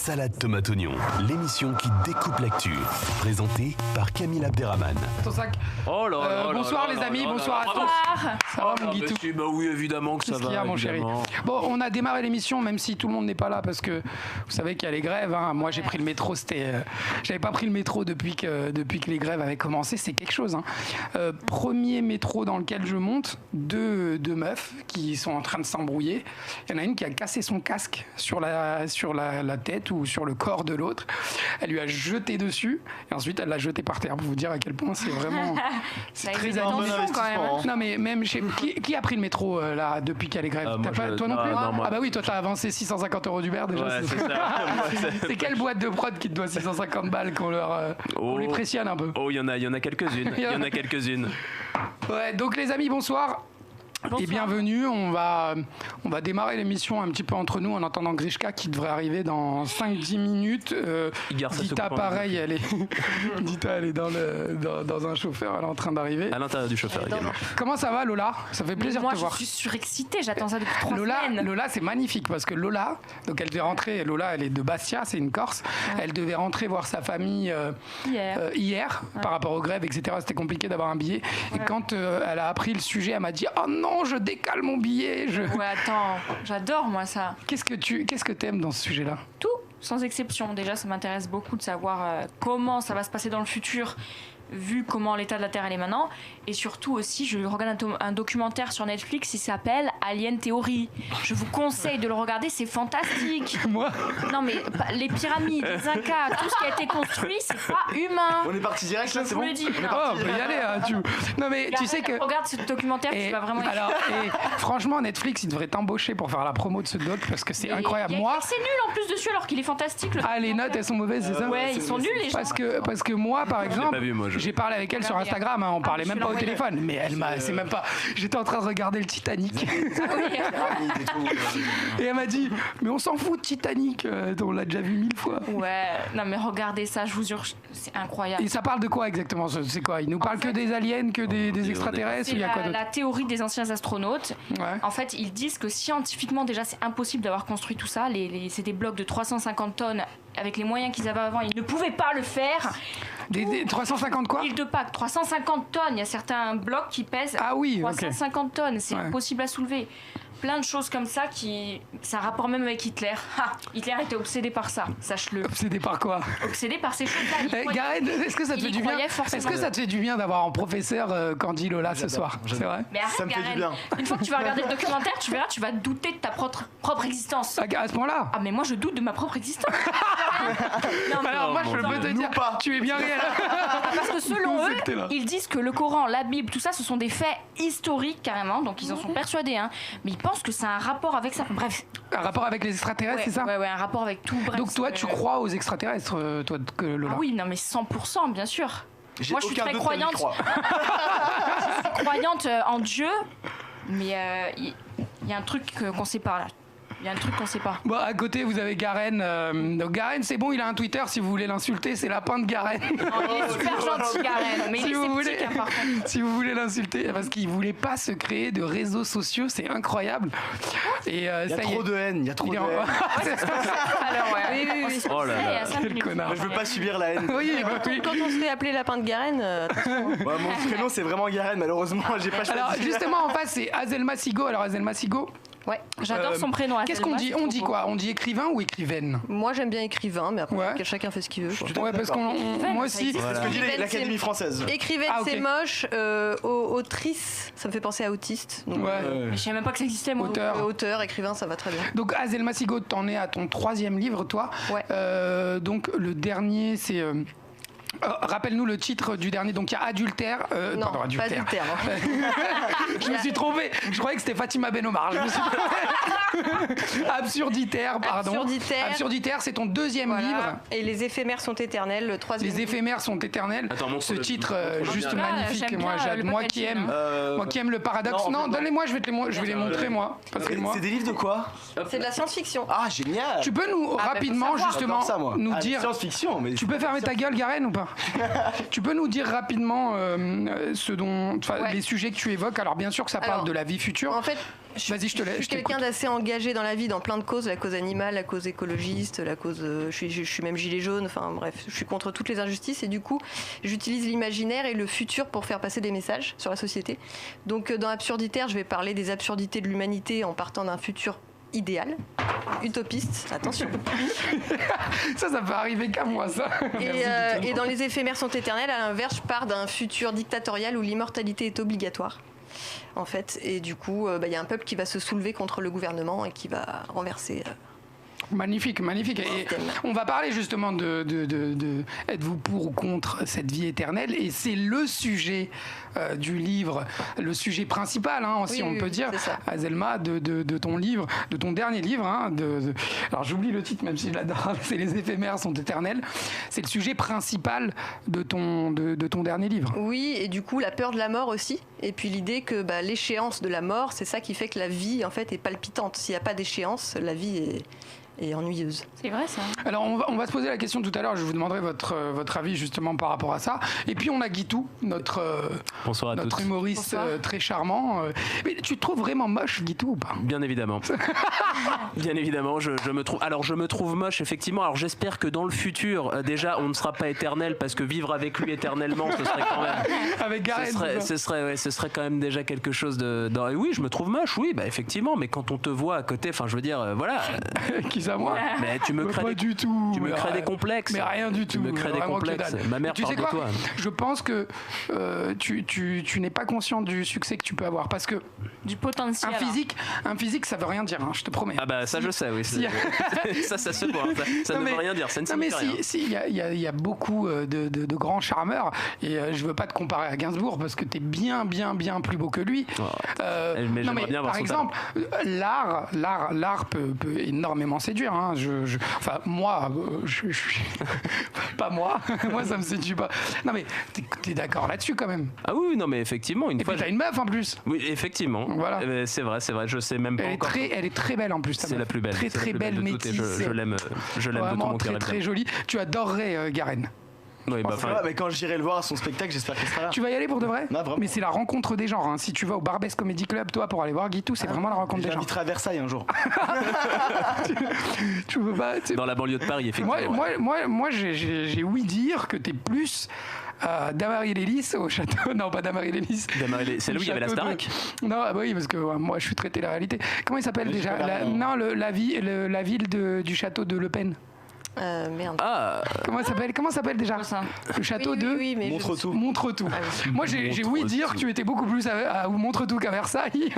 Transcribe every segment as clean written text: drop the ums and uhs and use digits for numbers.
Salade tomate oignon, l'émission qui découpe l'actu. Présentée par Camille Abderrahmane. Ton sac. Oh là là. Bonsoir les amis, bonsoir à tous. Ça va mon Guitou? Bah oui, évidemment que ça va. Qu'est-ce qu'il y a mon chéri? Bon, on a démarré l'émission même si tout le monde n'est pas là parce que vous savez qu'il y a les grèves. Hein. Moi j'ai pris le métro, j'avais pas pris le métro depuis que les grèves avaient commencé. C'est quelque chose. Hein. Premier métro dans lequel je monte, deux meufs qui sont en train de s'embrouiller. Il y en a une qui a cassé son casque sur la tête ou sur le corps de l'autre. Elle lui a jeté dessus et ensuite elle l'a jeté par terre pour vous dire à quel point c'est vraiment c'est très attention quand même. Non mais même chez qui a pris le métro là depuis qu'il y a les grèves? Toi non plus? Non, moi. Ah bah oui, toi t'as avancé 650 € d'Uber déjà. Ouais, c'est ça. C'est quelle boîte de prod qui te doit 650 balles qu'on les pressionne un peu? Oh, il y en a quelques-unes. Il y en a quelques-unes. Ouais, donc les amis, bonsoir. Et bienvenue, on va démarrer l'émission un petit peu entre nous en attendant Grishka qui devrait arriver dans 5-10 minutes. Dita pareil, elle est dans un chauffeur, elle est en train d'arriver. À l'intérieur du chauffeur également. Comment ça va Lola? Ça fait plaisir de te voir. Moi je suis surexcitée, j'attends ça depuis 3 semaines. Lola c'est magnifique parce que Lola, donc elle devait rentrer, Lola elle est de Bastia, c'est une Corse, elle devait rentrer voir sa famille hier par rapport aux grèves, etc. C'était compliqué d'avoir un billet. Et quand elle a appris le sujet, elle m'a dit « Oh non, je décale mon billet !» Ouais, attends, j'adore moi ça. Qu'est-ce que t'aimes dans ce sujet-là? Tout, sans exception. Déjà, ça m'intéresse beaucoup de savoir comment ça va se passer dans le futur, vu comment l'état de la Terre elle est maintenant. Et surtout aussi, je regarde un documentaire sur Netflix, il s'appelle Alien Theory. Je vous conseille de le regarder, c'est fantastique. Moi? Non mais les pyramides, les Incas, tout ce qui a été construit, c'est pas humain. On est parti direct là, c'est bon? Je vous le dis. On peut y aller. Hein, Non mais tu sais que... Regarde ce documentaire, tu vas vraiment... franchement, Netflix, il devrait t'embaucher pour faire la promo de ce doc parce que c'est incroyable. Moi, c'est nul en plus dessus alors qu'il est fantastique. les notes, elles sont mauvaises, c'est ça? Ouais, ils sont nuls les gens. Parce que moi, par exemple, j'ai parlé avec elle sur Instagram, hein, on parlait même pas au téléphone, mais elle m'a, c'est même pas. J'étais en train de regarder le Titanic. Et elle m'a dit, mais on s'en fout de Titanic, on l'a déjà vu 1000 fois. Ouais, non mais regardez ça, je vous jure, c'est incroyable. Et ça parle de quoi exactement? C'est quoi? Il nous parle que des aliens, que des extraterrestres? C'est il y a quoi d'autre? La théorie des anciens astronautes. Ouais. En fait, ils disent que scientifiquement déjà c'est impossible d'avoir construit tout ça. C'est des blocs de 350 tonnes. Avec les moyens qu'ils avaient avant, ils ne pouvaient pas le faire. Des 350 quoi? Île de Pâques, 350 tonnes. Il y a certains blocs qui pèsent 350 tonnes. C'est impossible à soulever. Plein de choses comme ça ça a un rapport même avec Hitler. Hitler était obsédé par ça, sache-le. Obsédé par quoi? Obsédé par ces choses-là. Gareth, est-ce que ça te fait du bien? Est-ce que ça te fait du bien d'avoir en professeur Candy Lola ce soir? C'est vrai? Mais arrête, ça me fait du bien. Une fois que tu vas regarder le documentaire, tu verras, tu vas douter de ta propre existence. À ce point-là? Ah mais moi je doute de ma propre existence. Alors moi je peux te dire, tu es bien réel. Parce que selon eux, ils disent que le Coran, la Bible, tout ça, ce sont des faits historiques carrément, donc ils en sont persuadés. Hein. Mais ils pensent que ça a un rapport avec ça. Bref. Un rapport avec les extraterrestres, c'est ça? Ouais, un rapport avec tout. Bref, donc toi, tu crois aux extraterrestres, toi, Lola? Ah oui, non mais 100%, bien sûr. Moi je suis très croyante. Je suis croyante en Dieu, mais il y a un truc qu'on sait pas là. Il y a un truc qu'on sait pas. Bon, à côté, vous avez Garen. Donc Garen, c'est bon, il a un Twitter. Si vous voulez l'insulter, c'est Lapin de Garen. Non, il est super gentil, Garen. Mais il est sceptique, hein, par contre. Si vous voulez l'insulter, parce qu'il voulait pas se créer de réseaux sociaux, c'est incroyable. Et, il y a trop de haine, il y a trop de haine. Alors, ouais. Oui. Oh là là. Quel connard. Moi, je veux pas subir la haine. Oui, Quand on se fait appeler Lapin de Garen, attention. Mon prénom, c'est vraiment Garen, malheureusement, j'ai pas choisi. Alors, justement, en face, c'est Azelma Sigo. Alors, Azelma Sigo. Ouais, j'adore son prénom. Qu'est-ce qu'on dit? On dit quoi? On dit écrivain ou écrivaine? Moi j'aime bien écrivain, mais après chacun fait ce qu'il veut. Ouais, parce moi aussi. C'est ce que dit l'Académie française. Écrivaine, c'est moche. Autrice, ça me fait penser à autiste. Donc, je savais même pas que ça existait, moi. Auteur, écrivain, ça va très bien. Donc Azelma Sigo, t'en es à ton 3e livre, toi. Ouais. Donc le dernier, c'est... rappelle-nous le titre du dernier. Donc il y a Adultère. Non, pardon, Adultère. pas Adultère. Je me suis trompé. Je croyais que c'était Fatima Ben Omar. Absurditaire, pardon. Absurditaire, c'est ton 2e livre. Et Les éphémères sont éternels, le 3e. Les éphémères sont éternels. Ce titre juste magnifique. Moi qui aime le paradoxe. Non, donnez-moi, je vais les montrer moi. C'est des livres de quoi? C'est de la science-fiction. Ah génial. Tu peux nous rapidement justement nous dire. Science-fiction, mais tu peux fermer ta gueule, Garen, ou pas? Tu peux nous dire rapidement les sujets que tu évoques? Alors bien sûr que ça parle de la vie future. En fait, Vas-y, je te laisse. Je suis quelqu'un d'assez engagé dans la vie, dans plein de causes, la cause animale, la cause écologiste, la cause. Je suis même gilet jaune. Enfin bref, je suis contre toutes les injustices et du coup, j'utilise l'imaginaire et le futur pour faire passer des messages sur la société. Donc, dans Absurditaire, je vais parler des absurdités de l'humanité en partant d'un futur idéal, utopiste, attention. Ça peut arriver qu'à moi, ça. Et dans Les éphémères sont éternels, à l'inverse, je pars d'un futur dictatorial où l'immortalité est obligatoire, en fait. Et du coup, y a un peuple qui va se soulever contre le gouvernement et qui va renverser. Magnifique. Et on va parler justement de êtes-vous pour ou contre cette vie éternelle, et c'est le sujet du livre, le sujet principal, si on peut dire, Azelma, de ton livre, de ton dernier livre. Alors j'oublie le titre, même si je l'adore, c'est Les éphémères sont éternels. C'est le sujet principal de ton dernier livre. Oui, et du coup la peur de la mort aussi, et puis l'idée que l'échéance de la mort, c'est ça qui fait que la vie en fait est palpitante. S'il n'y a pas d'échéance, la vie est ennuyeuse. C'est vrai ça. Alors on va se poser la question tout à l'heure, je vous demanderai votre avis justement par rapport à ça. Et puis on a Guitou, notre humoriste très charmant. Mais tu te trouves vraiment moche, Guitou, ou pas ? Bien évidemment. Bien évidemment, je me trouve moche, effectivement. Alors j'espère que dans le futur, déjà, on ne sera pas éternel, parce que vivre avec lui éternellement, ce serait quand même... Avec Gareth. Ce serait quand même déjà quelque chose de... Oui, je me trouve moche, oui, effectivement, mais quand on te voit à côté, enfin je veux dire, voilà... Qui ça, moi ? Mais tu me crées pas du tout. Tu me crées des complexes. Mais rien du tout. Tu me crées des complexes. Ma mère parle de toi. Je pense que tu n'es pas conscient du succès que tu peux avoir, parce que du potentiel. Un physique, ça veut rien dire, je te promets. Ah bah ça je sais, oui. Ça se voit. Ça ne veut rien dire. Ça ne signifie rien. Il y a beaucoup de grands charmeurs, et je veux pas te comparer à Gainsbourg parce que t'es bien plus beau que lui. Mais j'aimerais bien voir par exemple, l'art peut énormément séduire. Enfin, moi, pas moi. Moi, ça me séduit pas. Non, mais t'es d'accord là-dessus quand même. Ah oui, non, mais effectivement, et puis t'as une meuf en plus. Oui, effectivement. Voilà. C'est vrai. Je sais même pas encore. Elle est très belle en plus. C'est la plus belle. Très belle métisse. Je l'aime de tout mon cœur. Très jolie. Tu adorerais Garen. Oui, mais quand j'irai le voir à son spectacle, j'espère qu'il sera là. Tu vas y aller pour de vrai ? Non, vraiment. Mais c'est la rencontre des genres. Si tu vas au Barbès Comedy Club, toi, pour aller voir Guitou, c'est vraiment la rencontre des genres. J'inviterai à Versailles un jour. Tu veux pas dans la banlieue de Paris, effectivement. Moi, j'ai ouï dire que t'es plus Damary Lélis au château. Non, pas Damary Lélis. C'est là où il y avait la Starac. Non, oui, parce que moi, je suis traité de la réalité. Comment il s'appelle déjà la ville du château de Le Pen. Merde. Comment s'appelle déjà le château de Montretout. Montretout. Moi j'ai ouï dire que tu étais beaucoup plus à Montretout qu'à Versailles.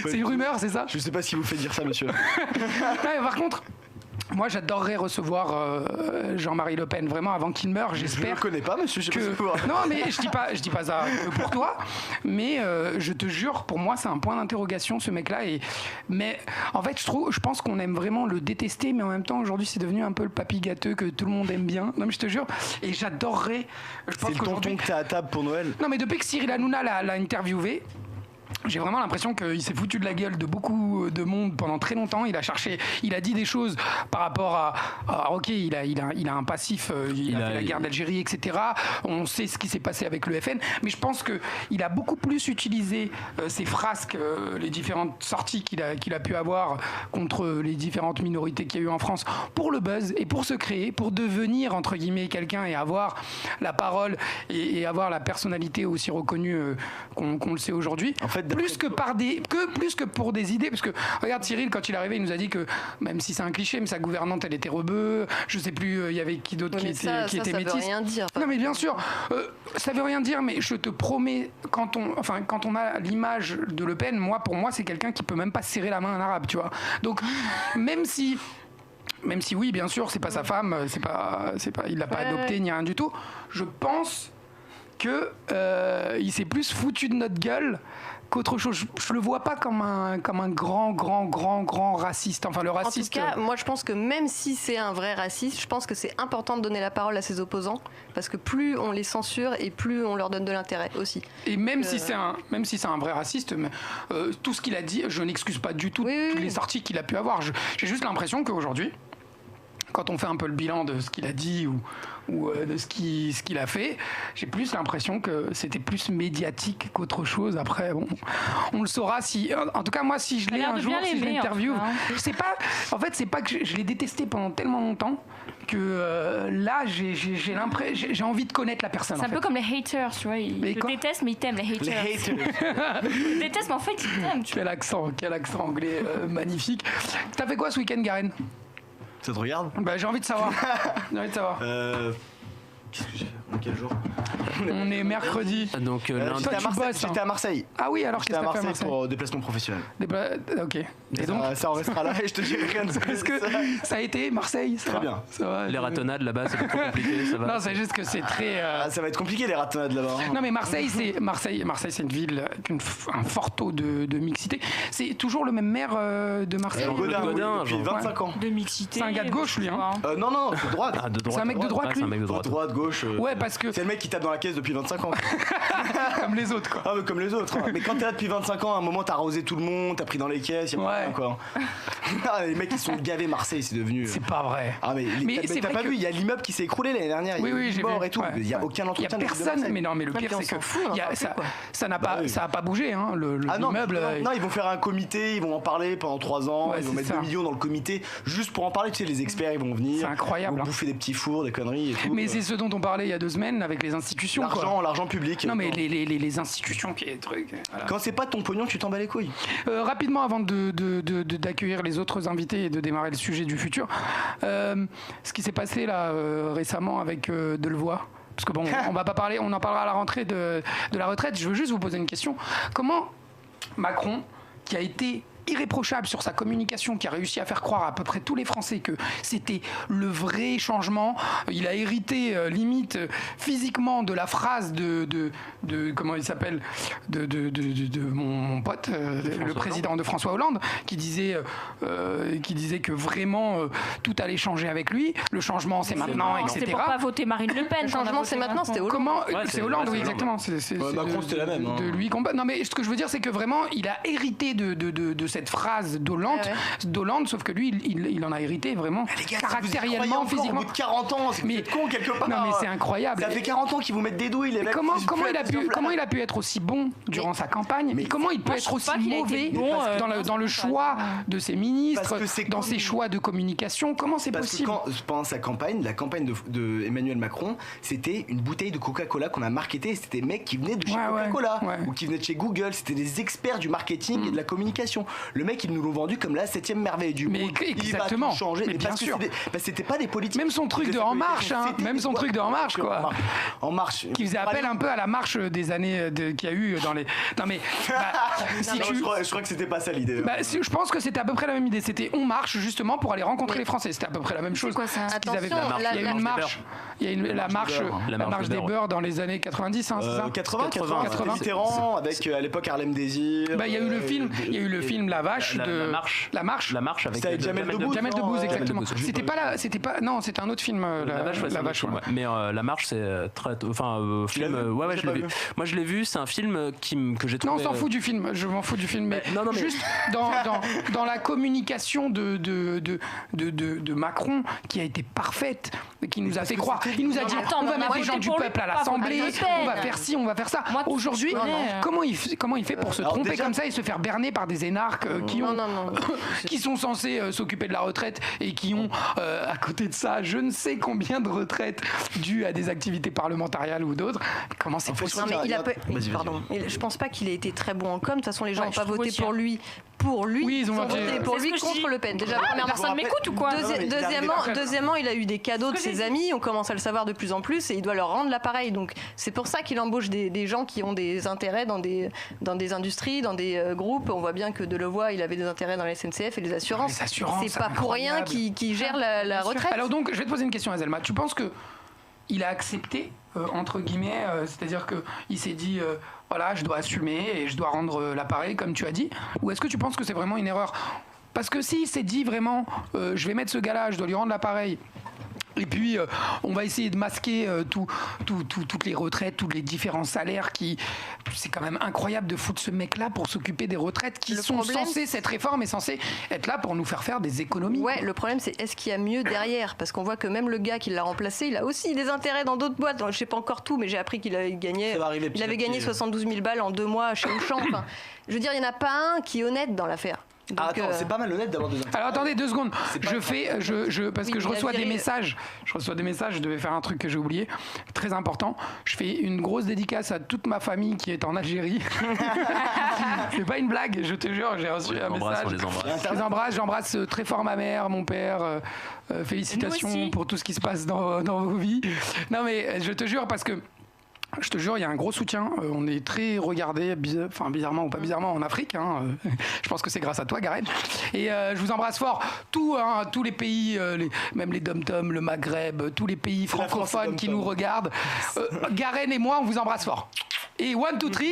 C'est une rumeur, c'est ça ? Je sais pas ce qui vous fait dire ça, monsieur. Par contre, moi, j'adorerais recevoir Jean-Marie Le Pen, vraiment, avant qu'il meure, j'espère. Je ne le connais pas, monsieur. Non, mais je dis pas ça pour toi, mais je te jure, pour moi, c'est un point d'interrogation, ce mec-là. Mais en fait, je pense qu'on aime vraiment le détester, mais en même temps, aujourd'hui, c'est devenu un peu le papy gâteux que tout le monde aime bien. Non, mais je te jure, et j'adorerais. C'est le tonton que t'as à table pour Noël. Non, mais depuis que Cyril Hanouna l'a interviewé, j'ai vraiment l'impression qu'il s'est foutu de la gueule de beaucoup de monde pendant très longtemps. Il a dit des choses par rapport à ok, il a un passif, il a fait la guerre d'Algérie, etc. On sait ce qui s'est passé avec le FN, mais je pense qu'il a beaucoup plus utilisé ses frasques, les différentes sorties qu'il a pu avoir contre les différentes minorités qu'il y a eu en France, pour le buzz et pour se créer, pour devenir entre guillemets quelqu'un et avoir la parole et avoir la personnalité aussi reconnue qu'on le sait aujourd'hui. En fait, plus que pour des idées, parce que regarde Cyril, quand il est arrivé, il nous a dit que même si c'est un cliché, mais sa gouvernante elle était rebeu, je sais plus il y avait qui d'autre qui était métisse. Ça veut rien dire. Non mais bien sûr, ça veut rien dire, mais je te promets, quand on a l'image de Le Pen, pour moi c'est quelqu'un qui peut même pas serrer la main à un arabe, tu vois. Donc même si oui, bien sûr, c'est pas sa femme, il l'a pas adopté ni rien du tout. Je pense que il s'est plus foutu de notre gueule qu'autre chose. Je le vois pas comme un grand raciste. Enfin, le raciste. En tout cas, moi, je pense que même si c'est un vrai raciste, je pense que c'est important de donner la parole à ses opposants, parce que plus on les censure et plus on leur donne de l'intérêt aussi. Et même si c'est un vrai raciste, tout ce qu'il a dit, je n'excuse pas du tout toutes les sorties qu'il a pu avoir. J'ai juste l'impression qu'aujourd'hui, quand on fait un peu le bilan de ce qu'il a dit ou de ce qu'il a fait, j'ai plus l'impression que c'était plus médiatique qu'autre chose. Après, bon, on le saura si. En tout cas, moi, si je l'ai un jour, si je l'interviewe, c'est pas. En fait, c'est pas que je l'ai détesté pendant tellement longtemps que là, j'ai l'impression, j'ai envie de connaître la personne. C'est un peu comme les haters, tu vois. Ils te détestent, mais ils t'aiment, les haters. Les haters. Ils détestent, mais en fait, ils t'aiment. Quel accent anglais magnifique. T'as fait quoi ce week-end, Garen? Ça te regarde? Bah, j'ai envie de savoir. Qu'est-ce que j'ai fait? Quel jour? On est mercredi. Donc lundi. Toi, tu bosses, J'étais à Marseille. Ah oui, alors J'étais qu'est-ce à que t'as fait à Marseille Marseille? pour déplacement professionnel. Ok. Et donc, Ça en restera là et je te dirai rien de est-ce que ça a été Marseille? Ça Très va bien. Ça va. Les ratonnades là-bas, c'est pas trop compliqué, ça va. Non, c'est juste que c'est très. Ça va être compliqué les ratonnades là-bas. Non mais Marseille, c'est une ville avec un fort taux de mixité. C'est toujours le même maire de Marseille. Godin, depuis genre. 25 ans. De mixité. C'est un gars de gauche, lui, hein. Non, de droite. Ah, de droite. C'est un mec de droite, Ouais, lui. c'est un mec de droite. Droite, gauche. Ouais, parce que C'est le mec qui tape dans la caisse depuis 25 ans. comme les autres, quoi. Ah, mais comme les autres. Hein. Mais quand t'es là depuis 25 ans, à un moment t'as arrosé tout le monde, t'as pris dans les caisses, y'a pas rien, quoi. Ah, les mecs ils sont gavés Marseille, c'est devenu. C'est pas vrai. Ah, mais t'as pas vu, il y a l'immeuble qui s'est écroulé l'année dernière. Oui, j'ai vu. Et tout. Il y a aucun entretien. Il y a personne. Mais non, mais le pire c'est que ça a pas bougé, hein. L'immeuble. Non, ils vont faire un comité, ils vont en parler pendant 3 ans, Ouais, ils vont c'est mettre ça. 2 millions dans le comité juste pour en parler. Tu sais, les experts ils vont venir. C'est incroyable, Ils vont hein. bouffer des petits fours, des conneries et tout. Mais c'est ce dont on parlait il y a 2 semaines avec les institutions, quoi. L'argent public. Non mais les institutions qui est truc. Voilà. Quand c'est pas ton pognon, tu t'en bats les couilles. Rapidement avant d'accueillir les autres invités et de démarrer le sujet du futur, ce qui s'est passé là récemment avec Delevoye. Parce que bon, on va pas parler, on en parlera à la rentrée de la retraite. Je veux juste vous poser une question. Comment Macron, qui a été irréprochable sur sa communication, qui a réussi à faire croire à peu près tous les Français que c'était le vrai changement. Il a hérité limite physiquement de la phrase de comment il s'appelle de mon pote, le président de François Hollande, qui disait que vraiment tout allait changer avec lui. Le changement c'est maintenant, etc. C'est pour pas voter Marine Le Pen. Le changement c'est maintenant, c'était Hollande. Comment Ouais, c'est Hollande, oui, Hollande. exactement. C'est Macron, c'était la même, hein. De lui combat. Non, mais ce que je veux dire, c'est que vraiment, il a hérité de cette phrase d'Hollande, sauf que lui, il en a hérité vraiment caractériellement, physiquement. Au bout de 40 ans, c'est Mais- con quelque part. Non, mais c'est incroyable. Ça fait 40 ans qu'ils vous mettent des douilles, les mecs. Comment il a pu être aussi bon durant sa campagne, mais comment il peut moi, je être trouve aussi pas qu'il a mauvais été bon, dans le choix de ses ministres, Parce que c'est dans ses choix de communication? Comment c'est Parce possible? que pendant sa campagne, la campagne de Emmanuel Macron, c'était une bouteille de Coca-Cola qu'on a marketé, et c'était des mecs qui venaient de chez Coca-Cola ou qui venaient de chez Google, c'était des experts du marketing et de la communication. Le mec, ils nous l'ont vendu comme la 7e merveille du monde. Exactement. Il va tout changer. Mais bien parce que sûr. c'était pas des politiques. Même son truc de En Marche, hein. Même son truc de En Marche, quoi. En Marche. Qui faisait appel un peu à la marche des années qu'il y a eu dans les. Non mais si Non, tu. je crois que c'était pas ça l'idée. Je pense que c'était à peu près la même idée. C'était On Marche justement pour aller rencontrer les Français. C'était à peu près la même chose. quoi ça? Ce qu'ils avaient fait. Attention, Il y a eu une marche. Il y a eu la marche des beurs dans les années 90, hein, c'est ça? 80. Mitterrand avec à l'époque Harlem Désir. Il y a eu le film. Il y a eu le film La Vache de. La marche avec C'était avec Jamel Debbouze. Jamel Debbouze, Non, exactement. Debbouze. C'était pas. Non, c'était un autre film. La vache, ouais. Mais La marche, c'est très. Enfin, Tu l'as film. vu Ouais, J'ai je pas l'ai vu. vu. Moi, je l'ai vu. C'est un film que j'ai trouvé. Non, on s'en fout du film. Je m'en fous du film. Mais non, mais- juste dans la communication de Macron, qui a été parfaite, qui nous a fait croire. Il nous a dit Attends, on va moi, mettre les gens j'étais du pour lui, peuple à pas l'Assemblée, pour Le Pen. on va faire ci, on va faire ça. Moi, Aujourd'hui, tu connais, comment il fait pour se Alors tromper déjà- comme ça et se faire berner par des énarques qui sont censés s'occuper de la retraite et qui ont à côté de ça je ne sais combien de retraites dues à des activités parlementariales ou d'autres. Comment c'est possible? Non, mais Vas-y. pardon. Je pense pas qu'il ait été très bon en com. De toute façon, les gens n'ont Ouais, pas je trouve voté aussi, pour hein. lui. Pour lui, Oui, ils ont voté pour C'est lui ce que je contre dis. Le Pen. Déjà, Mais premièrement. personne m'écoute ou quoi? Deuxièmement, il a eu des cadeaux de ce que ses j'ai amis, on commence à le savoir de plus en plus et il doit leur rendre l'appareil. Donc c'est pour ça qu'il embauche des gens qui ont des intérêts dans des industries, dans des groupes. On voit bien que Delevoye, il avait des intérêts dans la SNCF et les assurances. Les assurances, C'est pas pour rien incroyable. qu'il gère la retraite. Alors donc, je vais te poser une question, Azelma. Tu penses que il a accepté, entre guillemets, c'est-à-dire qu'il s'est dit, voilà, je dois assumer et je dois rendre l'appareil, comme tu as dit, ou est-ce que tu penses que c'est vraiment une erreur? Parce que s'il s'est dit vraiment, je vais mettre ce gars-là, je dois lui rendre l'appareil, Et puis, on va essayer de masquer toutes les retraites, tous les différents salaires c'est quand même incroyable de foutre ce mec-là pour s'occuper des retraites cette réforme est censée être là pour nous faire des économies. Ouais, le problème, c'est est-ce qu'il y a mieux derrière ? Parce qu'on voit que même le gars qui l'a remplacé, il a aussi des intérêts dans d'autres boîtes. Je sais pas encore tout, mais j'ai appris qu'il avait gagné 72 000 balles en 2 mois chez Auchan. Enfin, je veux dire, il n'y en a pas un qui est honnête dans l'affaire. Donc, c'est pas mal honnête d'avoir des intérêts. Alors attendez 2 secondes. Parce que je reçois des messages. Je devais faire un truc que j'ai oublié, très important. Je fais une grosse dédicace à toute ma famille qui est en Algérie. C'est pas une blague, je te jure. J'ai reçu un message. Je les embrasse. J'embrasse très fort ma mère, mon père. Félicitations pour tout ce qui se passe dans vos vies. Non mais je te jure parce que. Je te jure, il y a un gros soutien. On est très regardé, bizarrement ou pas bizarrement, en Afrique. Je pense que c'est grâce à toi, Garenne. Et je vous embrasse fort. Tous les pays, même les dom-toms, le Maghreb, tous les pays francophones qui nous regardent. Garenne et moi, on vous embrasse fort. Et 1, 2, 3.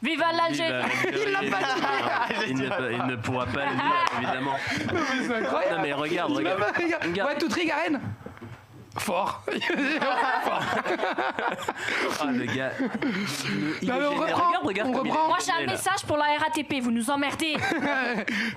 Viva l'Algérie! Il l'a pas dit. Il ne pourra pas le dire, évidemment. C'est incroyable. Non mais regarde. 1, 2, 3, Garenne. Fort. Le gars. On reprend. Moi j'ai un message pour la RATP, vous nous emmerdez.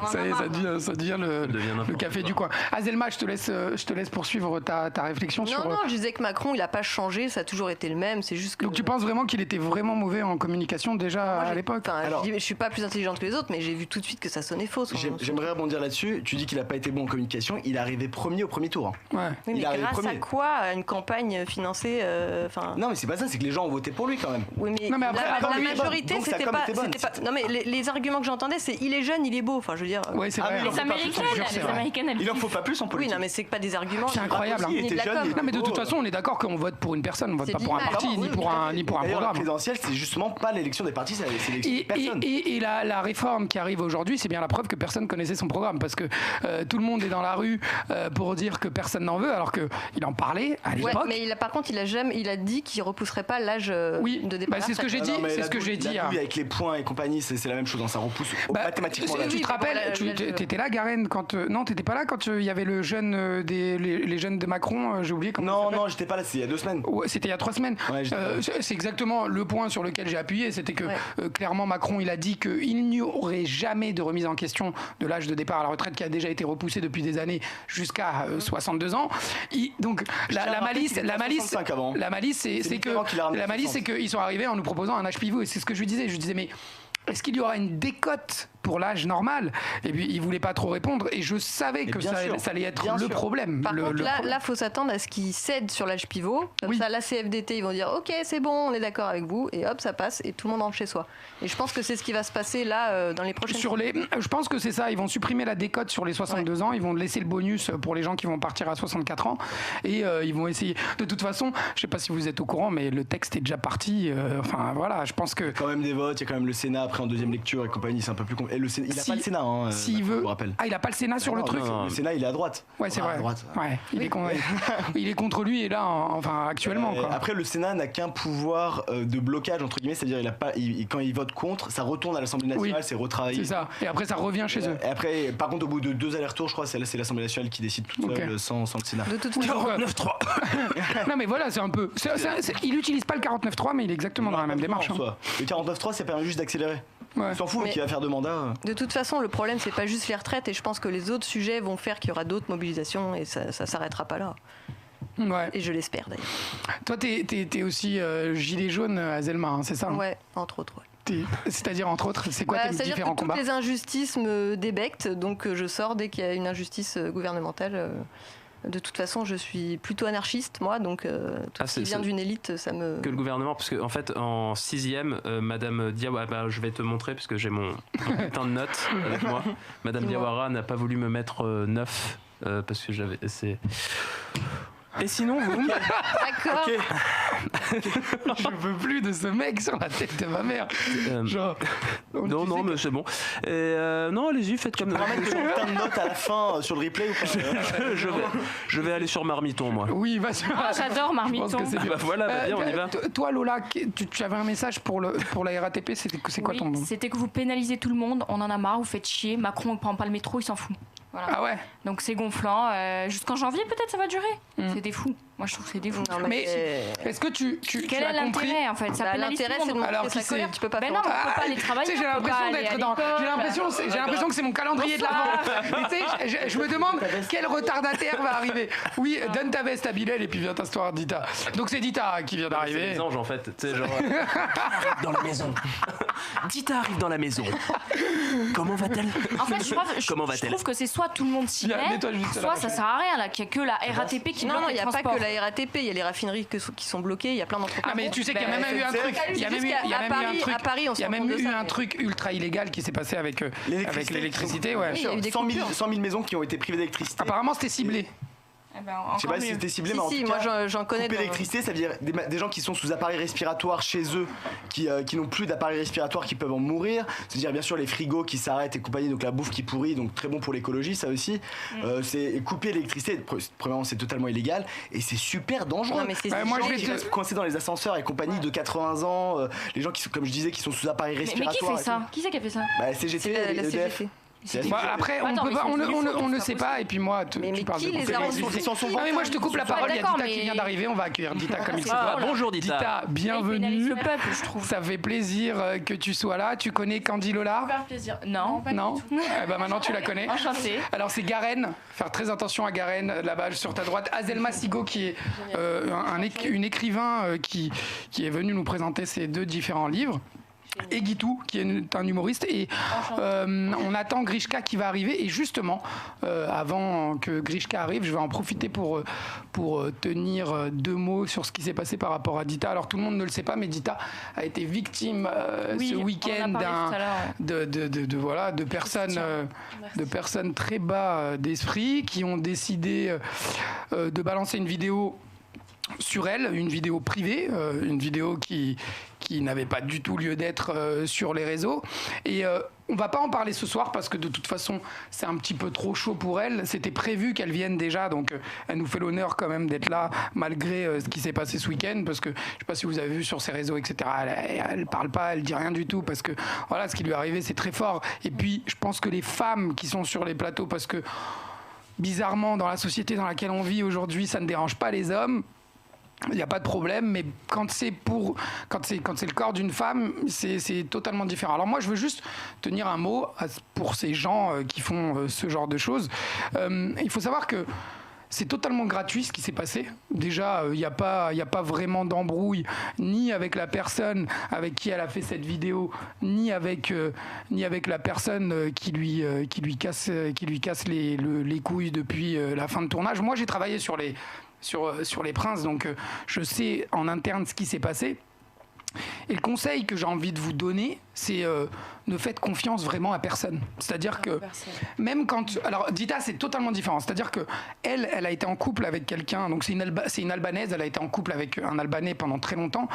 Ça devient le café du coin. Azelma, je te laisse poursuivre ta réflexion sur. Non, je disais que Macron, il n'a pas changé, ça a toujours été le même. C'est juste que. Donc tu penses vraiment qu'il était vraiment mauvais en communication déjà à l'époque? Je suis pas plus intelligente que les autres, mais j'ai vu tout de suite que ça sonnait faux. J'aimerais rebondir là-dessus. Tu dis qu'il n'a pas été bon en communication. Il est arrivé premier au premier tour. Ouais. Oui, mais grâce à quoi? À une campagne financée. Non, mais c'est pas ça, c'est que les gens ont voté pour lui quand même. Oui, mais, non, mais après, la majorité, c'était pas. Non, mais les arguments que j'entendais, c'est il est jeune, il est beau. Enfin, je veux dire. Oui, c'est vrai. Les Américaines, il en faut pas plus en politique. Oui, non, mais c'est pas des arguments. C'est incroyable. Non, mais de toute façon, on est d'accord qu'on vote pour une personne, on vote pas pour un parti, ni pour un programme. La présidentielle, c'est justement pas l'élection des partis, c'est l'élection des personnes. Et la réforme qui arrive aujourd'hui, c'est bien la preuve que personne connaissait son programme, parce que tout le monde est dans la rue pour dire que personne n'en veut, alors qu'il en parlait à l'époque. Ouais, mais par contre, il a dit qu'il repousserait pas l'âge de départ. C'est ce que j'ai dit. C'est ce que j'ai dit. Avec les points et compagnie, c'est la même chose. Ça repousse mathématiquement l'âge. Tu te rappelles, tu étais là, Garenne, quand non, t'étais pas là quand il y avait le jeune les jeunes de Macron. J'ai oublié comment. Non, j'étais pas là. C'est il y a 2 semaines. Ouais, c'était il y a 3 semaines. Ouais, c'est exactement le point sur lequel j'ai appuyé. C'était que clairement Macron, il a dit qu'il n'y aurait jamais de remise en question de l'âge de départ à la retraite qui a déjà été repoussé depuis des années jusqu'à 62 ans. Donc la malice, c'est qu'ils sont arrivés en nous proposant un âge pivot. Et c'est ce que je lui disais. Je lui disais, mais est-ce qu'il y aura une décote pour l'âge normal? Et puis il voulait pas trop répondre et je savais que ça allait être le problème. Par contre, là, faut s'attendre à ce qu'ils cèdent sur l'âge pivot. Comme ça, la CFDT, ils vont dire OK, c'est bon, on est d'accord avec vous, et hop, ça passe et tout le monde rentre chez soi. Et je pense que c'est ce qui va se passer là dans les prochaines. Je pense que c'est ça. Ils vont supprimer la décote sur les 62 ans. Ils vont laisser le bonus pour les gens qui vont partir à 64 ans et ils vont essayer. De toute façon, je sais pas si vous êtes au courant, mais le texte est déjà parti. Enfin voilà, je pense que. Il y a quand même des votes. Il y a quand même le Sénat après en deuxième lecture et compagnie. C'est un peu plus compliqué. Il n'a pas le Sénat. S'il veut. Ah, il n'a pas le Sénat sur le truc. Le Sénat, il est à droite. Ouais, c'est vrai. Ouais, il est contre lui et là, actuellement. Quoi. Après, le Sénat n'a qu'un pouvoir de blocage entre guillemets, c'est-à-dire quand il vote contre, ça retourne à l'Assemblée nationale, c'est retravaillé. C'est ça. Et après, ça revient chez eux. Et après, par contre, au bout de 2 allers-retours, je crois, c'est l'Assemblée nationale qui décide toute seule, sans le Sénat. De toute façon, 49.3. Non, mais voilà, c'est un peu. Il n'utilise pas le 49.3, mais il est exactement dans la même démarche. Le 49.3, ça permet juste d'accélérer. On s'en fout, qui va faire 2 mandats. De toute façon, le problème, c'est pas juste les retraites, et je pense que les autres sujets vont faire qu'il y aura d'autres mobilisations, et ça s'arrêtera pas là. Ouais. Et je l'espère d'ailleurs. Toi, t'es aussi gilet jaune à Zelma, c'est ça? Ouais, entre autres. C'est-à-dire, entre autres, c'est quoi tes différents combats? Toutes les injustices me débectent, donc je sors dès qu'il y a une injustice gouvernementale. De toute façon, je suis plutôt anarchiste, moi, donc tout ce qui vient d'une élite, ça me... Que le gouvernement, parce qu'en fait, en 6e, Madame Diawara, je vais te montrer, parce que j'ai mon bulletin de notes avec moi. Madame Diawara n'a pas voulu me mettre 9, parce que j'avais... Et sinon, vous... D'accord. Je veux plus de ce mec sur la tête de ma mère. Non, mais c'est bon. Et non, allez-y, faites comme... On va mettre le bulletin de notes à la fin sur le replay ou pas? Je vais aller sur Marmiton, moi. Oui, vas-y. J'adore Marmiton. Je pense que c'est bien. Voilà, bien, on y va. Toi, Lola, tu avais un message pour la RATP, c'est quoi ton... C'était que vous pénalisez tout le monde, on en a marre, vous faites chier, Macron ne prend pas le métro, il s'en fout. Voilà. Ah ouais. Donc c'est gonflant. Jusqu'en janvier, peut-être, ça va durer. C'est des fous. Moi, je trouve que c'est des fous. Non, mais est-ce que tu Quel as est compris l'intérêt, en fait? Ça pénalise tout l'intérêt, le c'est de monde. montrer sa colère. Tu peux pas Ben faire non, mais autrement. on peut pas aller travailler. Tu sais, j'ai l'impression d'être dans. J'ai l'impression que c'est mon calendrier de l'avant. Mais tu sais, je me demande quel retardataire va arriver. Oui, donne ta veste à Bilal et puis viens t'asseoir, Dita. Donc c'est Dita qui vient C'est d'arriver. des anges en fait. Tu sais, genre. Arrive dans la maison. Dita arrive dans la maison. Comment va-t-elle? En fait, je trouve que c'est soit tout le monde s'y Viens, met, mets-toi juste soit là, ça sert à rien, là, qu'il n'y a que la RATP qui bloque Non, il les n'y a pas transports. que la RATP, il y a les raffineries qui sont bloquées, il y a plein d'entreprises. Ah mais tu sais qu'il y a même eu un truc. Il y a même eu un truc. À Paris, on Il y a même eu un truc ultra illégal qui s'est passé avec l'électricité. Ouais. Oui, il y a eu des 100 000 maisons qui ont été privées d'électricité. Apparemment c'était ciblé. Eh ben, Je sais pas si c'était ciblé, mais en tout moi cas, j'en connais. couper l'électricité, ça veut dire des gens qui sont sous appareil respiratoire chez eux, qui n'ont plus d'appareil respiratoire, qui peuvent en mourir. C'est-à-dire bien sûr les frigos qui s'arrêtent et compagnie, donc la bouffe qui pourrit, donc très bon pour l'écologie, ça aussi. C'est couper l'électricité. Premièrement, c'est totalement illégal et c'est super dangereux. Non, mais c'est moi, gens je vais qui te- restent Coincés dans les ascenseurs et compagnie de 80 ans, les gens qui sont, comme je disais, qui sont sous appareil Mais qui respiratoire. fait ça? Qui c'est qui a fait ça? Bah, CGT, la EDF. CGT. Bon, après, on Attends, peut mais pas, c'est on une solution, ne c'est sait pas pas. Et puis moi, tu Mais parles de qui les couper a l'électricité. Ils s'en sont Non mais moi je te coupe la parole. Il y a d'accord, Dita qui mais- vient d'arriver. On va accueillir Dita comme il se c'est doit. pas- Bonjour Dita. Dita, Il pénalise bienvenue. le peuple, je trouve. Ça fait plaisir que tu sois là. Tu connais Candy Lola? Super plaisir. Non. Non. Eh ben maintenant tu la connais. Enchantée. Alors c'est Garen, faire très attention à Garen, là-bas sur ta droite. Azelma Sigo qui est une écrivain qui est venue nous présenter ses 2 différents livres. Et Guitou qui est un humoriste et on attend Grishka qui va arriver et justement avant que Grishka arrive je vais en profiter pour tenir 2 mots sur ce qui s'est passé par rapport à Dita. Alors tout le monde ne le sait pas mais Dita a été victime ce week-end de personnes très bas d'esprit qui ont décidé de balancer une vidéo sur elle, une vidéo privée, une vidéo qui n'avait pas du tout lieu d'être sur les réseaux. Et on va pas en parler ce soir parce que de toute façon c'est un petit peu trop chaud pour elle. C'était prévu qu'elle vienne déjà, donc elle nous fait l'honneur quand même d'être là malgré ce qui s'est passé ce week-end parce que je sais pas si vous avez vu sur ses réseaux etc. Elle parle pas, elle dit rien du tout parce que voilà ce qui lui est arrivé c'est très fort. Et puis je pense que les femmes qui sont sur les plateaux parce que bizarrement dans la société dans laquelle on vit aujourd'hui ça ne dérange pas les hommes. Il n'y a pas de problème, mais quand c'est le corps d'une femme, c'est totalement différent. Alors moi, je veux juste tenir un mot pour ces gens qui font ce genre de choses. Il faut savoir que c'est totalement gratuit ce qui s'est passé. Déjà, il n'y a pas vraiment d'embrouille, ni avec la personne avec qui elle a fait cette vidéo, ni avec la personne qui lui casse les couilles depuis la fin de tournage. Moi, j'ai travaillé sur les Princes, donc je sais en interne ce qui s'est passé. Et le conseil que j'ai envie de vous donner, c'est ne faites confiance vraiment à personne. C'est-à-dire que même quand... Alors Dita, c'est totalement différent. C'est-à-dire que elle a été en couple avec quelqu'un, donc c'est une Albanaise, elle a été en couple avec un Albanais pendant très longtemps,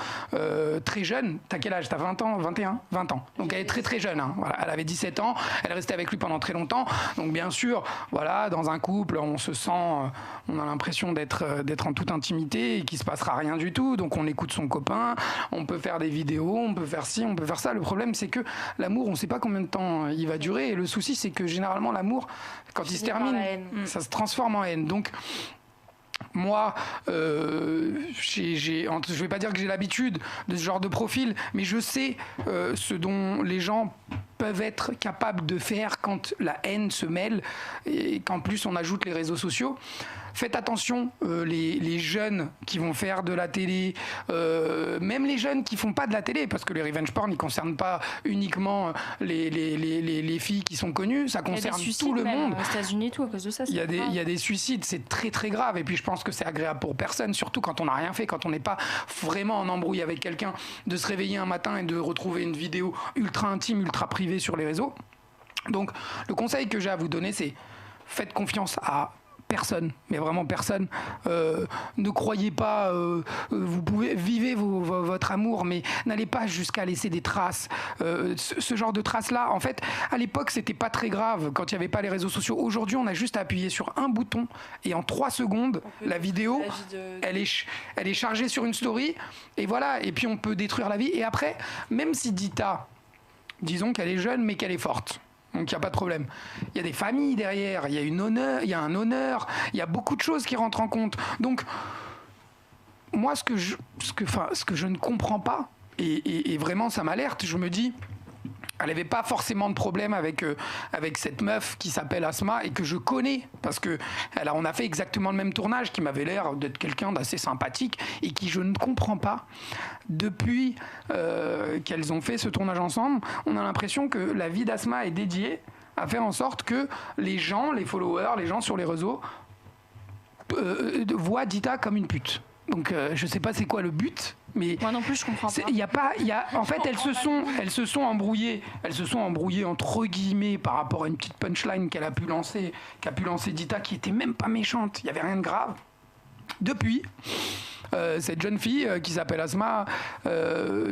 très jeune. T'as quel âge? T'as 20 ans? 21? 20 ans. Donc elle est très très jeune. Hein. Voilà, elle avait 17 ans, elle est restée avec lui pendant très longtemps. Donc bien sûr, voilà, dans un couple, on se sent... on a l'impression d'être en toute intimité et qu'il se passera rien du tout. Donc on écoute son copain, on peut faire des vidéos, on peut faire ci, on peut faire ça. Le problème, c'est que l'amour, on ne sait pas combien de temps il va durer. Et le souci, c'est que généralement, l'amour, quand il se termine, ça se transforme en haine. Donc, moi, je ne vais pas dire que j'ai l'habitude de ce genre de profil, mais je sais ce dont les gens peuvent être capables de faire quand la haine se mêle et qu'en plus on ajoute les réseaux sociaux. Faites attention, les jeunes qui vont faire de la télé, même les jeunes qui font pas de la télé, parce que les revenge porn, ils concernent pas uniquement les filles qui sont connues, ça concerne tout le monde. Aux États-Unis, tout à cause de ça. Il y a des suicides, c'est très très grave. Et puis je pense que c'est agréable pour personne, surtout quand on n'a rien fait, quand on n'est pas vraiment en embrouille avec quelqu'un, de se réveiller un matin et de retrouver une vidéo ultra intime, ultra privée sur les réseaux. Donc le conseil que j'ai à vous donner, c'est faites confiance à personne, mais vraiment personne. Ne croyez pas, vous pouvez vivez votre amour, mais n'allez pas jusqu'à laisser des traces. Ce genre de traces-là, en fait, à l'époque, c'était pas très grave quand il n'y avait pas les réseaux sociaux. Aujourd'hui, on a juste à appuyer sur un bouton et en 3 secondes, la vidéo, elle est chargée sur une story et voilà. Et puis on peut détruire la vie. Et après, même si Dita, disons qu'elle est jeune, mais qu'elle est forte. Donc il n'y a pas de problème. Il y a des familles derrière, il y a un honneur, il y a beaucoup de choses qui rentrent en compte. Donc moi, ce que je ne comprends pas, et vraiment ça m'alerte, je me dis, elle n'avait pas forcément de problème avec cette meuf qui s'appelle Asma et que je connais parce que on a fait exactement le même tournage, qui m'avait l'air d'être quelqu'un d'assez sympathique et qui, je ne comprends pas, depuis qu'elles ont fait ce tournage ensemble, on a l'impression que la vie d'Asma est dédiée à faire en sorte que les gens, les followers, les gens sur les réseaux voient Dita comme une pute. Donc je sais pas c'est quoi le but, mais moi non plus je comprends pas. En fait elles se sont embrouillées entre guillemets par rapport à une petite punchline qu'a pu lancer Dita, qui était même pas méchante, il y avait rien de grave. Depuis, cette jeune fille qui s'appelle Asma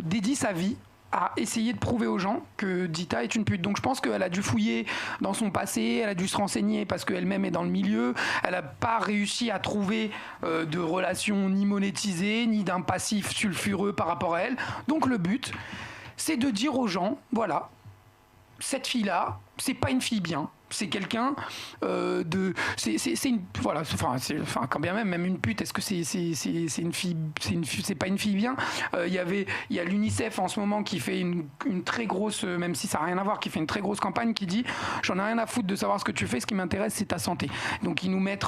dédie sa vie à essayer de prouver aux gens que Dita est une pute. Donc je pense qu'elle a dû fouiller dans son passé, elle a dû se renseigner parce qu'elle-même est dans le milieu, elle n'a pas réussi à trouver de relation ni monétisée, ni d'un passif sulfureux par rapport à elle. Donc le but, c'est de dire aux gens, voilà, cette fille-là, c'est pas une fille bien. C'est quelqu'un c'est une voilà, quand bien même une pute, est-ce que c'est une fille, c'est pas une fille bien. Il y a l'UNICEF en ce moment qui fait une très grosse, même si ça n'a rien à voir, qui fait une très grosse campagne qui dit j'en ai rien à foutre de savoir ce que tu fais, ce qui m'intéresse c'est ta santé. Donc ils nous mettent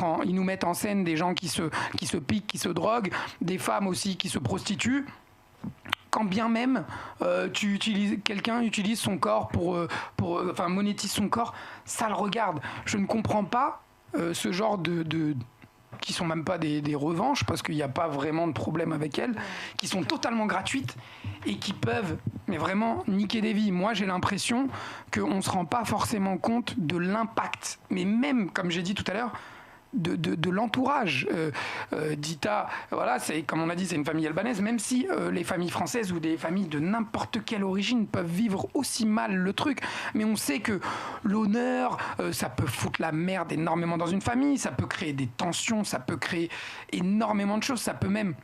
en scène des gens qui se piquent, qui se droguent, des femmes aussi qui se prostituent. Quand bien même quelqu'un utilise son corps pour monétise son corps, ça le regarde. Je ne comprends pas ce genre de qui sont même pas des revanches, parce qu'il n'y a pas vraiment de problème avec elles, qui sont totalement gratuites et qui peuvent mais vraiment niquer des vies. Moi j'ai l'impression qu'on ne se rend pas forcément compte de l'impact, mais même comme j'ai dit tout à l'heure, de l'entourage. Dita, voilà, c'est comme on a dit, c'est une famille albanaise, même si les familles françaises ou des familles de n'importe quelle origine peuvent vivre aussi mal le truc, mais on sait que l'honneur, ça peut foutre la merde énormément dans une famille, ça peut créer des tensions, ça peut créer énormément de choses, ça peut même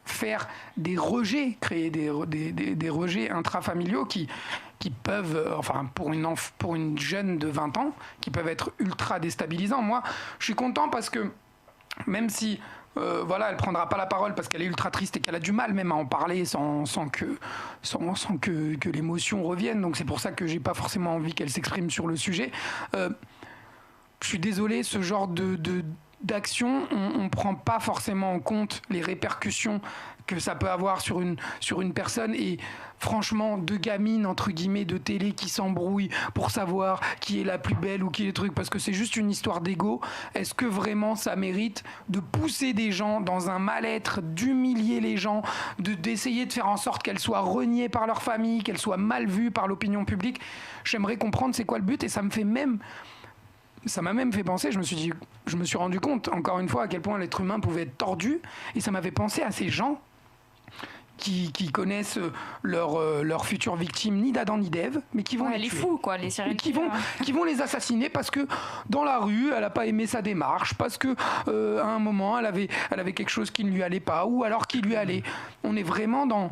faire des rejets, créer des rejets intrafamiliaux qui peuvent, pour une jeune de 20 ans, qui peuvent être ultra déstabilisants. Moi, je suis content parce que même si elle prendra pas la parole parce qu'elle est ultra triste et qu'elle a du mal même à en parler sans que l'émotion revienne, donc c'est pour ça que j'ai pas forcément envie qu'elle s'exprime sur le sujet. Je suis désolé, ce genre d'action, on prend pas forcément en compte les répercussions que ça peut avoir sur une personne. Et franchement, deux gamines entre guillemets de télé qui s'embrouillent pour savoir qui est la plus belle ou qui est le truc, parce que c'est juste une histoire d'ego, est-ce que vraiment ça mérite de pousser des gens dans un mal-être, d'humilier les gens, d'essayer de faire en sorte qu'elles soient reniées par leur famille, qu'elles soient mal vues par l'opinion publique? J'aimerais comprendre c'est quoi le but, et ça m'a même fait penser, je me suis rendu compte, encore une fois, à quel point l'être humain pouvait être tordu, et ça m'a fait penser à ces gens qui connaissent leurs futures victimes, ni d'Adam ni d'Ève, mais qui vont les tuer. Fous, quoi, les serial killers. Qui vont les assassiner parce que dans la rue, elle n'a pas aimé sa démarche, parce que à un moment, elle avait quelque chose qui ne lui allait pas, ou alors qui lui allait. On est vraiment dans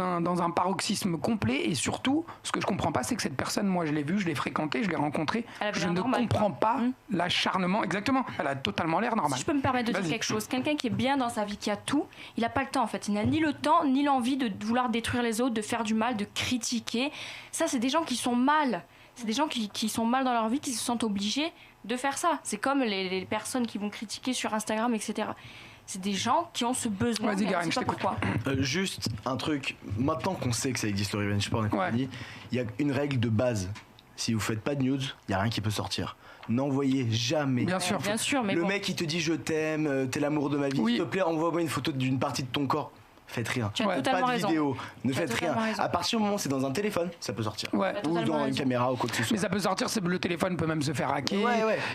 un paroxysme complet, et surtout, ce que je comprends pas, c'est que cette personne, moi je l'ai vue, je l'ai fréquentée, je l'ai rencontrée, je ne comprends pas l'acharnement. Exactement, elle a totalement l'air normale. Si je peux me permettre de dire quelque chose, quelqu'un qui est bien dans sa vie, qui a tout, il n'a pas le temps en fait, il n'a ni le temps ni l'envie de vouloir détruire les autres, de faire du mal, de critiquer. Ça, c'est des gens qui sont mal, c'est des gens qui sont mal dans leur vie, qui se sentent obligés de faire ça. C'est comme les personnes qui vont critiquer sur Instagram, etc. C'est des gens qui ont ce besoin. Vas-y, Garine, je t'écoute. Juste un truc, maintenant qu'on sait que ça existe le revenge porn et compagnie, il y a une règle de base. Si vous faites pas de nudes, il n'y a rien qui peut sortir. N'envoyez jamais. Bien sûr, mais le mec, il te dit je t'aime, t'es l'amour de ma vie, s'il te plaît, envoie-moi une photo d'une partie de ton corps. Faites rien. Tu as totalement pas de vidéo. raison. Ne faites rien. À partir du moment où c'est dans un téléphone, ça peut sortir. Ouais. Ou dans une caméra ou quoi que ce soit. Mais ça peut sortir, le téléphone peut même se faire hacker.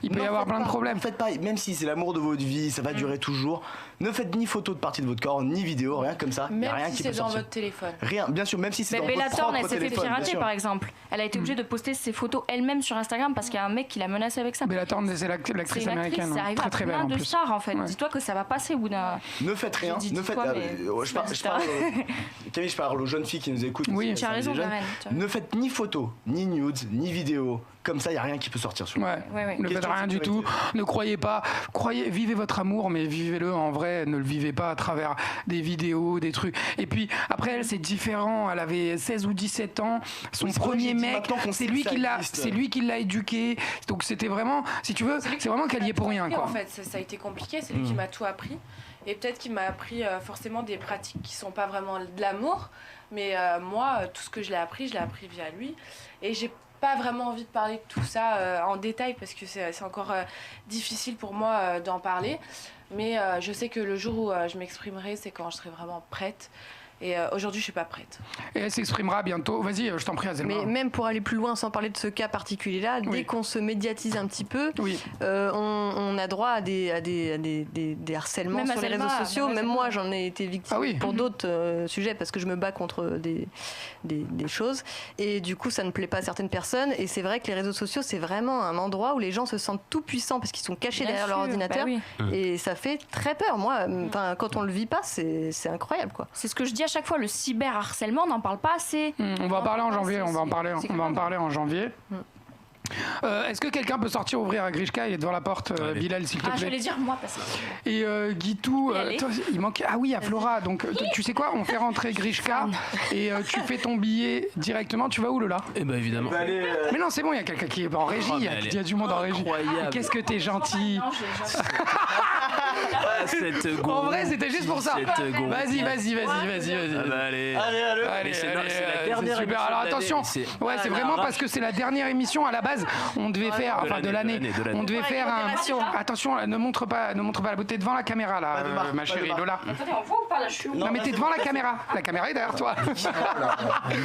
Il peut y avoir plein de problèmes. Ne faites pas, même si c'est l'amour de votre vie, ça va durer toujours. Ne faites ni photo de partie de votre corps, ni vidéo, rien comme ça. Même rien si qui c'est peut dans sortir. votre téléphone. Rien, bien sûr, même si c'est dans votre propre téléphone. Bella Thorne, elle s'est fait pirater par exemple. Elle a été obligée de poster ses photos elle-même sur Instagram parce qu'il y a un mec qui l'a menacée avec ça. Bella Thorne, c'est l'actrice américaine. Ça arrive à très plein belle, de stars en fait. Dis-toi que ça va passer au bout d'un. Ne faites rien. Ne faites. Je parle. Camille, je parle aux jeunes filles qui nous écoutent. Oui, tu as raison, Karen. Ne faites ni photos, ni nudes, ni vidéos comme ça, il n'y a rien qui peut sortir sur Ouais. Ne faites rien du tout. Ne croyez pas. Vivez votre amour, mais vivez-le en vrai. Ne le vivez pas à travers des vidéos, des trucs. Et puis, après, elle, c'est différent. Elle avait 16 ou 17 ans. Son premier mec, c'est lui qui l'a éduqué. Donc, c'était vraiment, si tu veux, c'est vraiment qu'elle y est pour rien, quoi. En fait, ça a été compliqué. C'est lui qui m'a tout appris. Et peut-être qu'il m'a appris forcément des pratiques qui sont pas vraiment de l'amour. Mais moi, tout ce que je l'ai appris via lui. Et j'ai pas vraiment envie de parler de tout ça en détail parce que c'est encore difficile pour moi d'en parler. Mais je sais que le jour où je m'exprimerai, c'est quand je serai vraiment prête. Et aujourd'hui, je suis pas prête. Et elle s'exprimera bientôt. Vas-y, je t'en prie, Azelma. Mais même pour aller plus loin, sans parler de ce cas particulier-là, dès qu'on se médiatise un petit peu, on a droit à des harcèlements même sur les réseaux sociaux. Même moi, j'en ai été victime pour d'autres sujets parce que je me bats contre des choses. Et du coup, ça ne plaît pas à certaines personnes. Et c'est vrai que les réseaux sociaux, c'est vraiment un endroit où les gens se sentent tout puissants parce qu'ils sont cachés derrière leur ordinateur. Et ça fait très peur. Moi, quand on le vit pas, c'est incroyable, quoi. C'est ce que je dis à chaque fois, le cyberharcèlement, on n'en parle pas assez. On va en parler en janvier, on va en parler en janvier. Est-ce que quelqu'un peut sortir ouvrir à Grishka? Il est devant la porte, Bilal, s'il te plaît. Je vais dire moi parce que... Et Guitou, il manque... Ah oui, à Flora. Donc tu sais quoi, on fait rentrer Grishka et tu fais ton billet directement. Tu vas où, Lola? Eh ben évidemment. Mais non, c'est bon, il y a quelqu'un qui est en régie. Il y a du monde en régie. Qu'est-ce que t'es gentil. En vrai, c'était juste pour ça. Vas-y. Allez, c'est la dernière émission. Alors attention, c'est vraiment parce que c'est la dernière émission. À la base, on devait faire, de l'année, on devait faire un. Attention, ne montre pas la beauté devant la caméra là, ma chérie Lola. Attendez, on voit ou pas là, je suis où? Non, mais t'es devant la caméra. La caméra est derrière toi.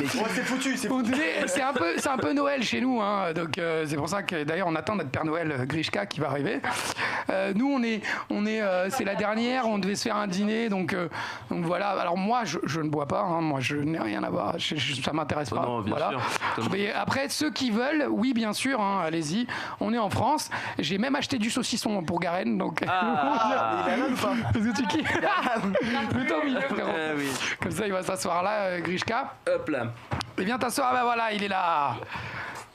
C'est foutu. C'est un peu Noël chez nous, hein. Donc c'est pour ça que d'ailleurs on attend notre Père Noël Grishka qui va arriver. Nous c'est la dernière, on devait se faire un dîner, donc voilà. Alors moi je ne bois pas, hein. Moi je n'ai rien à boire, ça m'intéresse pas. Non, bien sûr. Mais après ceux qui veulent, oui bien sûr, hein, allez-y. On est en France. J'ai même acheté du saucisson pour Garen, donc. Il a là ou pas? Parce que tu kiffes. Mets-toi au milieu, frérot. Oui. Comme ça il va s'asseoir là, Grishka. Hop là. Et viens t'asseoir. Ah bah voilà, il est là.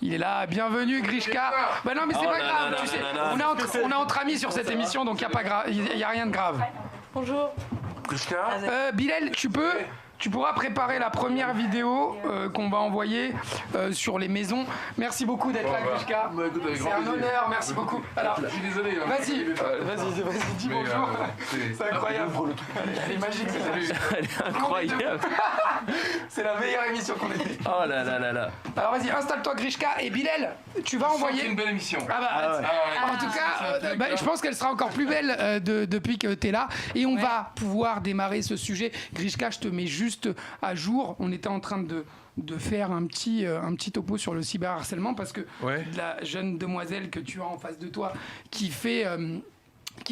Il est là, bienvenue Grishka. Bah non mais c'est pas grave, tu sais. On est entre amis sur cette émission, donc il y a rien de grave. Bonjour. Grishka. Bilal, tu pourras préparer la première vidéo qu'on va envoyer sur les maisons. Merci beaucoup d'être là, Grishka. C'est un honneur, merci beaucoup. Alors, je suis désolé. Vas-y, dis bonjour. C'est incroyable. Elle est magique, Elle est incroyable. C'est la meilleure émission qu'on ait fait. Oh là là là là. Alors vas-y, installe-toi Grishka et Bilal, tu vas envoyer. C'est une belle émission. En tout cas, je pense qu'elle sera encore plus belle depuis que tu es là. Et on va pouvoir démarrer ce sujet. Grishka, je te mets juste à jour. On était en train de faire un petit topo sur le cyberharcèlement parce que la jeune demoiselle que tu as en face de toi qui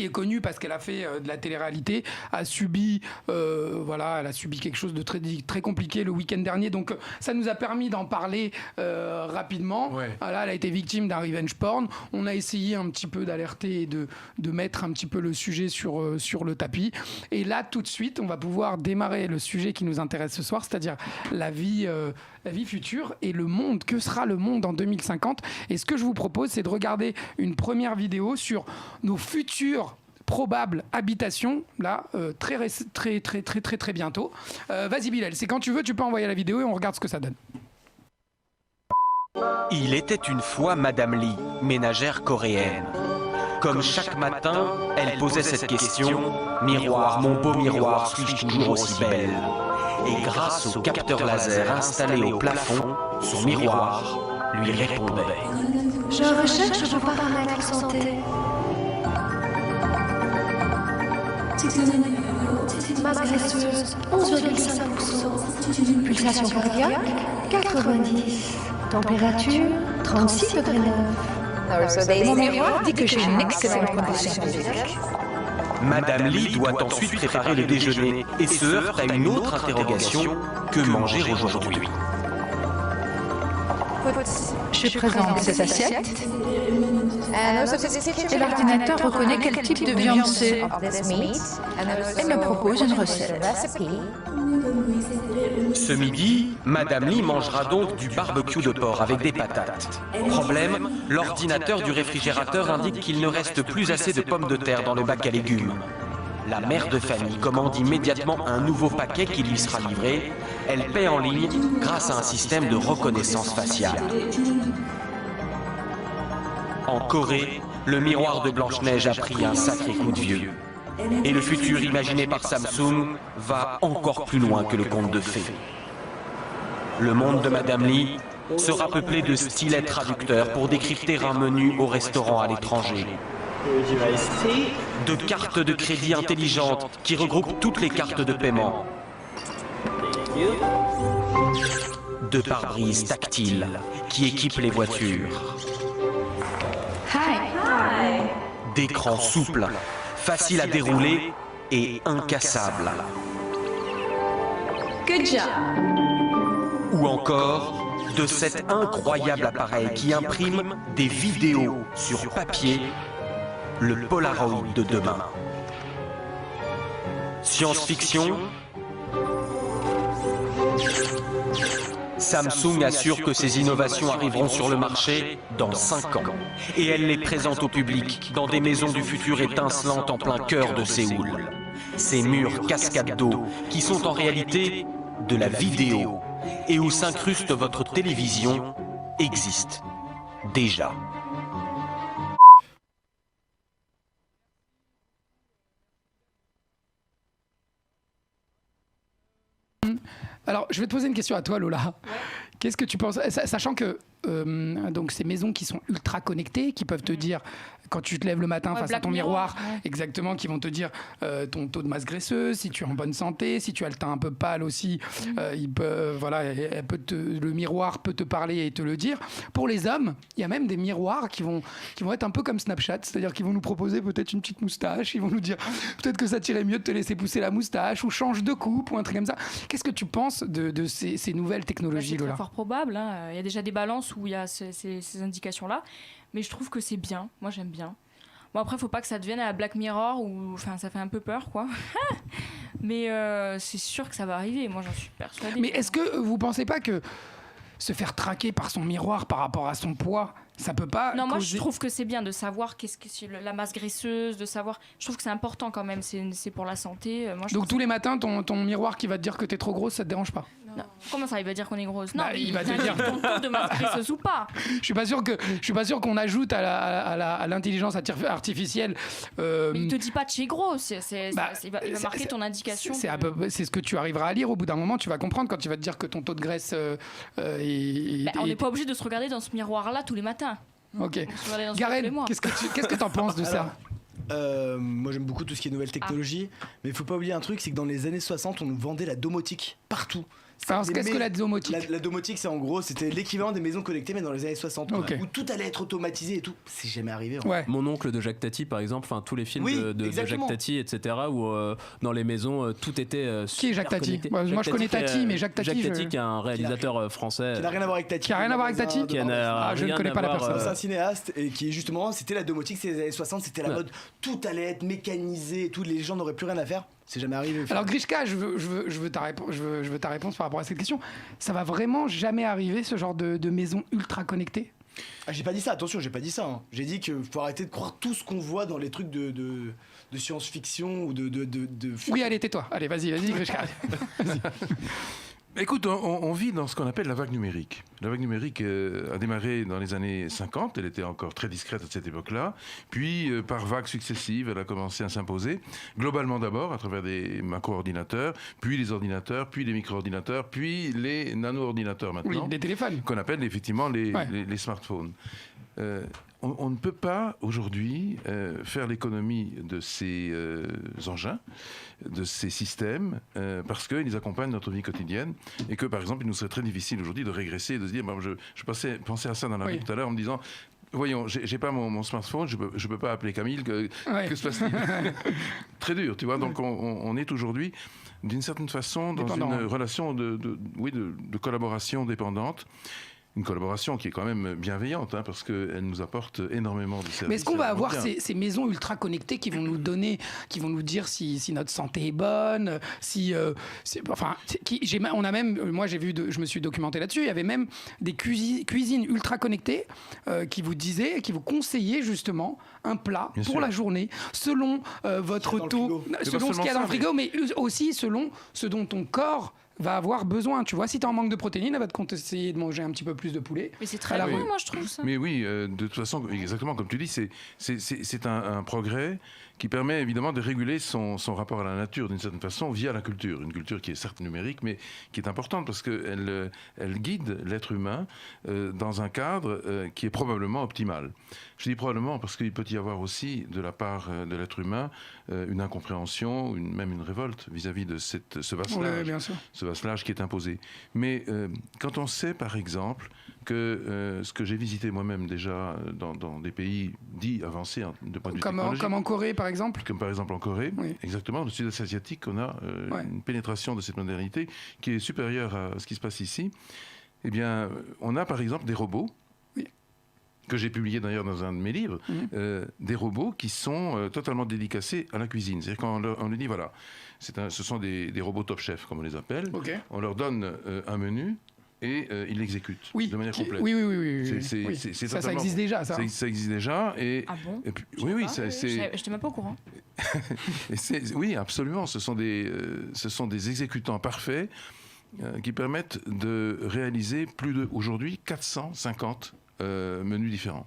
est connue parce qu'elle a fait de la télé-réalité, a subi quelque chose de très, très compliqué le week-end dernier. Donc ça nous a permis d'en parler rapidement. Voilà, elle a été victime d'un revenge porn. On a essayé un petit peu d'alerter et de mettre un petit peu le sujet sur le tapis. Et là, tout de suite, on va pouvoir démarrer le sujet qui nous intéresse ce soir, c'est-à-dire la vie future et le monde. Que sera le monde en 2050? Et ce que je vous propose, c'est de regarder une première vidéo sur nos futures probable habitation là très bientôt. Vas-y Bilal, c'est quand tu veux, tu peux envoyer la vidéo et on regarde ce que ça donne. Il était une fois Madame Lee, ménagère coréenne. Comme chaque matin, elle posait cette question: miroir, mon beau miroir, suis-je toujours aussi belle? Et grâce au capteur laser installé au plafond, son miroir lui répondait: je recherche vos paramètres santé. Masse graisseuse 11,5%, pulsation cardiaque 90, température 36 degrés 9. Mon miroir dit que j'ai une excellente condition physique. Madame Lee doit ensuite préparer le déjeuner et se heurte à une autre interrogation: que manger aujourd'hui? Je présente cette assiette. Et l'ordinateur reconnaît quel type de viande c'est et me propose une recette. Ce midi, Madame Lee mangera donc du barbecue de porc avec des patates. Problème, l'ordinateur du réfrigérateur indique qu'il ne reste plus assez de pommes de terre dans le bac à légumes. La mère de famille commande immédiatement un nouveau paquet qui lui sera livré. Elle paie en ligne grâce à un système de reconnaissance faciale. En Corée, le miroir de Blanche-Neige a pris un sacré coup de vieux. Et le futur imaginé par Samsung va encore plus loin que le conte de fées. Le monde de Madame Lee sera peuplé de stylets traducteurs pour décrypter un menu au restaurant à l'étranger. De cartes de crédit intelligentes qui regroupent toutes les cartes de paiement. De pare-brise tactiles qui équipent les voitures. D'écrans souples, faciles à dérouler et incassables. Good job. Ou encore de cet incroyable appareil qui imprime des vidéos sur papier, le Polaroid de demain. Science-fiction. Samsung assure que ces innovations arriveront sur le marché dans 5 ans. Et elle les présente au public dans des maisons du futur étincelantes en plein cœur de Séoul. Ces murs cascades d'eau qui sont en réalité de la vidéo et où s'incruste votre télévision existent déjà. Alors, je vais te poser une question à toi, Lola. Ouais. Qu'est-ce que tu penses, sachant que donc ces maisons qui sont ultra connectées, qui peuvent te dire quand tu te lèves le matin face à ton miroir, exactement, qui vont te dire ton taux de masse graisseuse, si tu es en bonne santé, si tu as le teint un peu pâle aussi, il peut, le miroir peut te parler et te le dire. Pour les hommes, il y a même des miroirs qui vont être un peu comme Snapchat, c'est-à-dire qu'ils vont nous proposer peut-être une petite moustache, ils vont nous dire peut-être que ça tirait mieux de te laisser pousser la moustache ou change de coupe ou un truc comme ça. Qu'est-ce que tu penses de ces nouvelles technologies, Lola ? C'est fort probable, hein. Il y a déjà des balances où il y a ces indications-là, mais je trouve que c'est bien. Moi, j'aime bien. Bon, après, faut pas que ça devienne à Black Mirror où, enfin, ça fait un peu peur, quoi. Mais c'est sûr que ça va arriver. Moi, j'en suis persuadée. Mais est-ce que vous pensez pas que se faire traquer par son miroir par rapport à son poids, ça peut pas... Non, moi je trouve que c'est bien de savoir qu'est-ce que c'est la masse graisseuse, de savoir... Je trouve que c'est important quand même, c'est pour la santé. Moi, donc tous les matins, ton miroir qui va te dire que t'es trop grosse, ça te dérange pas? Non. Comment ça, il va dire qu'on est grosse? Non, il va te dire ton taux de masse graisseuse ou pas. Je suis pas sûr qu'on ajoute à l'intelligence artificielle. Mais il te dit pas tu es gros, il va marquer ton indication. C'est ce que tu arriveras à lire au bout d'un moment. Tu vas comprendre quand il va te dire que ton taux de graisse on n'est pas obligé de se regarder dans ce miroir-là tous les matins. Ok. Gareth, qu'est-ce que t'en penses de ça? Moi j'aime beaucoup tout ce qui est nouvelle technologie, mais il faut pas oublier un truc, c'est que dans les années 60 on nous vendait la domotique partout. Alors, qu'est-ce que la domotique? La domotique, c'est en gros, c'était l'équivalent des maisons connectées, mais dans les années 60, où tout allait être automatisé et tout. C'est jamais arrivé. Ouais. Mon oncle de Jacques Tati, par exemple, enfin tous les films de Jacques Tati, etc., où dans les maisons, tout était Qui est Jacques Tati? Moi, je connais Tati, mais Jacques Tati, qui est un réalisateur français. Qui n'a rien à voir avec Tati. Qui n'a rien à voir avec Tati? Je ne connais pas la personne. C'est un cinéaste et qui, justement, c'était la domotique, c'était les années 60, c'était la mode. Tout allait être mécanisé, tous les gens n'auraient plus rien à faire. C'est jamais arrivé. Alors Grishka, je veux ta réponse par rapport à cette question. Ça va vraiment jamais arriver, ce genre de maison ultra connectée? J'ai pas dit ça, attention, j'ai pas dit ça. Hein. J'ai dit qu'il faut arrêter de croire tout ce qu'on voit dans les trucs de science-fiction ou de... Oui, allez, tais-toi. Allez, vas-y, Grishka. Vas-y. Écoute, on vit dans ce qu'on appelle la vague numérique. La vague numérique a démarré dans les années 50, elle était encore très discrète à cette époque-là, puis par vagues successives, elle a commencé à s'imposer, globalement d'abord à travers des macro-ordinateurs, puis les ordinateurs, puis les micro-ordinateurs, puis les nano-ordinateurs maintenant. Oui, les téléphones. Qu'on appelle effectivement les smartphones. On ne peut pas aujourd'hui faire l'économie de ces engins, de ces systèmes, parce qu'ils accompagnent notre vie quotidienne et que, par exemple, il nous serait très difficile aujourd'hui de régresser et de se dire, je pensais à ça dans la rue tout à l'heure en me disant, voyons, j'ai pas mon smartphone, je peux pas appeler Camille, que se passe-t-il? Très dur, tu vois, donc on est aujourd'hui, d'une certaine façon, dans une relation de collaboration dépendante. une collaboration qui est quand même bienveillante, hein, parce qu'elle nous apporte énormément de services. Mais est-ce qu'on va avoir ces maisons ultra connectées qui vont nous donner, qui vont nous dire si notre santé est bonne, on a même, moi je me suis documenté là-dessus, il y avait même des cuisines ultra connectées qui vous disaient, qui vous conseillaient justement un plat pour la journée, selon votre taux, selon ce qu'il y a dans le frigo, mais aussi selon ce dont ton corps va avoir besoin. Tu vois, si tu es en manque de protéines, elle va te conseiller de manger un petit peu plus de poulet. Mais c'est très bon, moi je trouve ça. Mais oui, de toute façon, exactement comme tu dis, c'est un progrès qui permet évidemment de réguler son rapport à la nature d'une certaine façon via la culture. Une culture qui est certes numérique, mais qui est importante parce qu'elle guide l'être humain dans un cadre qui est probablement optimal. Je dis probablement parce qu'il peut y avoir aussi de la part de l'être humain une incompréhension, même une révolte vis-à-vis de ce vasselage. Oui, ce vasselage qui est imposé. Mais quand on sait par exemple que ce que j'ai visité moi-même déjà dans des pays dits avancés de point de vue technologique. Comme en Corée par exemple. Comme par exemple en Corée, exactement. Dans le sud-est asiatique, on a une pénétration de cette modernité qui est supérieure à ce qui se passe ici. Eh bien, on a par exemple des robots, que j'ai publié d'ailleurs dans un de mes livres, des robots qui sont totalement dédicacés à la cuisine. C'est-à-dire qu'on leur dit, voilà, ce sont des robots top chef, comme on les appelle. On leur donne un menu et ils l'exécutent de manière complète. Oui. Ça existe déjà, ça. Ça existe déjà. Ah bon? Et puis, je n'étais même pas au courant. Oui, absolument. Ce sont des exécutants parfaits qui permettent de réaliser aujourd'hui 450 menus différents.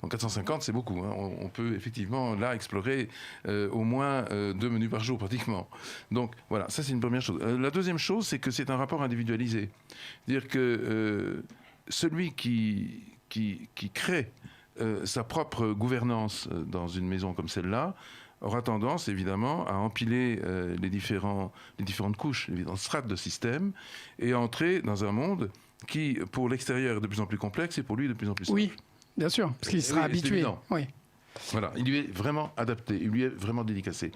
Donc 450, c'est beaucoup. Hein. On peut effectivement là explorer au moins 2 menus par jour pratiquement. Donc voilà, ça c'est une première chose. La deuxième chose, c'est que c'est un rapport individualisé. C'est-à-dire que celui qui crée sa propre gouvernance dans une maison comme celle-là aura tendance évidemment à empiler les différentes couches, les différentes strates de système et à entrer dans un monde qui, pour l'extérieur, est de plus en plus complexe et pour lui de plus en plus simple. Oui, bien sûr, parce qu'il sera habitué. Oui. Voilà, il lui est vraiment adapté, il lui est vraiment dédicacé.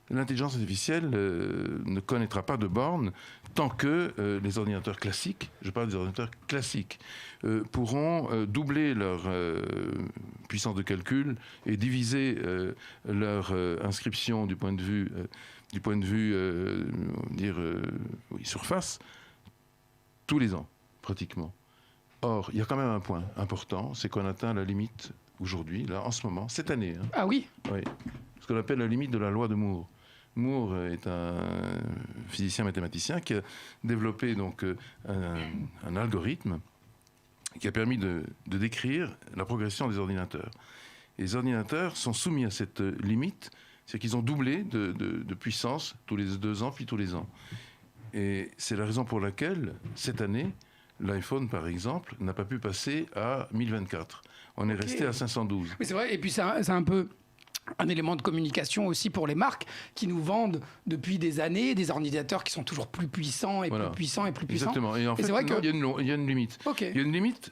L'intelligence artificielle ne connaîtra pas de bornes tant que les ordinateurs classiques, je parle des ordinateurs classiques, pourront doubler leur puissance de calcul et diviser leur inscription du point de vue surface tous les ans, pratiquement. Or, il y a quand même un point important, c'est qu'on atteint la limite aujourd'hui, là, en ce moment, cette année. Hein. Ah oui? Oui. Ce qu'on appelle la limite de la loi de Moore. Moore est un physicien mathématicien qui a développé donc un algorithme qui a permis de décrire la progression des ordinateurs. Et les ordinateurs sont soumis à cette limite, c'est qu'ils ont doublé de puissance tous les 2 ans, puis tous les ans. Et c'est la raison pour laquelle, cette année, l'iPhone, par exemple, n'a pas pu passer à 1024. On est resté à 512. Mais c'est vrai, et puis c'est un peu un élément de communication aussi pour les marques qui nous vendent depuis des années des ordinateurs qui sont toujours plus puissants et plus puissants et plus puissants. Exactement. Et en fait, c'est vrai il y a une limite. Okay. Il y a une limite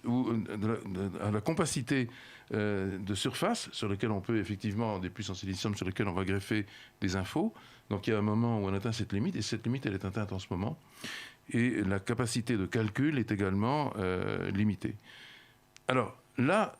à la compacité de surface sur laquelle on peut effectivement, des puces en silicium sur lesquelles on va greffer des infos. Donc il y a un moment où on atteint cette limite et cette limite elle est atteinte en ce moment. Et la capacité de calcul est également limitée. Alors là,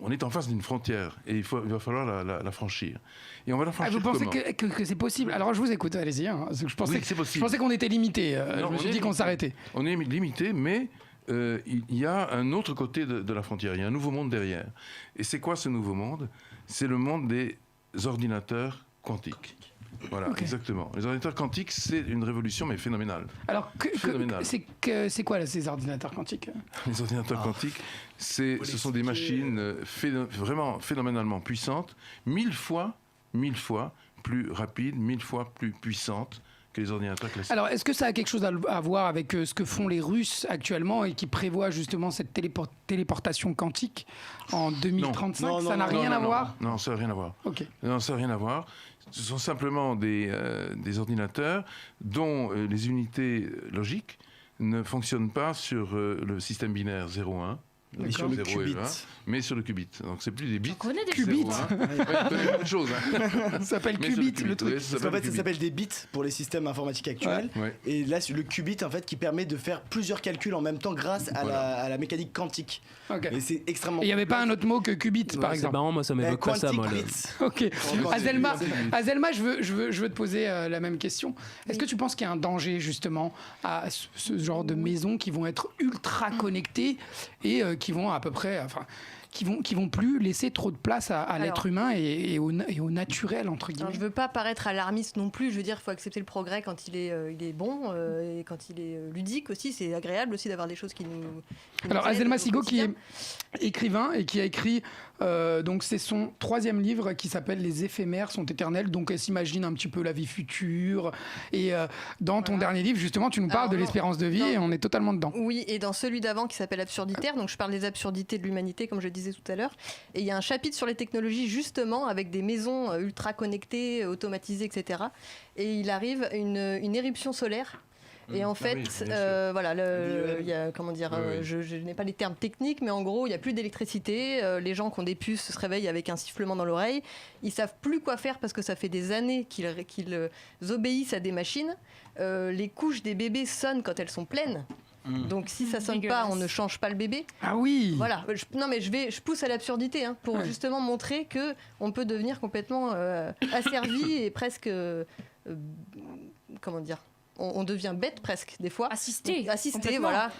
on est en face d'une frontière et il va falloir la franchir. Et on va la franchir vous pensez comment que c'est possible? Alors je vous écoute, allez-y. Hein. Je pensais qu'on était limité. Non, je me suis dit qu'on s'arrêtait. On est limité, mais il y a un autre côté de la frontière. Il y a un nouveau monde derrière. Et c'est quoi ce nouveau monde? C'est le monde des ordinateurs quantiques. Voilà, exactement. Les ordinateurs quantiques, c'est une révolution, mais phénoménale. Alors, c'est quoi là, ces ordinateurs quantiques? Les ordinateurs quantiques, ce sont des machines vraiment phénoménalement puissantes, 1000 fois plus rapides, 1000 fois plus puissantes que les ordinateurs classiques. Alors, est-ce que ça a quelque chose à voir avec ce que font les Russes actuellement et qui prévoient justement cette téléportation quantique en 2035? Non, ça n'a rien à voir? Non, ça n'a rien à voir. Ok. Non, ça n'a rien à voir. Ce sont simplement des ordinateurs dont les unités logiques ne fonctionnent pas sur le système binaire 0-1, Donc, sur le 0 et qubit. 20, mais sur le qubit. Donc c'est plus des bits. On connaît des Qubit. On connaît beaucoup de choses. Ça s'appelle Mais sur qubit, qubit, le truc. ouais, Parce qu'en fait, ça s'appelle des bits pour les systèmes informatiques actuels. Ouais. Et là, c'est le qubit en fait qui permet de faire plusieurs calculs en même temps grâce à la mécanique quantique. Ok. Et c'est extrêmement. Il n'y avait pas un autre mot que qubit, par C'est exemple. marrant, moi ça m'évoque pas ça. Moi, Ok. Azelma, Azelma, je veux te poser la même question. Est-ce que tu penses qu'il y a un danger justement à ce genre de maisons qui vont être ultra connectées et qui vont à peu près, qui vont plus laisser trop de place à l'être humain et au naturel entre guillemets. Alors, je veux pas paraître alarmiste non plus. Je veux dire, il faut accepter le progrès quand il est bon et quand il est ludique aussi. C'est agréable aussi d'avoir des choses qui nous. Alors Azelma Sigo qui est écrivain et qui a écrit donc c'est son 3e livre qui s'appelle Les éphémères sont éternels. Donc elle s'imagine un petit peu la vie future et dans ton dernier livre justement tu nous parles de l'espérance de vie et on est totalement dedans. Oui, et dans celui d'avant qui s'appelle Absurditaire, donc je parle des absurdités de l'humanité comme je disais tout à l'heure, et il y a un chapitre sur les technologies justement avec des maisons ultra connectées, automatisées, etc. Et il arrive une éruption solaire. Et en fait, voilà, il y a, comment dire, je n'ai pas les termes techniques, mais en gros, il n'y a plus d'électricité. Les gens qui ont des puces se réveillent avec un sifflement dans l'oreille. Ils savent plus quoi faire parce que ça fait des années qu'ils obéissent à des machines. Les couches des bébés sonnent quand elles sont pleines. Donc si ça sonne pas, on ne change pas le bébé. Ah oui. Voilà. Non mais je pousse à l'absurdité pour justement montrer que on peut devenir complètement asservi et presque comment dire. On devient bête presque des fois. Assisté, voilà.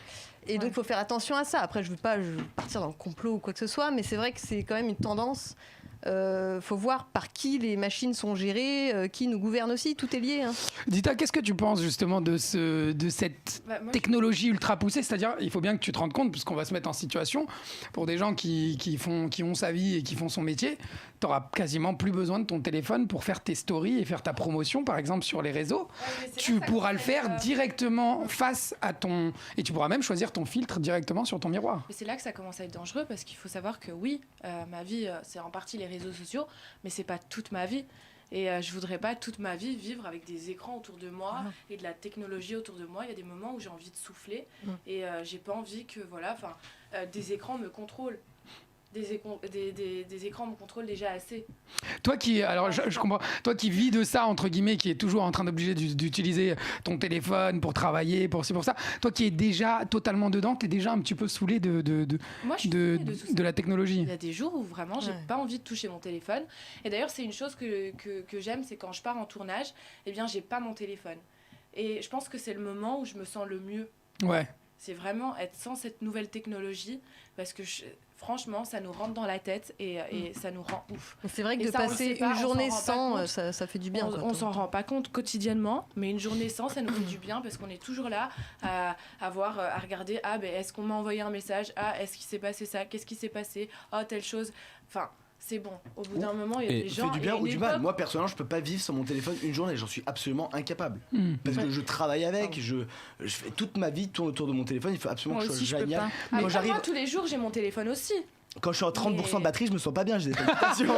Et donc il faut faire attention à ça. Après je veux pas partir dans le complot ou quoi que ce soit, mais c'est vrai que c'est quand même une tendance. Faut voir par qui les machines sont gérées, qui nous gouverne aussi, tout est lié. Dita, qu'est-ce que tu penses justement de cette technologie ultra poussée? C'est-à-dire, il faut bien que tu te rendes compte, puisqu'on va se mettre en situation, pour des gens qui ont sa vie et qui font son métier, tu n'auras quasiment plus besoin de ton téléphone pour faire tes stories et faire ta promotion, par exemple, sur les réseaux. Tu pourras le faire directement face à ton... Et tu pourras même choisir ton filtre directement sur ton miroir. Mais c'est là que ça commence à être dangereux, parce qu'il faut savoir que oui, ma vie, c'est en partie les réseaux sociaux, mais c'est pas toute ma vie. Et je voudrais pas toute ma vie vivre avec des écrans autour de moi et de la technologie autour de moi. Il y a des moments où j'ai envie de souffler et j'ai pas envie que des écrans me contrôlent. Des écrans me contrôlent déjà assez. Toi qui, alors je comprends, toi qui vis de ça entre guillemets, qui est toujours en train d'utiliser ton téléphone pour travailler, pour ci pour ça, toi qui es déjà totalement dedans, t'es déjà un petit peu saoulé de la technologie. Il y a des jours où vraiment j'ai pas envie de toucher mon téléphone. Et d'ailleurs c'est une chose que j'aime, c'est quand je pars en tournage, eh bien j'ai pas mon téléphone. Et je pense que c'est le moment où je me sens le mieux. Ouais. C'est vraiment être sans cette nouvelle technologie, parce que franchement, ça nous rentre dans la tête et ça nous rend ouf. C'est vrai que de passer une journée sans, ça fait du bien. On s'en rend pas compte quotidiennement, mais une journée sans, ça nous fait du bien, parce qu'on est toujours là à regarder, est-ce qu'on m'a envoyé un message, est-ce qu'il s'est passé ça, qu'est-ce qui s'est passé, telle chose. Enfin, c'est bon. Au bout d'un moment, il y a des gens... Ça fait du bien ou du mal. Moi, personnellement, je peux pas vivre sans mon téléphone une journée. J'en suis absolument incapable. Parce que je travaille avec, je fais toute ma vie tourne autour de mon téléphone. Il faut absolument que je sois génial. Moi, tous les jours, j'ai mon téléphone aussi. Quand je suis en 30% de batterie, je me sens pas bien, j'ai des palpitations.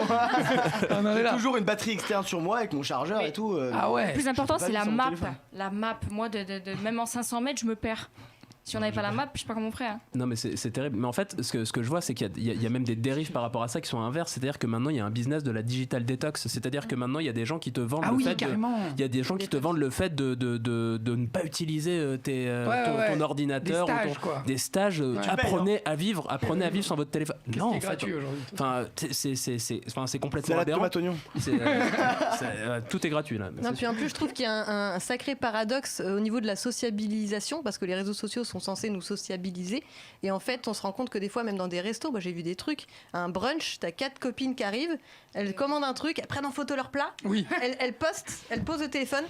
J'ai toujours une batterie externe sur moi avec mon chargeur et tout. Le plus important, c'est la map. La map, moi, même en 500 mètres, je me perds. Si on n'avait pas la map, je sais pas comment on ferait. Non, mais c'est terrible. Mais en fait, ce que je vois, c'est qu'il y a même des dérives par rapport à ça qui sont inverses. C'est-à-dire que maintenant, il y a un business de la digital detox. C'est-à-dire que maintenant, il y a des gens qui te vendent il y a des gens qui te vendent le fait de ne pas utiliser ton ordinateur, des stages. Apprenez à vivre sans votre téléphone. Non, en fait. Gratuit aujourd'hui. Enfin, c'est complètement aberrant. Tout est gratuit là. Non, puis en plus, je trouve qu'il y a un sacré paradoxe au niveau de la sociabilisation, parce que les réseaux sociaux sont censés nous sociabiliser, et en fait on se rend compte que des fois, même dans des restos, j'ai vu des trucs, un brunch, t'as 4 copines qui arrivent, elles commandent un truc, elles prennent en photo leur plat, elles posent le téléphone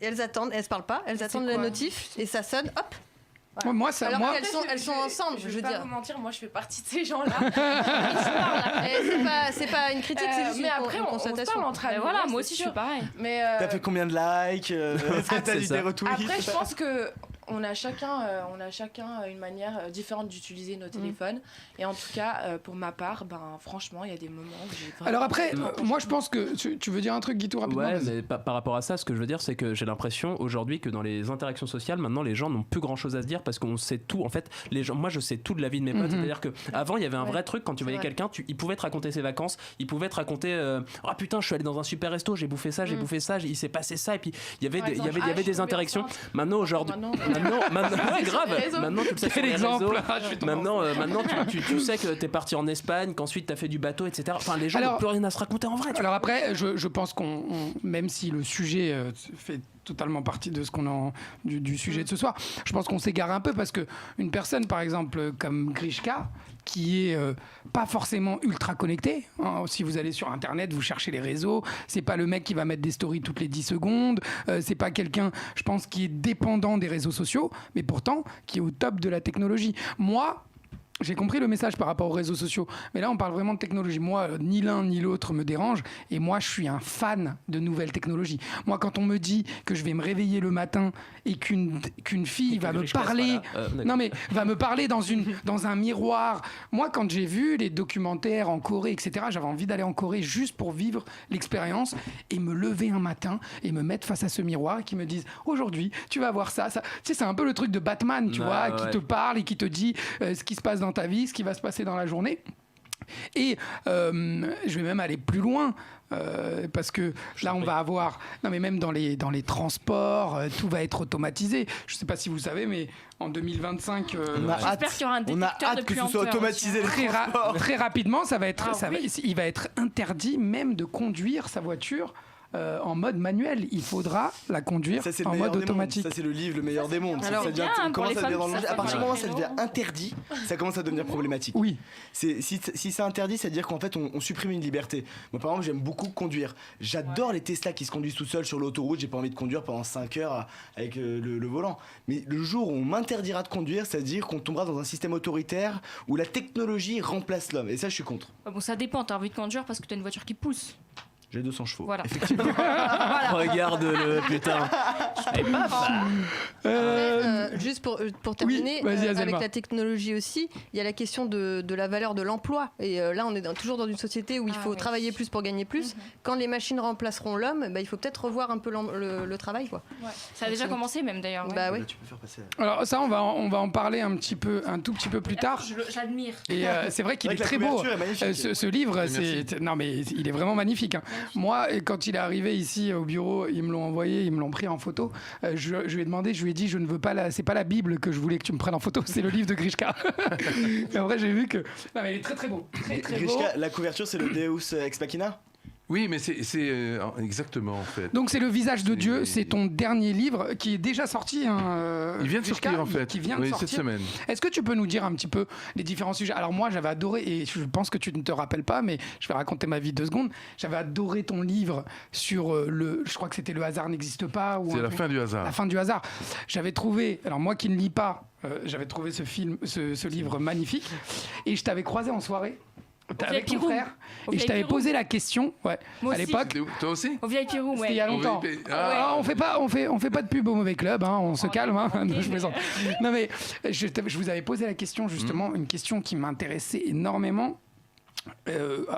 et elles attendent, elles se parlent pas, elles attendent la notif et ça sonne, hop. Ouais. Alors elles sont ensemble, je veux dire. Je vais pas vous mentir, moi je fais partie de ces gens-là. C'est pas une critique, c'est juste mais après, une on constatation. se parle entre amis. Voilà, moi aussi je suis pareil. T'as fait combien de likes? T'as dit des retweets? Après, je pense que on a chacun une manière différente d'utiliser nos téléphones. Et en tout cas, pour ma part, franchement, il y a des moments où j'ai vraiment... Alors après, moi je pense que tu veux dire un truc, Guito, rapidement. Ouais, mais par rapport à ça, ce que je veux dire, c'est que j'ai l'impression aujourd'hui que dans les interactions sociales, maintenant, les gens n'ont plus grand-chose à se dire parce qu'on sait tout. En fait, les gens, moi, je sais tout de la vie de mes potes. C'est-à-dire que avant, il y avait un vrai truc quand tu voyais quelqu'un, il pouvait te raconter ses vacances, il pouvait te raconter, ah putain, je suis allé dans un super resto, j'ai bouffé ça, il s'est passé ça, et puis il y avait des interactions. Maintenant, aujourd'hui, ouais, grave. Maintenant, tu le sais sur les réseaux. Maintenant, tu sais que t'es parti en Espagne, qu'ensuite t'as fait du bateau, etc. Enfin, les gens n'ont plus rien à se raconter en vrai. Alors après, je pense même si le sujet fait totalement partie de du sujet de ce soir, je pense qu'on s'égare un peu parce que une personne, par exemple, comme Grishka, qui est pas forcément ultra connecté. Hein. Si vous allez sur Internet, vous cherchez les réseaux, c'est pas le mec qui va mettre des stories toutes les 10 secondes, c'est pas quelqu'un, je pense, qui est dépendant des réseaux sociaux, mais pourtant qui est au top de la technologie. Moi, j'ai compris le message par rapport aux réseaux sociaux, mais là on parle vraiment de technologie. Moi, ni l'un ni l'autre me dérange, et moi je suis un fan de nouvelles technologies. Moi, quand on me dit que je vais me réveiller le matin et qu'une fille va me parler, va me parler dans un miroir. Moi, quand j'ai vu les documentaires en Corée, etc., j'avais envie d'aller en Corée juste pour vivre l'expérience et me lever un matin et me mettre face à ce miroir et qui me disent aujourd'hui tu vas voir ça. Tu sais, c'est un peu le truc de Batman, tu vois, qui te parle et qui te dit ce qui se passe dans ta vie, ce qui va se passer dans la journée. Et je vais même aller plus loin parce que là on va avoir même dans les transports tout va être automatisé. Je sais pas si vous savez, mais en 2025 j'espère qu'il y aura un détecteur de puanteur. Que ce soit automatisé très rapidement, il va être interdit même de conduire sa voiture en mode manuel. Il faudra la conduire en mode automatique. Ça, c'est le livre Le meilleur des mondes. À partir du moment où ça devient interdit, ça commence à devenir problématique. Oui. Si c'est interdit, ça veut dire qu'en fait, on supprime une liberté. Moi, par exemple, j'aime beaucoup conduire. J'adore les Tesla qui se conduisent tout seuls sur l'autoroute. J'ai pas envie de conduire pendant 5 heures avec le volant. Mais le jour où on m'interdira de conduire, ça veut dire qu'on tombera dans un système autoritaire où la technologie remplace l'homme. Et ça, je suis contre. Bon, ça dépend. T'as envie de conduire parce que t'as une voiture qui pousse. J'ai 200 chevaux. Voilà. Effectivement. Voilà. Regarde-le, putain. Et juste pour terminer, vas-y, avec la technologie aussi, il y a la question de la valeur de l'emploi. Et là, on est toujours dans une société où il faut travailler plus pour gagner plus. Quand les machines remplaceront l'homme, il faut peut-être revoir un peu le travail, quoi. Ouais. Ça a déjà commencé même d'ailleurs. Bah oui. Tu peux faire passer. Alors ça, on va en parler un tout petit peu plus tard. J'admire. Et c'est vrai qu'il est très beau. Ce livre, il est vraiment magnifique. Hein. Moi, quand il est arrivé ici au bureau, ils me l'ont envoyé, ils me l'ont pris en photo. Je lui ai demandé, je lui ai dit, je ne veux pas c'est pas la Bible que je voulais que tu me prennes en photo, c'est le livre de Grishka. Et en vrai, j'ai vu que, mais il est très très beau, très très beau. Grishka, la couverture, c'est le Deus Ex Machina. Oui, mais c'est exactement en fait. Donc c'est Le visage de Dieu, c'est ton dernier livre qui est déjà sorti. Il vient de sortir en fait. Qui vient de sortir cette semaine. Est-ce que tu peux nous dire un petit peu les différents sujets ? Alors moi j'avais adoré, et je pense que tu ne te rappelles pas, mais je vais raconter ma vie 2 secondes. J'avais adoré ton livre sur je crois que c'était Le hasard n'existe pas. C'est la fin du hasard. La fin du hasard. J'avais trouvé, alors moi qui ne lis pas, j'avais trouvé ce livre magnifique, et je t'avais croisé en soirée. Avec ton frère, et je t'avais posé la question à l'époque. Toi aussi? Au VIP Room, C'était il y a longtemps. On fait pas de pub au mauvais club, hein, on se calme. Hein, okay. Je plaisante. Non mais je vous avais posé la question justement, une question qui m'intéressait énormément.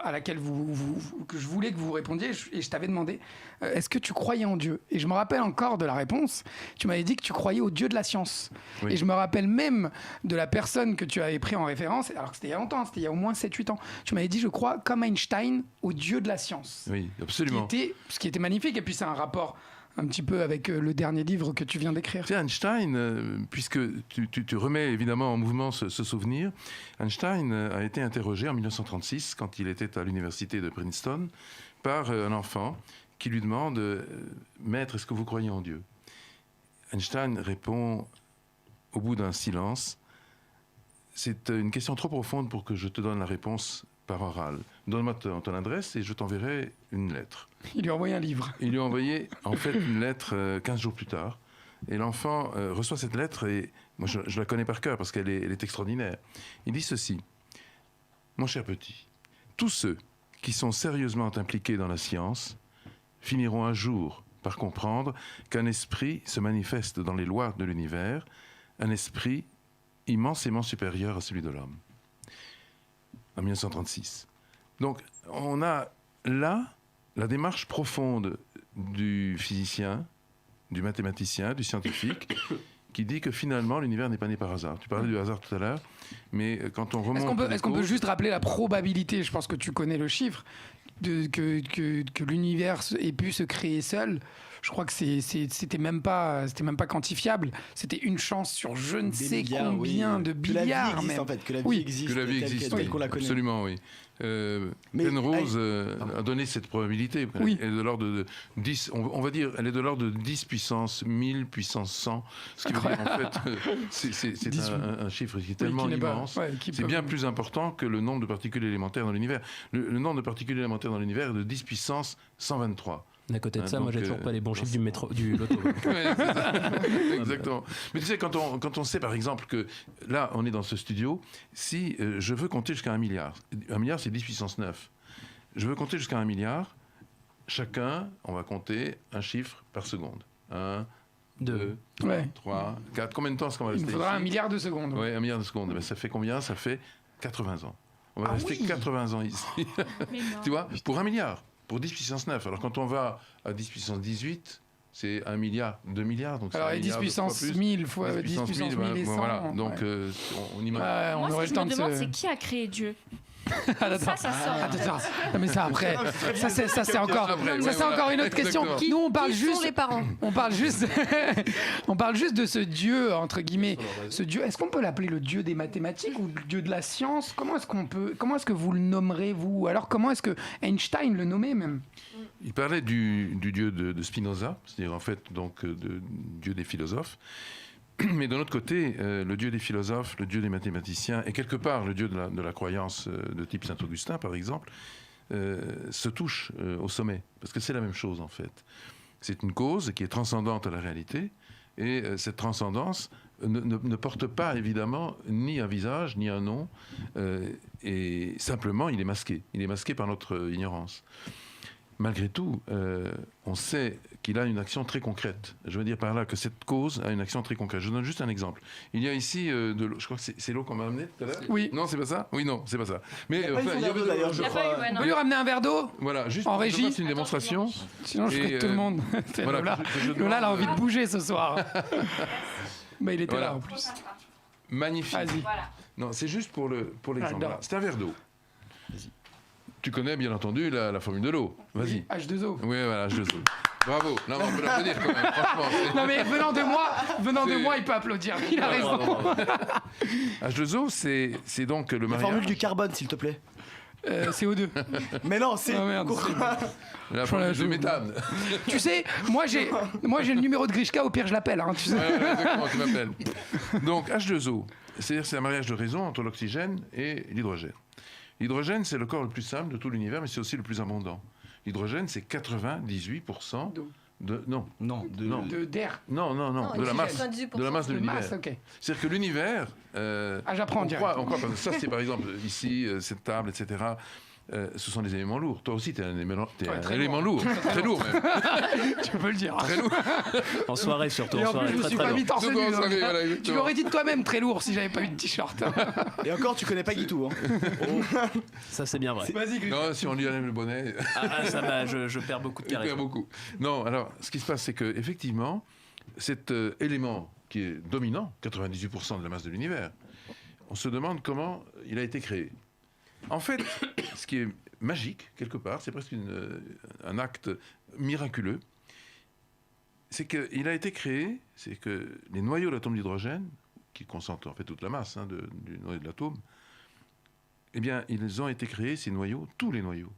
À laquelle que je voulais que vous répondiez, et je t'avais demandé est-ce que tu croyais en Dieu ? Et je me rappelle encore de la réponse. Tu m'avais dit que tu croyais au Dieu de la science. Oui. Et je me rappelle même de la personne que tu avais pris en référence, alors que c'était il y a longtemps, c'était il y a au moins 7-8 ans. Tu m'avais dit, je crois, comme Einstein, au Dieu de la science. Oui, absolument. Ce qui était magnifique, et puis c'est un rapport un petit peu avec le dernier livre que tu viens d'écrire. C'est Einstein, puisque tu remets évidemment en mouvement ce souvenir. Einstein a été interrogé en 1936, quand il était à l'université de Princeton, par un enfant qui lui demande « Maître, est-ce que vous croyez en Dieu ?» Einstein répond au bout d'un silence « C'est une question trop profonde pour que je te donne la réponse par oral. Donne-moi ton adresse et je t'enverrai une lettre. » Il lui a envoyé un livre. Il lui a envoyé en fait une lettre 15 jours plus tard. Et l'enfant reçoit cette lettre, et moi je la connais par cœur parce qu'elle est extraordinaire. Il dit ceci: « Mon cher petit, tous ceux qui sont sérieusement impliqués dans la science finiront un jour par comprendre qu'un esprit se manifeste dans les lois de l'univers, un esprit immensément supérieur à celui de l'homme. En 1936. Donc, on a là la démarche profonde du physicien, du mathématicien, du scientifique, qui dit que finalement l'univers n'est pas né par hasard. Tu parlais du hasard tout à l'heure, mais quand on remonte... Est-ce qu'on peut juste rappeler la probabilité, je pense que tu connais le chiffre, que l'univers ait pu se créer seul? Je crois que c'était même pas quantifiable. C'était une chance sur je ne sais combien de milliards. Que la vie existe, en fait. Que la vie existe. Que la vie existe, telle qu'on la connaît. Absolument, oui. Penrose a donné cette probabilité. Oui. Elle est de l'ordre de 10, on va dire, elle est de l'ordre de 10 puissance 1000 puissance 100. Ce qui veut dire, en fait, c'est un chiffre qui est tellement immense. C'est bien plus important que le nombre de particules élémentaires dans l'univers. Le nombre de particules élémentaires dans l'univers est de 10 puissance 123. À côté de ça, moi j'ai toujours pas les bons chiffres du loto. Ouais, exactement. Mais tu sais, quand on sait par exemple que là, on est dans ce studio, si je veux compter jusqu'à 1 milliard, 1 milliard c'est 10 puissance 9. Je veux compter jusqu'à 1 milliard, chacun, on va compter un chiffre par seconde. 1, 2, 3, 4. Combien de temps est-ce qu'on va rester? Il faudra 1 milliard de secondes. Oui, 1 milliard de secondes. Ben, ça fait combien? Ça fait 80 ans. On va rester 80 ans ici. Tu vois, pour 1 milliard. Pour 10 puissance 9. Alors quand on va à 10 puissance 18, c'est 1 milliard, 2 milliards. Donc alors 10 puissance 1000 fois 10 puissance 1100. Voilà, donc on imagine. Moi, ce que je me demande, c'est qui a créé Dieu? Ça sort. Non, mais ça après, ça c'est encore une autre question. Nous on parle juste les parents. On parle juste de ce Dieu entre guillemets. Ce Dieu, est-ce qu'on peut l'appeler le Dieu des mathématiques ou le Dieu de la science? Comment est-ce que vous le nommerez vous? Alors comment est-ce que Einstein le nommait même? Il parlait du Dieu de Spinoza, c'est-à-dire en fait donc de Dieu des philosophes. Mais d'un autre côté, le Dieu des philosophes, le Dieu des mathématiciens, et quelque part le Dieu de la croyance de type Saint-Augustin, par exemple, se touchent au sommet. Parce que c'est la même chose, en fait. C'est une cause qui est transcendante à la réalité, et cette transcendance ne porte pas, évidemment, ni un visage, ni un nom, et simplement, il est masqué. Il est masqué par notre ignorance. Malgré tout, on sait qu'il a une action très concrète. Je veux dire par là que cette cause a une action très concrète. Je donne juste un exemple. Il y a ici de l'eau. Je crois que c'est l'eau qu'on m'a amenée tout à l'heure. Oui. Non, c'est pas ça. Oui, non, c'est pas ça. Mais il y a de l'eau d'ailleurs, je crois. Vous lui ramener un verre d'eau? Voilà, juste en régie. C'est une démonstration. Sinon, je ferai tout le monde. Voilà, Lola, elle a envie de bouger ce soir. Bah, il était là en plus. Magnifique. Vas-y. Voilà. Non, c'est juste pour l'exemple. C'est un verre d'eau. Vas-y. Tu connais bien entendu la formule de l'eau. Vas-y. H2O. Oui, voilà, H2O. Bravo. Non, on peut l'applaudir quand même, franchement. Non, mais venant de moi, il peut applaudir. Il a raison. H2O, c'est donc le mariage. La formule du carbone, s'il te plaît. CO2. Mais non, c'est... La formule du méthane. Tu sais, moi j'ai le numéro de Grishka, au pire je l'appelle. Hein, tu sais. Exactement, tu m'appelles. Donc H2O, c'est-à-dire c'est un mariage de raison entre l'oxygène et l'hydrogène. L'hydrogène, c'est le corps le plus simple de tout l'univers, mais c'est aussi le plus abondant. L'hydrogène, c'est 98% de... D'air. Non, de la masse. De la masse de l'univers. Okay. C'est-à-dire que l'univers... j'apprends on croit, ça, c'est par exemple ici, cette table, etc., ce sont des éléments lourds. Toi aussi, tu es un élément lourd. Très lourd, même. Tu peux le dire. Très lourd. En soirée, surtout. Et en plus, je me suis pas mis torse nu. Voilà, tu l'aurais dit de toi-même, très lourd, si j'avais pas eu de t-shirt. Et encore, tu connais pas Guitou. Hein. Ça, c'est bien vrai. Vas-y, non, si on lui enlève le bonnet... ça va, je perds beaucoup de carré. Non, alors, ce qui se passe, c'est qu'effectivement, cet élément qui est dominant, 98% de la masse de l'univers, on se demande comment il a été créé. En fait, ce qui est magique, quelque part, c'est presque un acte miraculeux, c'est qu'il a été créé, c'est que les noyaux de l'atome d'hydrogène, qui concentrent en fait toute la masse du noyau de l'atome, eh bien, ils ont été créés, ces noyaux, tous les noyaux,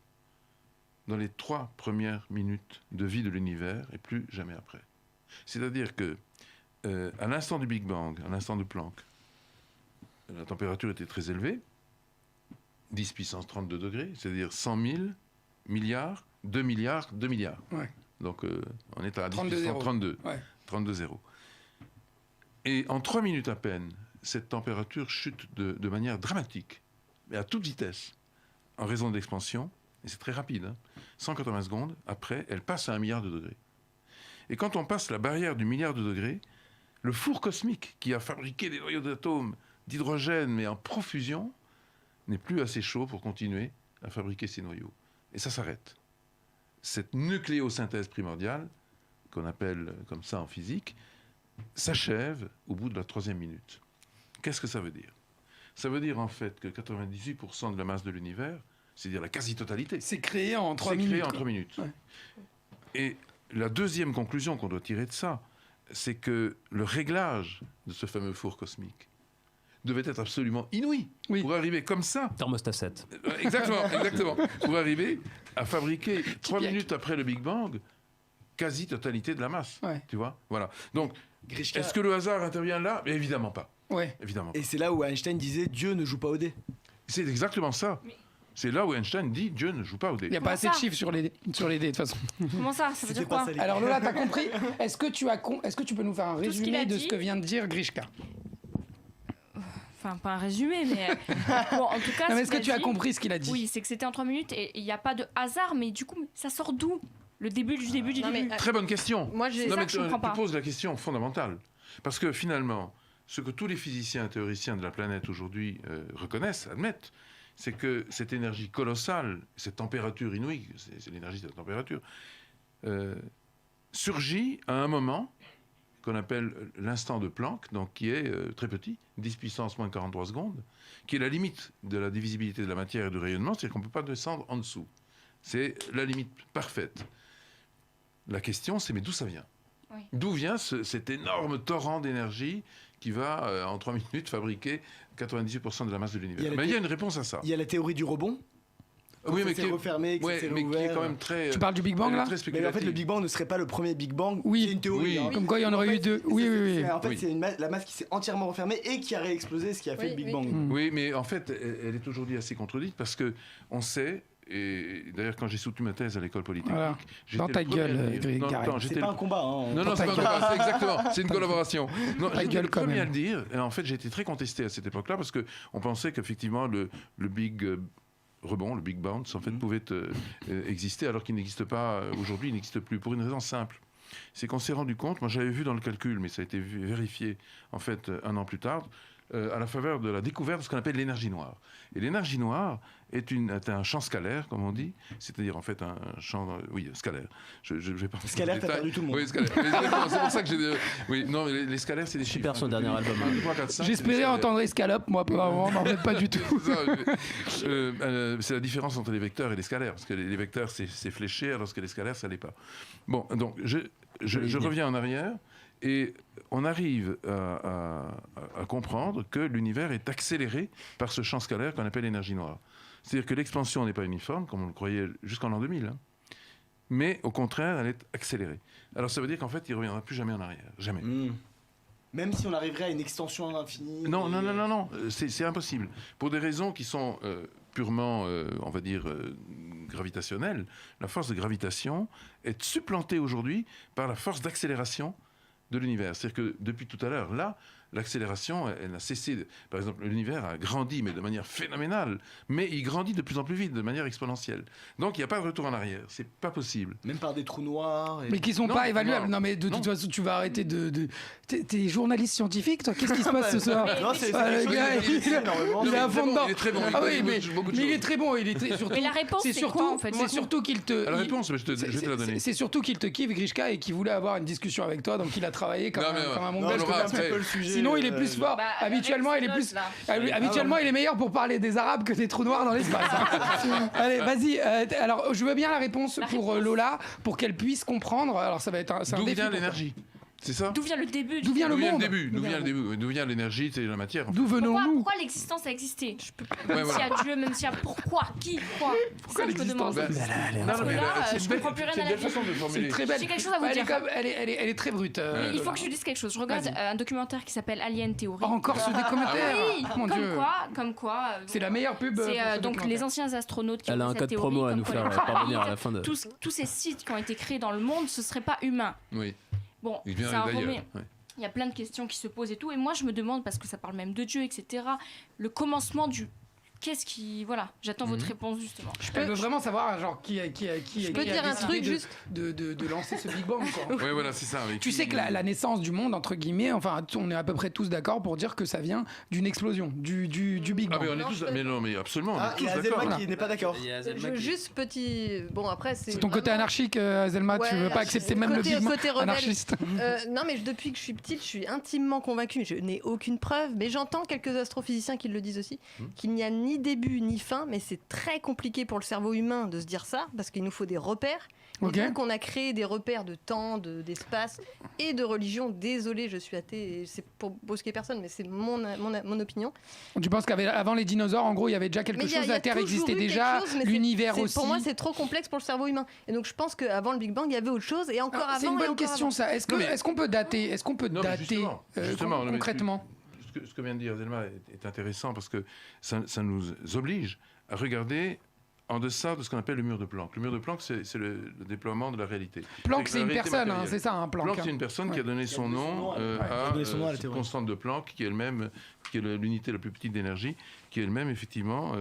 dans les 3 premières minutes de vie de l'univers, et plus jamais après. C'est-à-dire que, à l'instant du Big Bang, à l'instant de Planck, la température était très élevée, 10 puissance 32 degrés, c'est-à-dire 100 000 milliards, 2 milliards, 2 milliards. Ouais. Donc, on est à 10 32 puissance 32. Ouais. 32 zéros. Et en 3 minutes à peine, cette température chute de manière dramatique, mais à toute vitesse, en raison de l'expansion, et c'est très rapide, 180 secondes, après, elle passe à 1 milliard de degrés. Et quand on passe la barrière du milliard de degrés, le four cosmique qui a fabriqué des noyaux d'atomes d'hydrogène, mais en profusion, n'est plus assez chaud pour continuer à fabriquer ces noyaux. Et ça s'arrête. Cette nucléosynthèse primordiale, qu'on appelle comme ça en physique, s'achève au bout de la 3e minute. Qu'est-ce que ça veut dire ? Ça veut dire en fait que 98% de la masse de l'univers, c'est-à-dire la quasi-totalité, c'est créé en 3 minutes. C'est créé en 3 minutes. Ouais. Et la deuxième conclusion qu'on doit tirer de ça, c'est que le réglage de ce fameux four cosmique devait être absolument inouï pour arriver comme ça. Thermostat 7. Exactement. Pour arriver à fabriquer 3 minutes après le Big Bang, quasi-totalité de la masse. Ouais. Tu vois ? Voilà. Donc, Grishka... est-ce que le hasard intervient là ? Mais évidemment pas. Ouais. Évidemment. Et c'est là où Einstein disait Dieu ne joue pas au dé. C'est exactement ça. C'est là où Einstein dit Dieu ne joue pas au dé. Il n'y a pas assez de chiffres sur les dés, de toute façon. Comment ça ? Ça veut dire quoi ? Alors Lola, t'as compris ? Est-ce que tu peux nous faire un résumé de ce que vient de dire Grishka ? Enfin, pas un résumé, mais bon, en tout cas. Non, mais est-ce que tu as compris ce qu'il a dit ? Oui, c'est que c'était en 3 minutes et il n'y a pas de hasard, mais du coup, ça sort d'où ? Le début du début. Très bonne question. Moi, tu poses la question fondamentale. Parce que finalement, ce que tous les physiciens et théoriciens de la planète aujourd'hui reconnaissent, admettent, c'est que cette énergie colossale, cette température inouïe, c'est l'énergie de la température, surgit à un moment qu'on appelle l'instant de Planck, donc qui est très petit, 10 puissance moins 43 secondes, qui est la limite de la divisibilité de la matière et du rayonnement, c'est-à-dire qu'on ne peut pas descendre en dessous. C'est la limite parfaite. La question, c'est mais d'où ça vient ? Oui. D'où vient cet énorme torrent d'énergie qui va, en 3 minutes, fabriquer 98% de la masse de l'univers ? Mais il y a une réponse à ça. Il y a la théorie du rebond. Oui, mais qui est refermé, mais qui est quand même très. Tu parles du Big Bang là ? Mais en fait, le Big Bang ne serait pas le premier Big Bang. Oui, c'est une théorie. Oui. Comme quoi, il y en aurait eu deux. Oui. En fait, c'est la masse qui s'est entièrement refermée et qui a réexplosé, ce qui a fait le Big Bang. Oui, mais en fait, elle est aujourd'hui assez contredite parce que on sait. Et d'ailleurs, quand j'ai soutenu ma thèse à l'école polytechnique, dans ta gueule, c'est pas un combat. Hein. Non, c'est pas un combat, c'est exactement, c'est une collaboration. Non, j'étais le premier à le dire. Et en fait, j'ai été très contesté à cette époque-là parce que on pensait qu'effectivement le Big rebond, le Big Bounce, en fait, pouvait exister alors qu'il n'existe pas aujourd'hui, il n'existe plus pour une raison simple. C'est qu'on s'est rendu compte, moi j'avais vu dans le calcul, mais ça a été vérifié en fait 1 an plus tard, à la faveur de la découverte de ce qu'on appelle l'énergie noire. Et l'énergie noire est un champ scalaire, comme on dit, c'est-à-dire en fait un champ, scalaire. Je vais pas. Scalaire, t'as perdu tout le monde. Oui, scalaire. C'est pour ça que j'ai. Oui, non, mais les scalaires, c'est des chiffres. Super son dernier album. J'espérais entendre escalope, moi, apparemment, non, pas du tout. C'est la différence entre les vecteurs et les scalaires, parce que les vecteurs c'est fléché, alors que les scalaires ça l'est pas. Bon, donc je reviens en arrière. Et on arrive à comprendre que l'univers est accéléré par ce champ scalaire qu'on appelle l'énergie noire. C'est-à-dire que l'expansion n'est pas uniforme, comme on le croyait jusqu'en l'an 2000, hein, mais au contraire, elle est accélérée. Alors ça veut dire qu'en fait, il ne reviendra plus jamais en arrière. Jamais. Même si on arriverait à une extension infinie. Non, c'est impossible. Pour des raisons qui sont purement, on va dire, gravitationnelles. La force de gravitation est supplantée aujourd'hui par la force d'accélération de l'univers. C'est-à-dire que depuis tout à l'heure, là, l'accélération, elle a cessé. Par exemple, l'univers a grandi, mais de manière phénoménale, mais il grandit de plus en plus vite, de manière exponentielle. Donc, il n'y a pas de retour en arrière. C'est pas possible. Même par des trous noirs. Mais qui sont pas évaluables. Non, mais de toute façon, tu vas arrêter de... T'es journaliste scientifique, toi ? Qu'est-ce qui se passe ce soir ? Non, c'est le gars, il est à fond dedans. Il est très bon. Ah oui, mais il est très bon. Mais la réponse, c'est quoi, en fait ? C'est surtout qu'il te... La réponse, je vais te la donner. C'est surtout qu'il te kiffe, Grishka, et qu'il voulait avoir une discussion avec toi, donc il a travaillé comme un mongol. Sinon, il est plus fort. Habituellement, il est plus. Habituellement, il est meilleur pour parler des Arabes que des trous noirs dans l'espace. Allez, vas-y. Alors, je veux bien la réponse pour Lola, pour qu'elle puisse comprendre. Alors, ça va être un défi. D'où vient l'énergie ? C'est ça ? D'où vient le début ? D'où vient le monde ? D'où vient l'énergie, c'est la matière. D'où venons-nous ? Pourquoi l'existence a existé ? Même s'il y a Dieu, même s'il y a pourquoi, qui, quoi ? Pourquoi l'existence ? Je comprends plus rien à la vie. C'est très belle. J'ai quelque chose à vous dire. Elle est très brute. Il faut que je dise quelque chose. Je regarde un documentaire qui s'appelle Alien Theory. Encore ce documentaire ? Oui, comme quoi. C'est la meilleure pub. C'est donc les anciens astronautes qui ont cette théorie. Elle a un code promo à nous faire parvenir à la fin de. Tous ces sites qui ont été créés dans le monde, ce serait pas humain. Oui. Bon, ça remet. Il y a plein de questions qui se posent et tout. Et moi, je me demande, parce que ça parle même de Dieu, etc., le commencement du qu'est-ce qui... Voilà, j'attends votre réponse justement. Je veux vraiment savoir genre qui a décidé de lancer ce Big Bang, quoi. Ouais, voilà, c'est ça. Tu sais que la naissance du monde, entre guillemets, enfin, on est à peu près tous d'accord pour dire que ça vient d'une explosion, du Big Bang. Ah, mais on est tous... Mais non, mais absolument, on est tous d'accord. Azelma qui n'est pas d'accord. Juste petit... Bon, après, c'est ton côté anarchique, Azelma, tu veux pas accepter même le Big Bang anarchiste. Non, mais depuis que je suis petite, je suis intimement convaincue, je n'ai aucune preuve, mais j'entends quelques astrophysiciens qui le disent aussi, qu'il n'y a ni début ni fin, mais c'est très compliqué pour le cerveau humain de se dire ça, parce qu'il nous faut des repères. Et donc on a créé des repères de temps, d'espace et de religion. Désolé, je suis athée, et c'est pour brusquer personne, mais c'est mon opinion. Tu penses qu'avant les dinosaures, en gros, il y avait déjà quelque chose, la Terre existait déjà, l'univers aussi. Pour moi, c'est trop complexe pour le cerveau humain. Et donc je pense qu'avant le Big Bang, il y avait autre chose, et encore avant. C'est une bonne question, ça. Est-ce qu'on peut dater concrètement? Ce que vient de dire Azelma est intéressant parce que ça nous oblige à regarder en deçà de ce qu'on appelle le mur de Planck. Le mur de Planck, c'est le déploiement de la réalité. Planck, c'est une personne, hein, c'est ça, un Planck. Planck, c'est une personne qui a donné son nom à la constante de Planck, qui elle-même, qui est l'unité la plus petite d'énergie, qui elle-même, effectivement,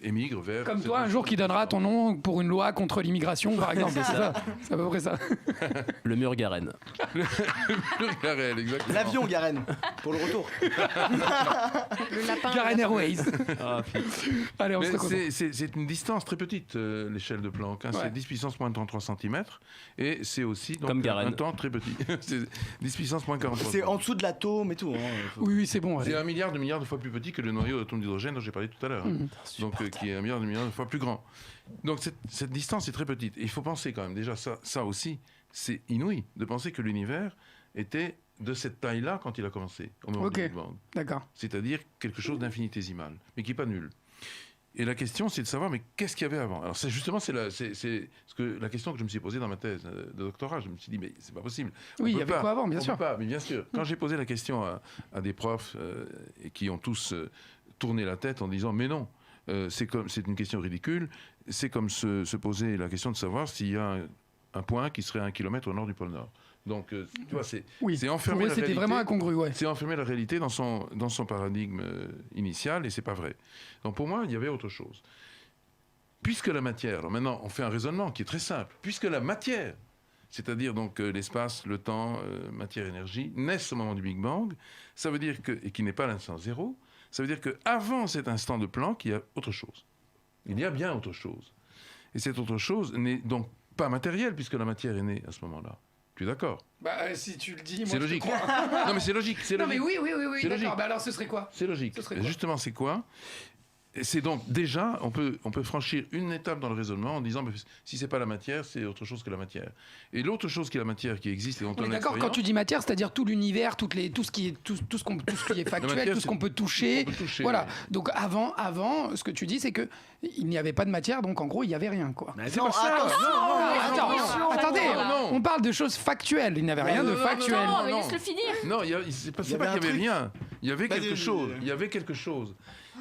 émigre vers... Comme toi, un jour, qui donnera ton nom pour une loi contre l'immigration, par exemple. C'est à peu près ça. Le mur Garenne. Le mur Garenne, exactement. L'avion Garenne, pour le retour. Le lapin. Garenne Airways. Allez, on se recommence. C'est une distance très petite, l'échelle de Planck. Hein. C'est 10 puissance moins 33 cm. Et c'est aussi donc, un temps très petit. C'est 10 puissance moins 43. C'est en dessous de l'atome et tout. Hein. Oui, c'est bon. C'est 1 milliard de fois plus petit que le noyau d'atome d'hydrogène dont j'ai parlé tout à l'heure. Donc, qui est 1 milliard de fois plus grand. Donc cette distance est très petite. Et il faut penser quand même, déjà ça aussi, c'est inouï de penser que l'univers était de cette taille-là quand il a commencé, au moment du Big Bang. D'accord. C'est-à-dire quelque chose d'infinitésimal, mais qui n'est pas nul. Et la question, c'est de savoir, mais qu'est-ce qu'il y avait avant? Alors c'est justement la question que je me suis posée dans ma thèse de doctorat. Je me suis dit, mais c'est pas possible. Oui, il y avait quoi avant, bien sûr. Mais bien sûr. Quand j'ai posé la question à des profs et qui ont tous tourné la tête en disant, mais non, c'est une question ridicule. C'est comme se poser la question de savoir s'il y a un point qui serait à 1 kilomètre au nord du pôle Nord. Donc, tu vois, c'est enfermer la réalité. C'était vraiment incongru, ouais. C'est enfermer la réalité dans son paradigme initial, et c'est pas vrai. Donc, pour moi, il y avait autre chose. Puisque la matière, alors maintenant, on fait un raisonnement qui est très simple. Puisque la matière, c'est-à-dire donc l'espace, le temps, matière, énergie, naissent au moment du Big Bang, ça veut dire et qui n'est pas l'instant zéro, ça veut dire qu'avant cet instant de Planck, il y a autre chose. Il y a bien autre chose. Et cette autre chose n'est donc pas matérielle, puisque la matière est née à ce moment-là. Tu es d'accord? Si tu le dis, moi c'est logique. Non, mais c'est logique. Non, mais oui, d'accord. Alors, ce serait quoi? C'est logique. Justement, c'est quoi? Et c'est donc déjà, on peut franchir une étape dans le raisonnement en disant, si c'est pas la matière, c'est autre chose que la matière. Et l'autre chose qui est la matière qui existe et dont on est d'accord. Quand tu dis matière, c'est-à-dire tout l'univers, tout ce qui est factuel, matière, tout ce qu'on peut toucher. Voilà. Oui. Donc avant, ce que tu dis, c'est que il n'y avait pas de matière, donc en gros, il n'y avait rien, quoi. C'est pas ça. Attendez, on parle de choses factuelles. Il n'y avait rien de factuel. Non, mais laisse-le finir. Non, c'est pas qu'il n'y avait rien. Il y avait quelque chose. Il y avait quelque chose.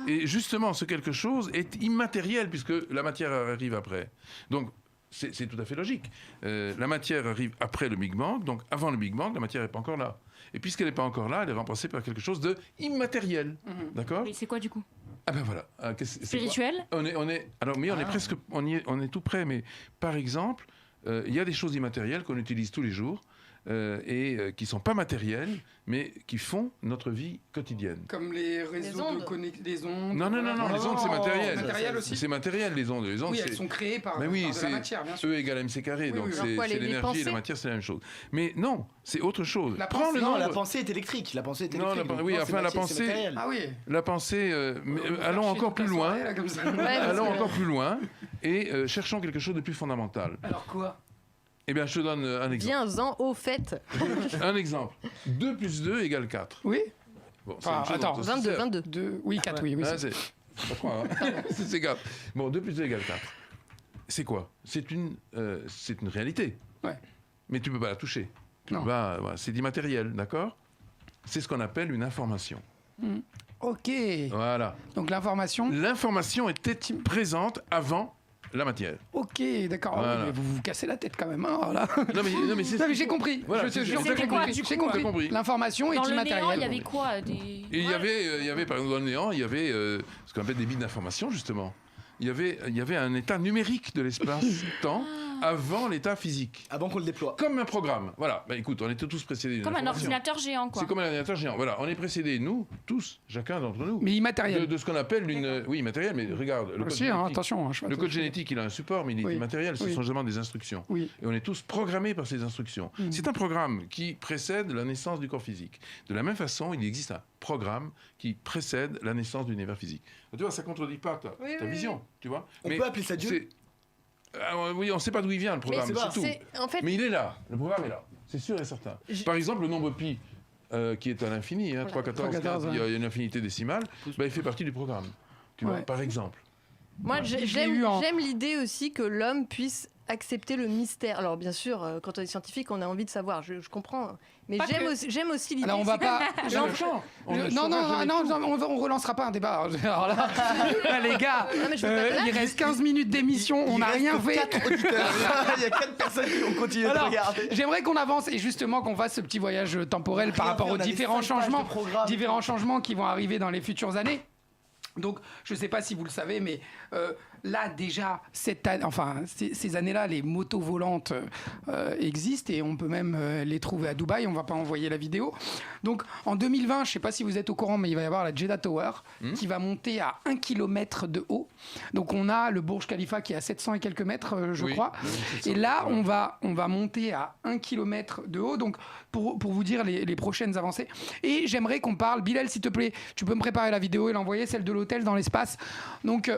Et justement, ce quelque chose est immatériel puisque la matière arrive après. Donc, c'est tout à fait logique. La matière arrive après le Big Bang, donc avant le Big Bang, la matière n'est pas encore là. Et puisqu'elle n'est pas encore là, elle est remplacée par quelque chose de immatériel. D'accord? Et c'est quoi du coup? Ah ben voilà. Spirituel? On est presque, on est tout près. Mais par exemple, il y a des choses immatérielles qu'on utilise tous les jours. Et qui ne sont pas matériels, mais qui font notre vie quotidienne. Comme les réseaux de connexion, les ondes. Non, les ondes, c'est matériel. C'est matériel aussi. C'est matériel, les ondes. Oui, elles sont créées par de la matière, bien sûr. E égale mc carré, donc c'est l'énergie et la matière, c'est la même chose. Mais non, c'est autre chose. La pensée est électrique. La pensée est électrique. La pensée, allons encore plus loin. Allons encore plus loin et cherchons quelque chose de plus fondamental. Alors quoi? Eh bien, je te donne un exemple. Viens-en au fait. Un exemple. 2 plus 2 égale 4. Oui. Bon, attends, 22. Oui, 4, oui. C'est pas quoi, hein. C'est grave. Bon, 2 plus 2 égale 4. C'est quoi? C'est une réalité. Ouais. Mais tu ne peux pas la toucher. C'est immatériel, d'accord? C'est ce qu'on appelle une information. Ok. Voilà. Donc l'information? L'information était présente avant la matière. Ok, d'accord. Voilà. Oui, mais vous vous cassez la tête quand même. Hein, là. Non, mais j'ai compris. Voilà, je te jure, C'était quoi, du j'ai coup, compris. L'information est Dans le immatérielle. néant, il y avait quoi Et il y avait, par exemple, dans le néant, il y avait ce qu'on appelle des bits d'information, justement. Il y avait un état numérique de l'espace-temps avant l'état physique. Avant qu'on le déploie. Comme un programme. Voilà. Bah, écoute, on était tous précédés d'une Comme un information. ordinateur géant, quoi. C'est comme un ordinateur géant. Voilà, on est précédés, nous, tous, chacun d'entre nous. Mais immatériel. De ce qu'on appelle une. Oui, immatériel, mais regarde. Le code génétique, attention. le code génétique, il a un support, mais il est immatériel. Ce sont justement des instructions. Oui. Et on est tous programmés par ces instructions. C'est un programme qui précède la naissance du corps physique. De la même façon, il existe un programme qui précède la naissance de l'univers physique. Tu vois, ça ne contredit pas ta vision. Tu vois. On peut appeler ça Dieu. Oui, on ne sait pas d'où il vient, le programme, c'est tout. En fait... Mais il est là, le programme est là, c'est sûr et certain. Par exemple, le nombre pi, qui est à l'infini, 3, 14, 15, il y a une infinité décimale, il fait partie du programme, tu vois, par exemple. Moi, j'aime l'idée aussi que l'homme puisse accepter le mystère. Alors, bien sûr, quand on est scientifique, on a envie de savoir, je comprends. Mais j'aime aussi l'idée... Alors, on va pas... on relancera pas un débat. Alors là, les gars, il reste 15 minutes d'émission, on n'a rien fait. Il y a 4 personnes qui ont continué de regarder. J'aimerais qu'on avance et justement qu'on fasse ce petit voyage temporel par rapport aux différents changements qui vont arriver dans les futures années. Donc, je ne sais pas si vous le savez, mais là, déjà, ces années-là, les motos volantes existent et on peut même les trouver à Dubaï. On ne va pas envoyer la vidéo. Donc, en 2020, je ne sais pas si vous êtes au courant, mais il va y avoir la Jeddah Tower qui va monter à 1 km de haut. Donc, on a le Burj Khalifa qui est à 700 et quelques mètres, je crois. Et là, on va monter à 1 km de haut. Donc, pour vous dire les prochaines avancées. Et j'aimerais qu'on parle. Bilal, s'il te plaît, tu peux me préparer la vidéo et l'envoyer, celle de l'hôtel dans l'espace. Donc,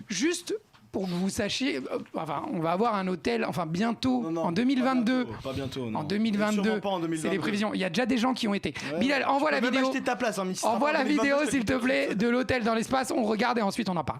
juste pour que vous sachiez, on va avoir un hôtel, bientôt, en 2022. Pas bientôt, non. En 2022, pas en 2022. c'est les prévisions. Il y a déjà des gens qui ont été. Ouais, Bilal, envoie la vidéo. Ta place, hein, envoie la vidéo, s'il te plaît, de l'hôtel dans l'espace. On regarde et ensuite on en parle.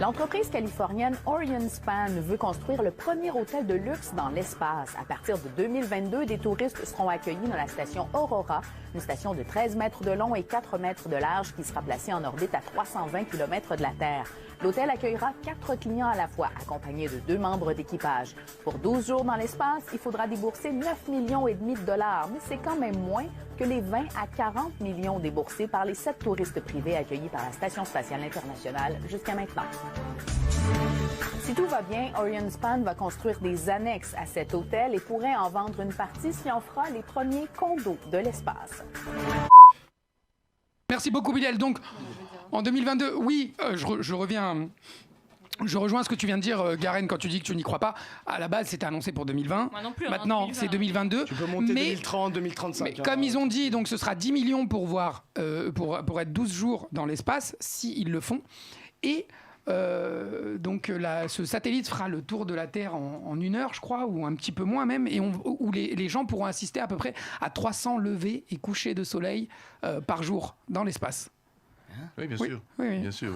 L'entreprise californienne Orionspan veut construire le premier hôtel de luxe dans l'espace. À partir de 2022, des touristes seront accueillis dans la station Aurora, une station de 13 mètres de long et 4 mètres de large qui sera placée en orbite à 320 km de la Terre. L'hôtel accueillera 4 clients à la fois, accompagnés de 2 membres d'équipage. Pour 12 jours dans l'espace, il faudra débourser 9,5 millions de dollars, mais c'est quand même moins que les 20 à 40 millions déboursés par les 7 touristes privés accueillis par la Station spatiale internationale jusqu'à maintenant. Si tout va bien, Orionspan va construire des annexes à cet hôtel et pourrait en vendre une partie s'il en fera les premiers condos de l'espace. Merci beaucoup, Bilal. Donc, en 2022, oui, je reviens... Je rejoins ce que tu viens de dire, Garen, quand tu dis que tu n'y crois pas. À la base, c'était annoncé pour 2020. Moi non plus, maintenant, 2020. C'est 2022. Tu peux monter 2030, 2035. Mais comme ils ont dit, donc ce sera 10 millions pour être 12 jours dans l'espace, s'ils le font. Et donc ce satellite fera le tour de la Terre en 1 heure, je crois, ou un petit peu moins même, et où les gens pourront assister à peu près à 300 levées et couchers de soleil par jour dans l'espace. Oui, bien sûr. Oui. Bien sûr.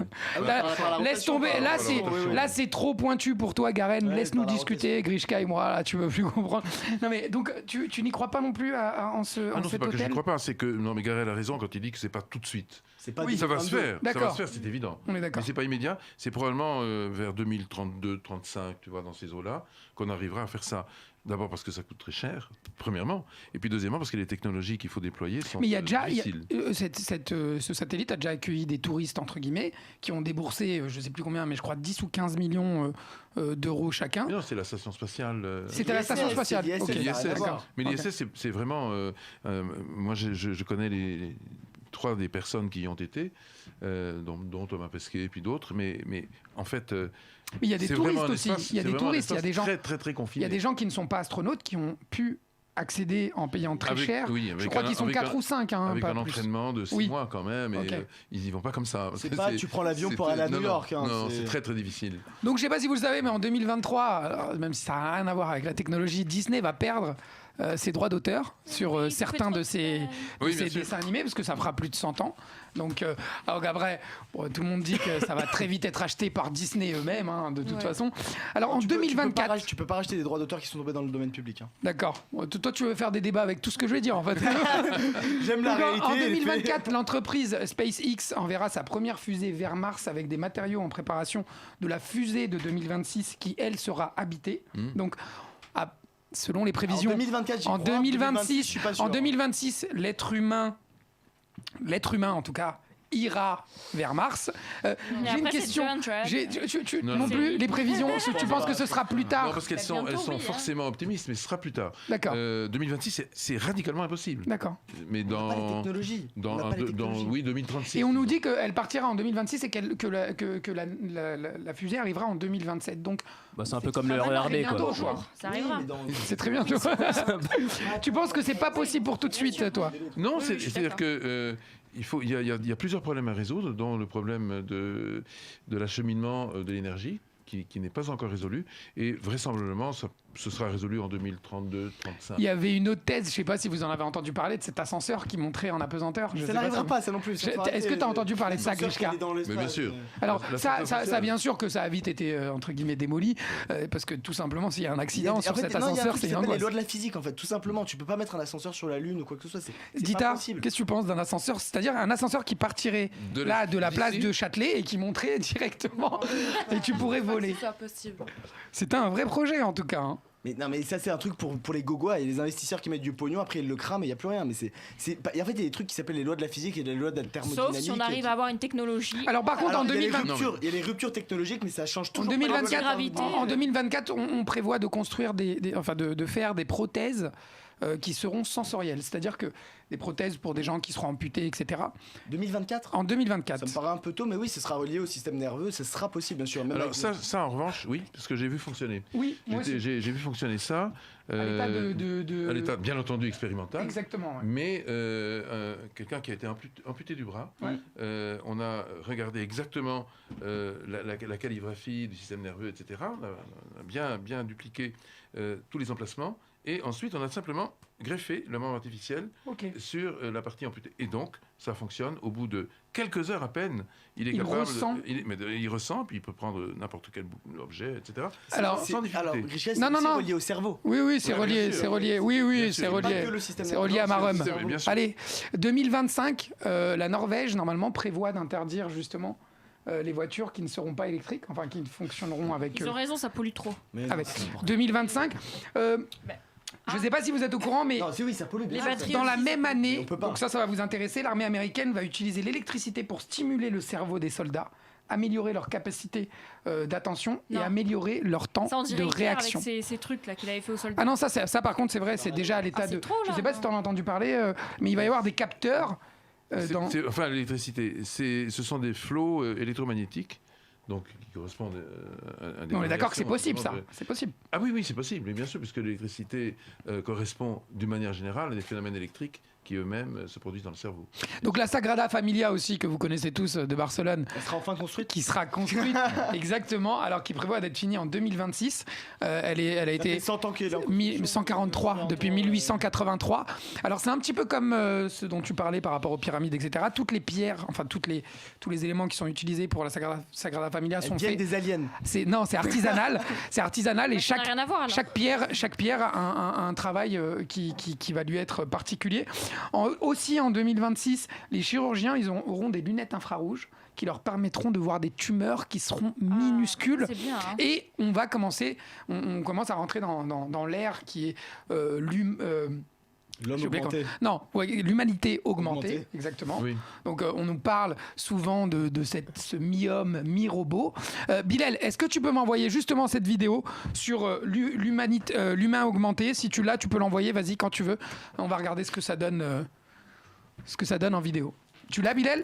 Laisse tomber. Là, c'est trop pointu pour toi, Garen. Laisse-nous discuter, Grishka et moi. Là, tu veux plus comprendre. Non, mais donc, tu n'y crois pas non plus en cet hôtel ? Non, c'est pas que je n'y crois pas. C'est que non, mais Garen a raison quand il dit que c'est pas tout de suite. Ça va se faire. Ça va se faire, c'est évident. On est d'accord. Mais c'est pas immédiat. C'est probablement vers 2032, 35, tu vois, dans ces eaux-là, qu'on arrivera à faire ça. D'abord parce que ça coûte très cher, premièrement, et puis deuxièmement parce que les technologies qu'il faut déployer sont difficiles. Ce satellite a déjà accueilli des touristes, entre guillemets, qui ont déboursé, je ne sais plus combien, mais je crois 10 ou 15 millions d'euros chacun. Mais non, c'est la station spatiale. C'était la station spatiale. C'est l'ISS. Mais l'ISS, c'est vraiment... moi, je connais les 3 des personnes qui y ont été, dont Thomas Pesquet et puis d'autres, mais en fait... Mais il y a des touristes aussi. Il y a des touristes. Il y a des gens très confinés. Il y a des gens qui ne sont pas astronautes qui ont pu accéder en payant très cher. Je crois qu'ils sont 4 ou 5. Avec un entraînement de 6 mois quand même. Et ils n'y vont pas comme ça. C'est pas tu prends l'avion pour aller à New York. Non, c'est très difficile. Donc je ne sais pas si vous le savez, mais en 2023, alors, même si ça n'a rien à voir avec la technologie, Disney va perdre ses droits d'auteur sur certains de ses dessins animés, parce que ça fera plus de 100 ans. Donc, alors après, tout le monde dit que ça va très vite être acheté par Disney eux-mêmes, hein, de toute façon. Alors en 2024... Tu peux pas racheter des droits d'auteur qui sont tombés dans le domaine public. Hein. D'accord. Toi, tu veux faire des débats avec tout ce que je vais dire, en fait. J'aime la réalité. En 2024, l'entreprise SpaceX enverra sa première fusée vers Mars avec des matériaux en préparation de la fusée de 2026 qui, elle, sera habitée. Donc, selon les prévisions... En 2026, l'être humain, en tout cas, ira vers Mars. J'ai une question. Non plus, les prévisions, tu penses que ce sera plus tard? Non, parce qu'elles sont forcément optimistes, mais ce sera plus tard. D'accord. 2026, c'est radicalement impossible. D'accord. Mais dans... On n'a pas les technologies. Oui, 2036. Et on nous dit qu'elle partira en 2026 et que la fusée arrivera en 2027. Donc, c'est un peu comme le RERB, quoi. Ça arrivera. C'est très bien. Tu penses que c'est pas possible pour tout de suite, toi? Non, c'est-à-dire que... Il y a plusieurs problèmes à résoudre, dont le problème de l'acheminement de l'énergie, qui n'est pas encore résolu, et vraisemblablement, ce sera résolu en 2032-35. Il y avait une autre thèse, je ne sais pas si vous en avez entendu parler, de cet ascenseur qui montrait en apesanteur. Ça n'arrivera pas, ça non plus. Est-ce que tu as entendu parler de ça, Grishka? Mais bien sûr. Alors, ça, bien sûr que ça a vite été, entre guillemets, démoli, parce que tout simplement, s'il y a un accident sur cet ascenseur, c'est une angoisse. Les lois de la physique, en fait, tout simplement. Tu peux pas mettre un ascenseur sur la Lune ou quoi que ce soit. Dita, qu'est-ce que tu penses d'un ascenseur? C'est-à-dire un ascenseur qui partirait de la place de Châtelet et qui monterait directement et tu pourrais voler. C'est un vrai projet, en tout cas. Hein. Mais non, mais ça c'est un truc pour les gogos et les investisseurs qui mettent du pognon, après ils le crament et il n'y a plus rien. Mais en fait il y a des trucs qui s'appellent les lois de la physique et les lois de la thermodynamique. Sauf si on arrive à avoir une technologie. Alors par contre, en 2024, il y a les ruptures technologiques, mais ça change toujours. En 2024, on prévoit de construire de faire des prothèses qui seront sensorielles, c'est-à-dire que des prothèses pour des gens qui seront amputés, etc. 2024 ? En 2024. Ça me paraît un peu tôt, mais oui, ce sera relié au système nerveux, ça sera possible, bien sûr. Même alors ça, en revanche, oui, parce que j'ai vu fonctionner. Oui, moi aussi. J'ai vu fonctionner ça. À l'état, bien entendu, expérimental. Exactement. Ouais. Mais quelqu'un qui a été amputé du bras, on a regardé exactement la calligraphie du système nerveux, etc. On a bien dupliqué tous les emplacements. Et ensuite, on a simplement greffé le membre artificiel sur la partie amputée. Et donc, ça fonctionne. Au bout de quelques heures à peine, il est capable... Il ressent, puis il peut prendre n'importe quel objet, etc. Alors, sans difficulté. Richard, c'est relié au cerveau. Oui, c'est relié. C'est relié. Oui, c'est relié. C'est relié à ma rhum. Allez, 2025, la Norvège, normalement, prévoit d'interdire justement... les voitures qui ne seront pas électriques, enfin qui fonctionneront avec... Ils ont raison, ça pollue trop. Avec 2025... je ne sais pas si vous êtes au courant, mais oui, ça pollue bien. Dans la même année, donc ça va vous intéresser, l'armée américaine va utiliser l'électricité pour stimuler le cerveau des soldats, améliorer leur capacité d'attention et améliorer leur temps de réaction. Avec ces trucs-là qu'il avait fait aux soldats. Ah non, ça par contre, c'est vrai, c'est déjà à l'état de... Je ne sais pas si tu en as entendu parler, mais il va y avoir des capteurs... Enfin, l'électricité, ce sont des flots électromagnétiques. Donc, qui correspondent à des... On est d'accord que c'est possible, ça. C'est possible. Ah oui, c'est possible. Et bien sûr, puisque l'électricité correspond, d'une manière générale, à des phénomènes électriques qui eux-mêmes se produisent dans le cerveau. Donc la Sagrada Familia aussi, que vous connaissez tous de Barcelone. Elle sera enfin construite. Qui sera construite, exactement, alors qu'il prévoit d'être finie en 2026. Elle a été 100 ans qu'elle est en 143, depuis 1883. Alors c'est un petit peu comme ce dont tu parlais par rapport aux pyramides, etc. Toutes les pierres, enfin tous les éléments qui sont utilisés pour la Sagrada Familia sont faits... des aliens. Non, c'est artisanal. C'est artisanal et Ça n'a rien à voir, alors. chaque pierre a un travail qui va lui être particulier. Aussi en 2026, les chirurgiens auront des lunettes infrarouges qui leur permettront de voir des tumeurs qui seront minuscules. C'est bien, hein. Et on commence à rentrer dans l'ère qui est L'homme augmenté. Non, l'humanité augmentée, exactement. Oui. Donc on nous parle souvent de ce mi-homme, mi-robot. Bilal, est-ce que tu peux m'envoyer justement cette vidéo sur l'humain augmenté? Si tu l'as, tu peux l'envoyer, vas-y quand tu veux. On va regarder ce que ça donne en vidéo. Tu l'as, Bilal?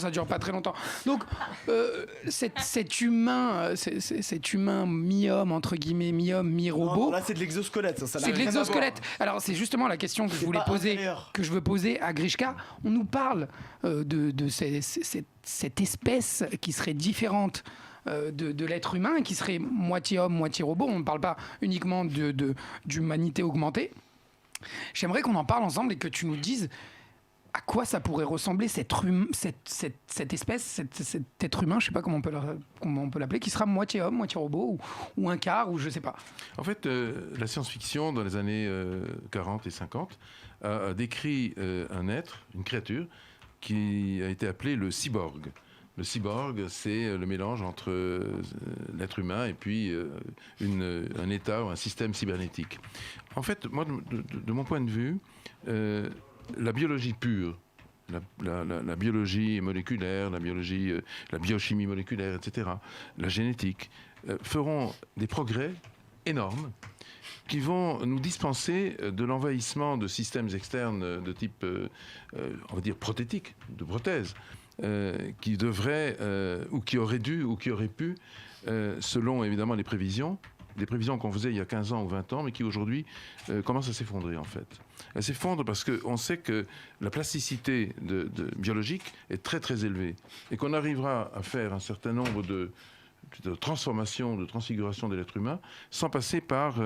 Ça dure pas très longtemps. Donc, cet humain mi-homme, entre guillemets, mi-homme, mi-robot. Non, là, c'est de l'exosquelette. Ça C'est de l'exosquelette. Alors, c'est justement la question que je veux poser à Grishka. On nous parle de cette espèce qui serait différente de l'être humain, qui serait moitié homme, moitié robot. On ne parle pas uniquement d'humanité augmentée. J'aimerais qu'on en parle ensemble et que tu nous dises à quoi ça pourrait ressembler cette espèce, cet être humain, je ne sais pas comment on peut l'appeler, qui sera moitié homme, moitié robot, ou un quart, ou je ne sais pas. En fait, la science-fiction, dans les années 40 et 50, a décrit un être, une créature, qui a été appelé le cyborg. Le cyborg, c'est le mélange entre l'être humain et puis un état ou un système cybernétique. En fait, moi, de mon point de vue, la biologie pure, la biologie moléculaire, la biochimie moléculaire, etc., la génétique, feront des progrès énormes qui vont nous dispenser de l'envahissement de systèmes externes de type, on va dire, prothétique, de prothèses, qui devraient, ou qui auraient dû, ou qui auraient pu, selon évidemment les prévisions qu'on faisait il y a 15 ans ou 20 ans, mais qui aujourd'hui commencent à s'effondrer en fait. Elle s'effondre parce qu'on sait que la plasticité biologique est très très élevée et qu'on arrivera à faire un certain nombre de transformations, de transfigurations de l'être humain sans passer par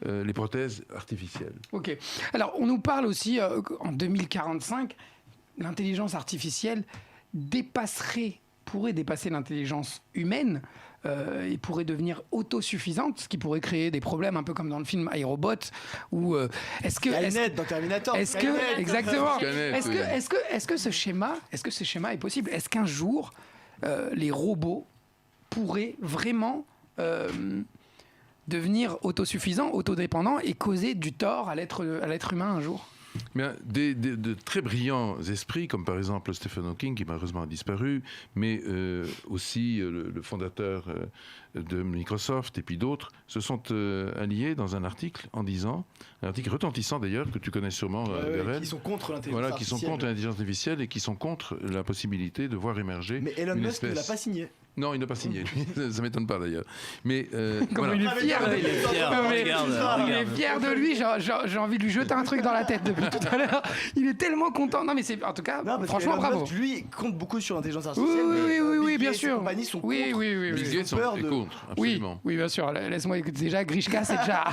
les prothèses artificielles. Ok. Alors on nous parle aussi en 2045, l'intelligence artificielle pourrait dépasser l'intelligence humaine. Et pourrait devenir autosuffisante, ce qui pourrait créer des problèmes un peu comme dans le film iRobot, où Skynet dans Terminator. Exactement. Est-ce que ce schéma est possible? Est-ce qu'un jour les robots pourraient vraiment devenir autosuffisants, autodépendants et causer du tort à l'être humain un jour? Mais de très brillants esprits, comme par exemple Stephen Hawking, qui malheureusement a disparu, mais aussi le fondateur de Microsoft et puis d'autres, se sont alliés dans un article en disant, un article retentissant d'ailleurs, que tu connais sûrement, Garel, qui sont contre l'intelligence artificielle. artificielle. Qui sont contre l'intelligence artificielle et qui sont contre la possibilité de voir émerger Mais Elon une Musk espèce. ne l'a pas signé. Non, il n'a pas signé. Ça m'étonne pas d'ailleurs. Mais voilà. Il est fier. Il est fier de lui. J'ai envie de lui jeter un truc dans la tête depuis tout à l'heure. Il est tellement content. Non, mais c'est en tout cas, franchement, bravo. Musk, lui, compte beaucoup sur l'intelligence artificielle. Oui, bien sûr. Les compagnies sont contre. Bill Gates est contre. Absolument. Oui, bien sûr. Laisse-moi écouter. Déjà, Grishka, c'est déjà.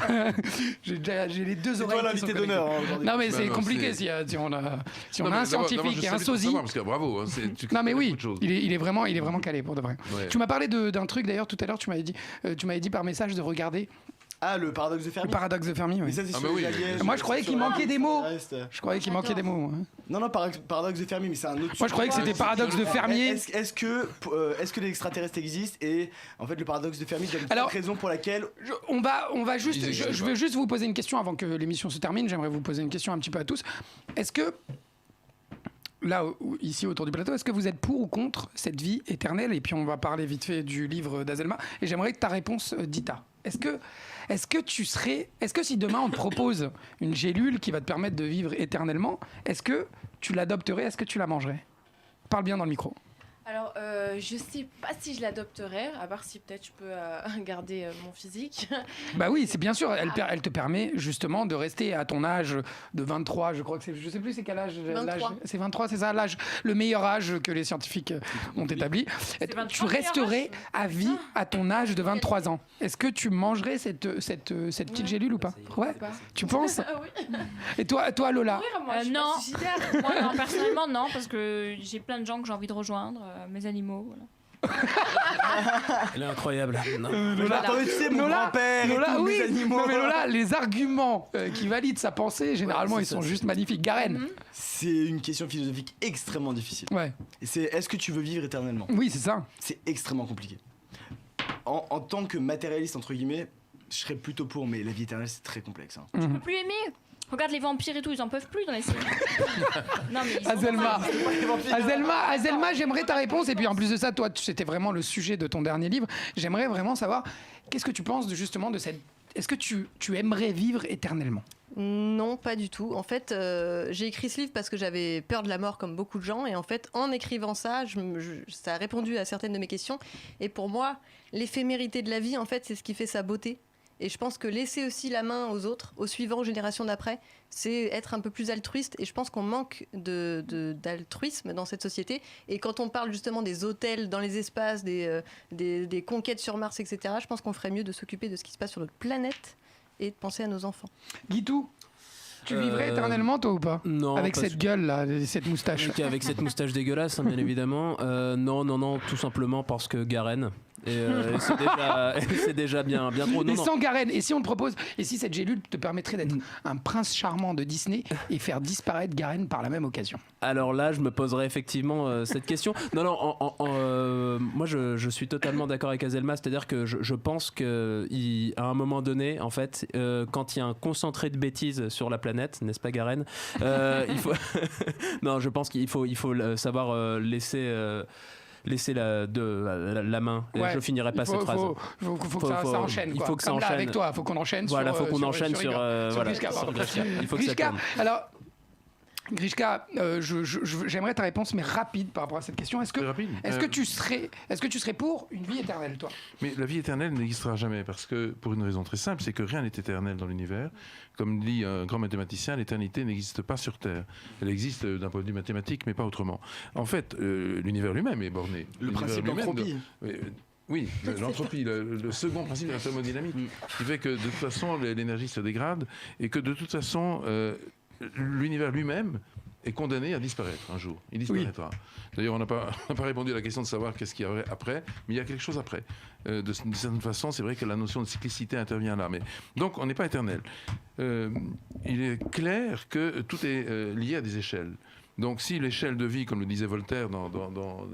J'ai les deux oreilles. C'est toi l'invité d'honneur aujourd'hui. Non, mais c'est compliqué si on a un scientifique et un sosie. Bravo. Non, mais oui. Il est vraiment calé pour de vrai. Ouais. Tu m'as parlé d'un truc d'ailleurs tout à l'heure, tu m'avais dit par message de regarder. Ah, le paradoxe de Fermi. Le paradoxe de Fermi, oui. Moi, je croyais qu'il manquait des mots. Je croyais qu'il manquait des mots. Non, paradoxe de Fermi, mais c'est un autre. Moi, je croyais que c'était paradoxe de Fermi. Est-ce que les extraterrestres existent? Et en fait, le paradoxe de Fermi donne une raison pour laquelle. On va juste. Je veux juste vous poser une question avant que l'émission se termine. J'aimerais vous poser une question un petit peu à tous. Est-ce que. Là, ici, autour du plateau, est-ce que vous êtes pour ou contre cette vie éternelle? Et puis, on va parler vite fait du livre d'Azelma. Et j'aimerais que ta réponse, Dita. Est-ce que si demain, on te propose une gélule qui va te permettre de vivre éternellement, est-ce que tu l'adopterais? Est-ce que tu la mangerais? Parle bien dans le micro. Alors, je sais pas si je l'adopterais, à part si peut-être je peux garder mon physique. Bah oui, c'est bien sûr, elle te permet justement de rester à ton âge de 23, je crois que c'est, je sais plus c'est quel âge. 23. C'est 23, c'est ça, l'âge, le meilleur âge que les scientifiques ont établi. Tu resterais à vie à ton âge de 23 ans. Est-ce que tu mangerais cette petite gélule ou pas? Ouais. Tu penses? Oui. Et toi Lola? Non. Moi, non, personnellement, non, parce que j'ai plein de gens que j'ai envie de rejoindre. Mes animaux, voilà. Elle est incroyable. Lola, tu sais, mon grand-père et tous mes animaux. Non, mais Lola, les arguments qui valident sa pensée, généralement, ils sont juste magnifiques. Garen. C'est une question philosophique extrêmement difficile. Ouais. Et c'est est-ce que tu veux vivre éternellement? Oui, c'est ça. C'est extrêmement compliqué. En tant que matérialiste, entre guillemets, je serais plutôt pour, mais la vie éternelle, c'est très complexe. Hein. Tu peux plus aimer. Regarde les vampires et tout, ils en peuvent plus dans les séries. Non, mais Azelma, j'aimerais ta réponse. Et puis en plus de ça, toi, c'était vraiment le sujet de ton dernier livre. J'aimerais vraiment savoir qu'est-ce que tu penses justement de cette. Est-ce que tu aimerais vivre éternellement? Non, pas du tout. En fait, j'ai écrit ce livre parce que j'avais peur de la mort comme beaucoup de gens. Et en fait, en écrivant ça, ça a répondu à certaines de mes questions. Et pour moi, l'éphémérité de la vie, en fait, c'est ce qui fait sa beauté. Et je pense que laisser aussi la main aux autres, aux suivants, aux générations d'après, c'est être un peu plus altruiste. Et je pense qu'on manque d'altruisme dans cette société. Et quand on parle justement des hôtels dans les espaces, des conquêtes sur Mars, etc., je pense qu'on ferait mieux de s'occuper de ce qui se passe sur notre planète et de penser à nos enfants. Guitou, tu vivrais éternellement, toi, ou pas? Non. Avec cette gueule là, cette moustache. Avec cette moustache dégueulasse, hein, bien évidemment. Non, tout simplement parce que Garen. Et c'est déjà bien trop. Et sans Garen, et si on te propose, et si cette gélule te permettrait d'être un prince charmant de Disney et faire disparaître Garen par la même occasion? Alors là, je me poserais effectivement cette question. Moi je suis totalement d'accord avec Azelma, c'est-à-dire que je pense qu'à un moment donné, en fait, quand il y a un concentré de bêtises sur la planète, n'est-ce pas Garen, il faut non, je pense qu'il faut savoir laisser la main. Ouais, je finirai pas cette phrase. Faut que ça enchaîne. Il faut que ça enchaîne. Avec toi, faut qu'on enchaîne. Voilà, faut qu'on enchaîne sur Grishka. Il faut que ça tourne. Alors, Grishka, j'aimerais ta réponse, mais rapide par rapport à cette question. Est-ce que tu serais pour une vie éternelle, toi? Mais la vie éternelle n'existera jamais, parce que, pour une raison très simple, c'est que rien n'est éternel dans l'univers. Comme dit un grand mathématicien, l'éternité n'existe pas sur Terre. Elle existe d'un point de vue mathématique, mais pas autrement. En fait, l'univers lui-même est borné. Le principe de l'entropie. Oui, l'entropie, le second principe de la thermodynamique, qui fait que de toute façon l'énergie se dégrade et que de toute façon l'univers lui-même est condamné à disparaître un jour. Il disparaîtra. Oui. D'ailleurs, on n'a pas répondu à la question de savoir qu'est-ce qu'il y aurait après, mais il y a quelque chose après. De certaine façon, c'est vrai que la notion de cyclicité intervient là. Mais donc, on n'est pas éternel. Il est clair que tout est lié à des échelles. Donc, si l'échelle de vie, comme le disait Voltaire dans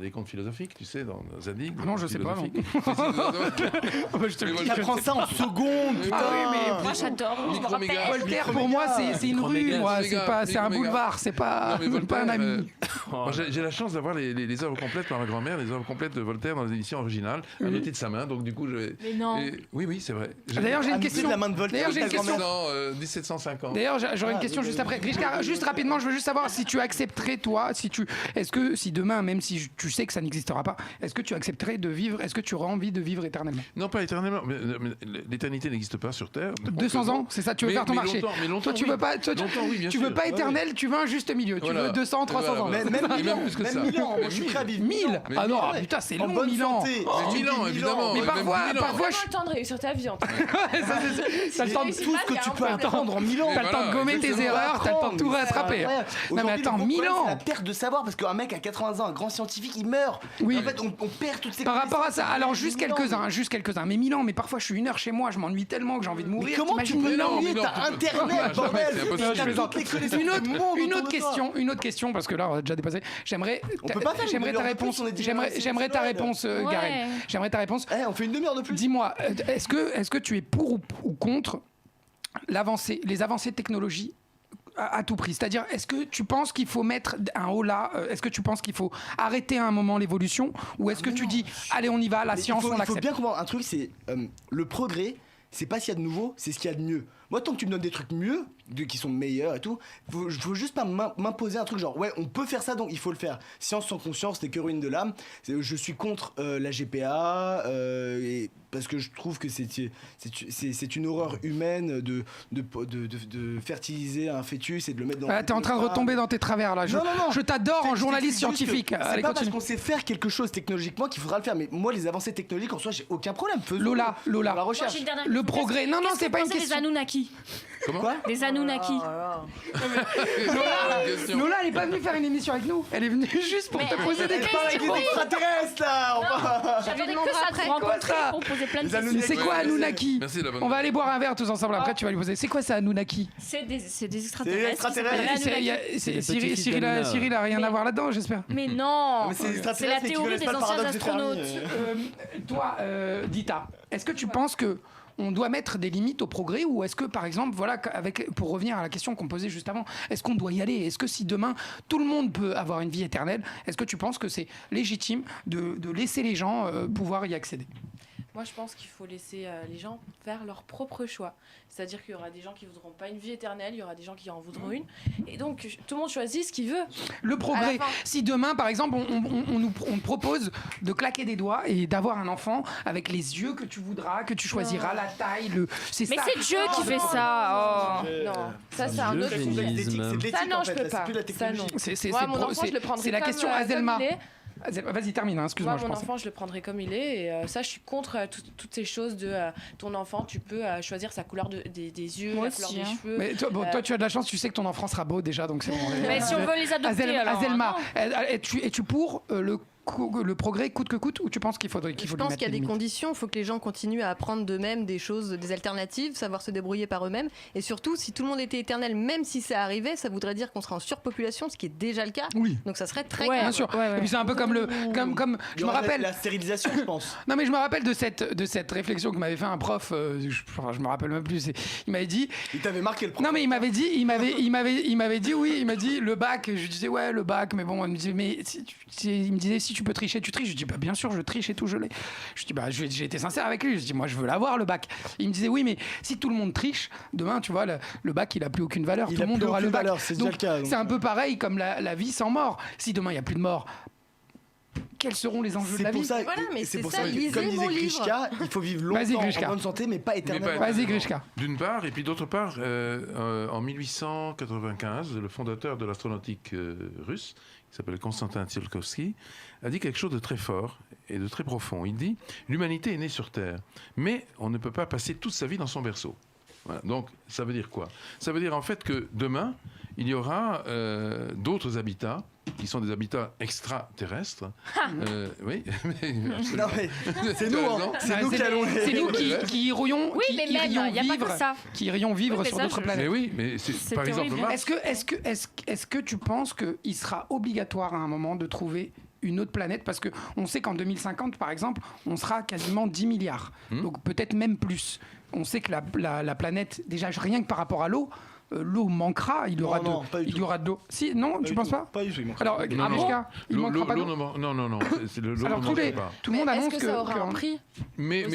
les contes philosophiques, tu sais, dans Zadig. Non, je sais pas. Non. Il apprend ça en seconde, putain. Moi, j'adore. Voltaire, pour moi, c'est une rue. C'est un boulevard. C'est pas un ami. J'ai la chance d'avoir les œuvres complètes par ma grand-mère, les œuvres complètes de Voltaire dans les éditions originales, à noter de sa main. Donc, du coup, je. Mais non. Oui, c'est vrai. D'ailleurs, j'ai une question. La main de Voltaire. D'ailleurs, j'ai une question. Dans 1750. D'ailleurs, j'aurais une question juste après. Grishka, juste rapidement, je veux juste savoir si tu acceptes. Toi, si demain, même si tu sais que ça n'existera pas, est-ce que tu accepterais de vivre, est-ce que tu aurais envie de vivre éternellement? Non, pas éternellement, mais l'éternité n'existe pas sur Terre. 200 ans, c'est ça, tu veux faire ton marché. Toi, tu veux pas, tu veux pas éternel, tu veux un juste milieu, tu veux 200, 300 ans. Même 1000 ans, plus que ça. 1000 ans, moi je suis prêt à vivre 1000. Ah non, putain, c'est long, 1000 ans. 1000 ans, évidemment. Mais parfois, je le temps de réussir ta vie en tout cas. T'as le temps de tout ce que tu peux apprendre en 1000 ans. T'as le temps de gommer tes erreurs, t'as le temps de tout rattraper. Non mais attends, 1000 ans. C'est la perte de savoir, parce qu'un mec à 80 ans, un grand scientifique, il meurt. Oui. En fait, on perd toutes ces par rapport à ça, alors juste quelques-uns. Mais 1000 ans, mais parfois je suis 1 heure chez moi, je m'ennuie tellement que j'ai envie de mourir. Mais comment tu peux l'ennuyer? T'as Internet, bordel. Une autre question, parce que là on a déjà dépassé. J'aimerais ta réponse. J'aimerais ta réponse, Garen. J'aimerais ta réponse. On fait une demi-heure de plus. Dis-moi, est-ce que tu es pour ou contre les avancées de technologie à tout prix? C'est-à-dire, est-ce que tu penses qu'il faut mettre un holà? Est-ce que tu penses qu'il faut arrêter à un moment l'évolution? Ou est-ce que tu dis, allez, on y va, la science, on l'accepte? Il faut bien comprendre un truc, c'est le progrès, c'est pas ce qu'il y a de nouveau, c'est ce qu'il y a de mieux. Moi, tant que tu me donnes des trucs mieux, qui sont meilleurs et tout, faut juste pas m'imposer un truc genre, ouais, on peut faire ça, donc il faut le faire. Science sans conscience n'est que ruine de l'âme. Je suis contre la GPA, parce que je trouve que c'est une horreur humaine de fertiliser un fœtus et de le mettre dans... T'es en train de retomber dans tes travers, là. Je t'adore en journaliste scientifique. C'est pas parce qu'on sait faire quelque chose technologiquement qu'il faudra le faire. Mais moi, les avancées technologiques, en soi, j'ai aucun problème. Lola. La recherche. Le progrès. Non, c'est pas une question. Des Anunnaki. Comment? Quoi? Des Anunnaki. Lola, elle est pas venue faire une émission avec nous. Elle est venue juste pour te poser des questions. Avec des extraterrestres, là. J'avais demandé que ça te rencontrer pour poser plein de questions. C'est quoi Anunnaki? Merci, on va aller boire un verre tous ensemble. Après, tu vas lui poser. C'est quoi ça, Anunnaki? C'est des extraterrestres. Cyril a rien à voir là-dedans, j'espère. Mais non. C'est la théorie des anciens astronautes. Toi, Dita, est-ce que tu penses que on doit mettre des limites au progrès, ou est-ce que, par exemple, voilà, pour revenir à la question qu'on posait juste avant, est-ce qu'on doit y aller? Est-ce que si demain tout le monde peut avoir une vie éternelle, est-ce que tu penses que c'est légitime de laisser les gens pouvoir y accéder? Moi, je pense qu'il faut laisser les gens faire leur propre choix. C'est-à-dire qu'il y aura des gens qui voudront pas une vie éternelle, il y aura des gens qui en voudront une. Et donc, tout le monde choisit ce qu'il veut. Le progrès. Si demain, par exemple, on te propose de claquer des doigts et d'avoir un enfant avec les yeux que tu voudras, que tu choisiras, la taille, c'est ça. C'est Dieu qui fait ça. Non, ça c'est un autre sujet. Ça non, je peux pas. Ça non. Moi, mon enfant, je le prendrai. C'est la question Azelma. Vas-y, termine, excuse-moi. Moi, mon enfant, je le prendrai comme il est. Et ça, je suis contre toutes ces choses de ton enfant, tu peux choisir sa couleur des yeux, la couleur des cheveux. Mais toi, tu as de la chance, tu sais que ton enfant sera beau déjà, donc c'est bon. Mais si on veut les adopter, alors. Azelma, es-tu pour le progrès coûte que coûte, ou tu penses qu'il faut Je pense qu'il y a des conditions, il faut que les gens continuent à apprendre d'eux-mêmes des choses, des alternatives, savoir se débrouiller par eux-mêmes, et surtout si tout le monde était éternel, même si ça arrivait, ça voudrait dire qu'on serait en surpopulation, ce qui est déjà le cas. Oui. Donc ça serait très grave. Bien sûr. Et puis c'est un peu comme je me rappelle la stérilisation, je pense. Non mais je me rappelle de cette réflexion que m'avait fait un prof, je me rappelle même plus, il m'avait dit, il t'avait marqué le prof. Non mais il m'avait dit oui, il m'a dit le bac, je disais ouais le bac, mais bon, il me disait si tu peux tricher, tu triches. Je dis bah bien sûr je triche et tout, je l'ai. Je dis bah j'ai été sincère avec lui, je dis moi je veux l'avoir le bac. Il me disait oui mais si tout le monde triche, demain tu vois le bac il a plus aucune valeur, tout le monde aura le bac. C'est un peu pareil comme la vie sans mort. Si demain il y a plus de mort, quels seront les enjeux de la vie? Voilà, mais c'est ça, comme disait Grishka, il faut vivre longtemps en bonne santé, mais pas éternellement. Vas-y, Grishka. D'une part, et puis d'autre part, en 1895, le fondateur de l'astronautique russe, qui s'appelle Konstantin Tsiolkovsky, a dit quelque chose de très fort et de très profond. Il dit « L'humanité est née sur Terre, mais on ne peut pas passer toute sa vie dans son berceau. » Voilà. Donc, ça veut dire quoi? Ça veut dire en fait que demain, il y aura d'autres habitats qui sont des habitats extraterrestres. Oui, non, mais c'est nous, c'est nous qui allons. C'est nous qui irions. Oui, mais même, il n'y a pas que ça. Qui irions vivre sur d'autres planètes. Mais oui, mais c'est par exemple Mars. Est-ce que tu penses qu'il sera obligatoire à un moment de trouver une autre planète, parce qu'on sait qu'en 2050, par exemple, on sera quasiment 10 milliards, donc peut-être même plus. On sait que la planète, déjà rien que par rapport à l'eau manquera, il y aura de l'eau. Si, non, tu penses pas? Pas du tout, il manquera. Alors, Grishka, il manquera pas d'eau. Non, l'eau alors tout le monde annonce que ça aura un prix. Mais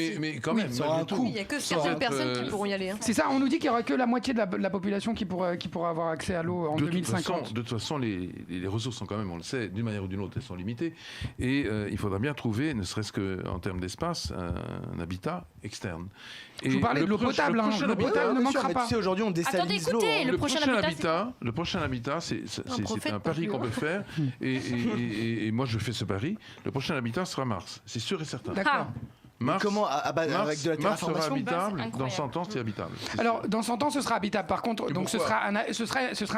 quand même, ça aura un coût. Il n'y a que certaines personnes qui pourront y aller. C'est ça, on nous dit qu'il n'y aura que la moitié de la population qui pourra avoir accès à l'eau en 2050. De toute façon, les ressources sont quand même, on le sait, d'une manière ou d'une autre, elles sont limitées. Et il faudra bien trouver, ne serait-ce qu'en termes d'espace, un habitat externe. Je vous parlais de l'eau potable, l'eau potable ne manquera pas. Tu sais, aujourd'hui, on dessalinise l'eau. Le prochain habitat, c'est un pari qu'on peut faire. Et moi, je fais ce pari. Le prochain habitat sera Mars. C'est sûr et certain. D'accord. Mars, comment avec de la Mars sera terraformation habitable, dans 100 ans, c'est habitable. Alors, dans 100 ans, ce sera habitable. Par contre, donc ce sera un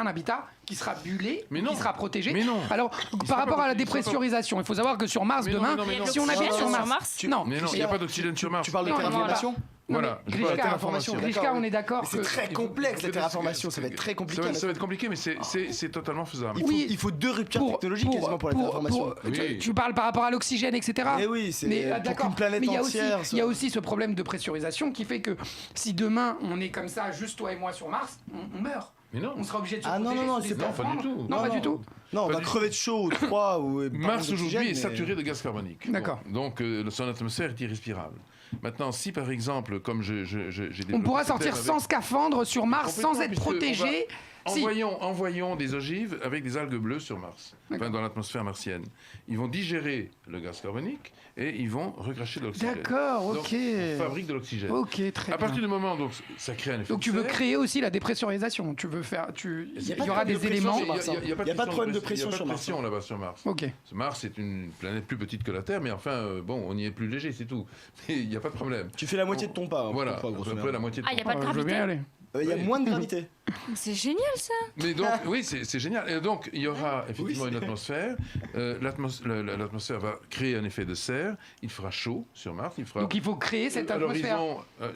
habitat qui sera bullé, qui sera protégé. Mais non. Alors, par rapport à la dépressurisation, il faut savoir que sur Mars, demain, si on habite sur Mars... Non, mais il n'y a pas d'oxygène sur Mars. Tu parles de terraformation? Voilà, Grishka, on est d'accord. C'est très complexe la terraformation, ça va être très compliqué. Ça va être compliqué, mais c'est totalement faisable. Il faut 2 ruptures technologiques quasiment pour la terraformation. Tu parles par rapport à l'oxygène, etc. Mais oui, c'est pour une planète entière. Il y a aussi ce problème de pressurisation qui fait que si demain on est comme ça, juste toi et moi sur Mars, on meurt. Mais non. On sera obligé de se protéger. Non, pas du tout. Non, pas du tout. Non, on va crever de chaud ou de froid. Mars aujourd'hui est saturé de gaz carbonique. D'accord. Donc son atmosphère est irrespirable. Maintenant, si par exemple, comme j'ai développé... On pourra sortir sans scaphandre sur Mars, sans être protégé. Envoyons des ogives avec des algues bleues sur Mars, dans l'atmosphère martienne. Ils vont digérer le gaz carbonique et ils vont recracher de l'oxygène. D'accord, ok. Donc, on fabrique de l'oxygène. Ok, très bien. À partir du moment où ça crée un effet. Donc tu veux créer aussi la dépressurisation. Tu veux faire, il y aura des éléments. Il n'y a pas de problème de pression sur Mars. Il n'y a pas de pression là-bas sur Mars. Ok. Mars est une planète plus petite que la Terre, mais enfin bon, on y est plus léger, c'est tout. Il n'y a pas de problème. Tu fais la moitié de ton pas. Voilà, à peu près la moitié de ton pas. Il n'y a pas de gravité. Il y a moins de gravité. C'est génial ça. Mais donc, oui, c'est génial. Et donc, il y aura effectivement une atmosphère. L'atmosphère va créer un effet de serre. Il fera chaud sur Mars. Donc il faut créer cette atmosphère.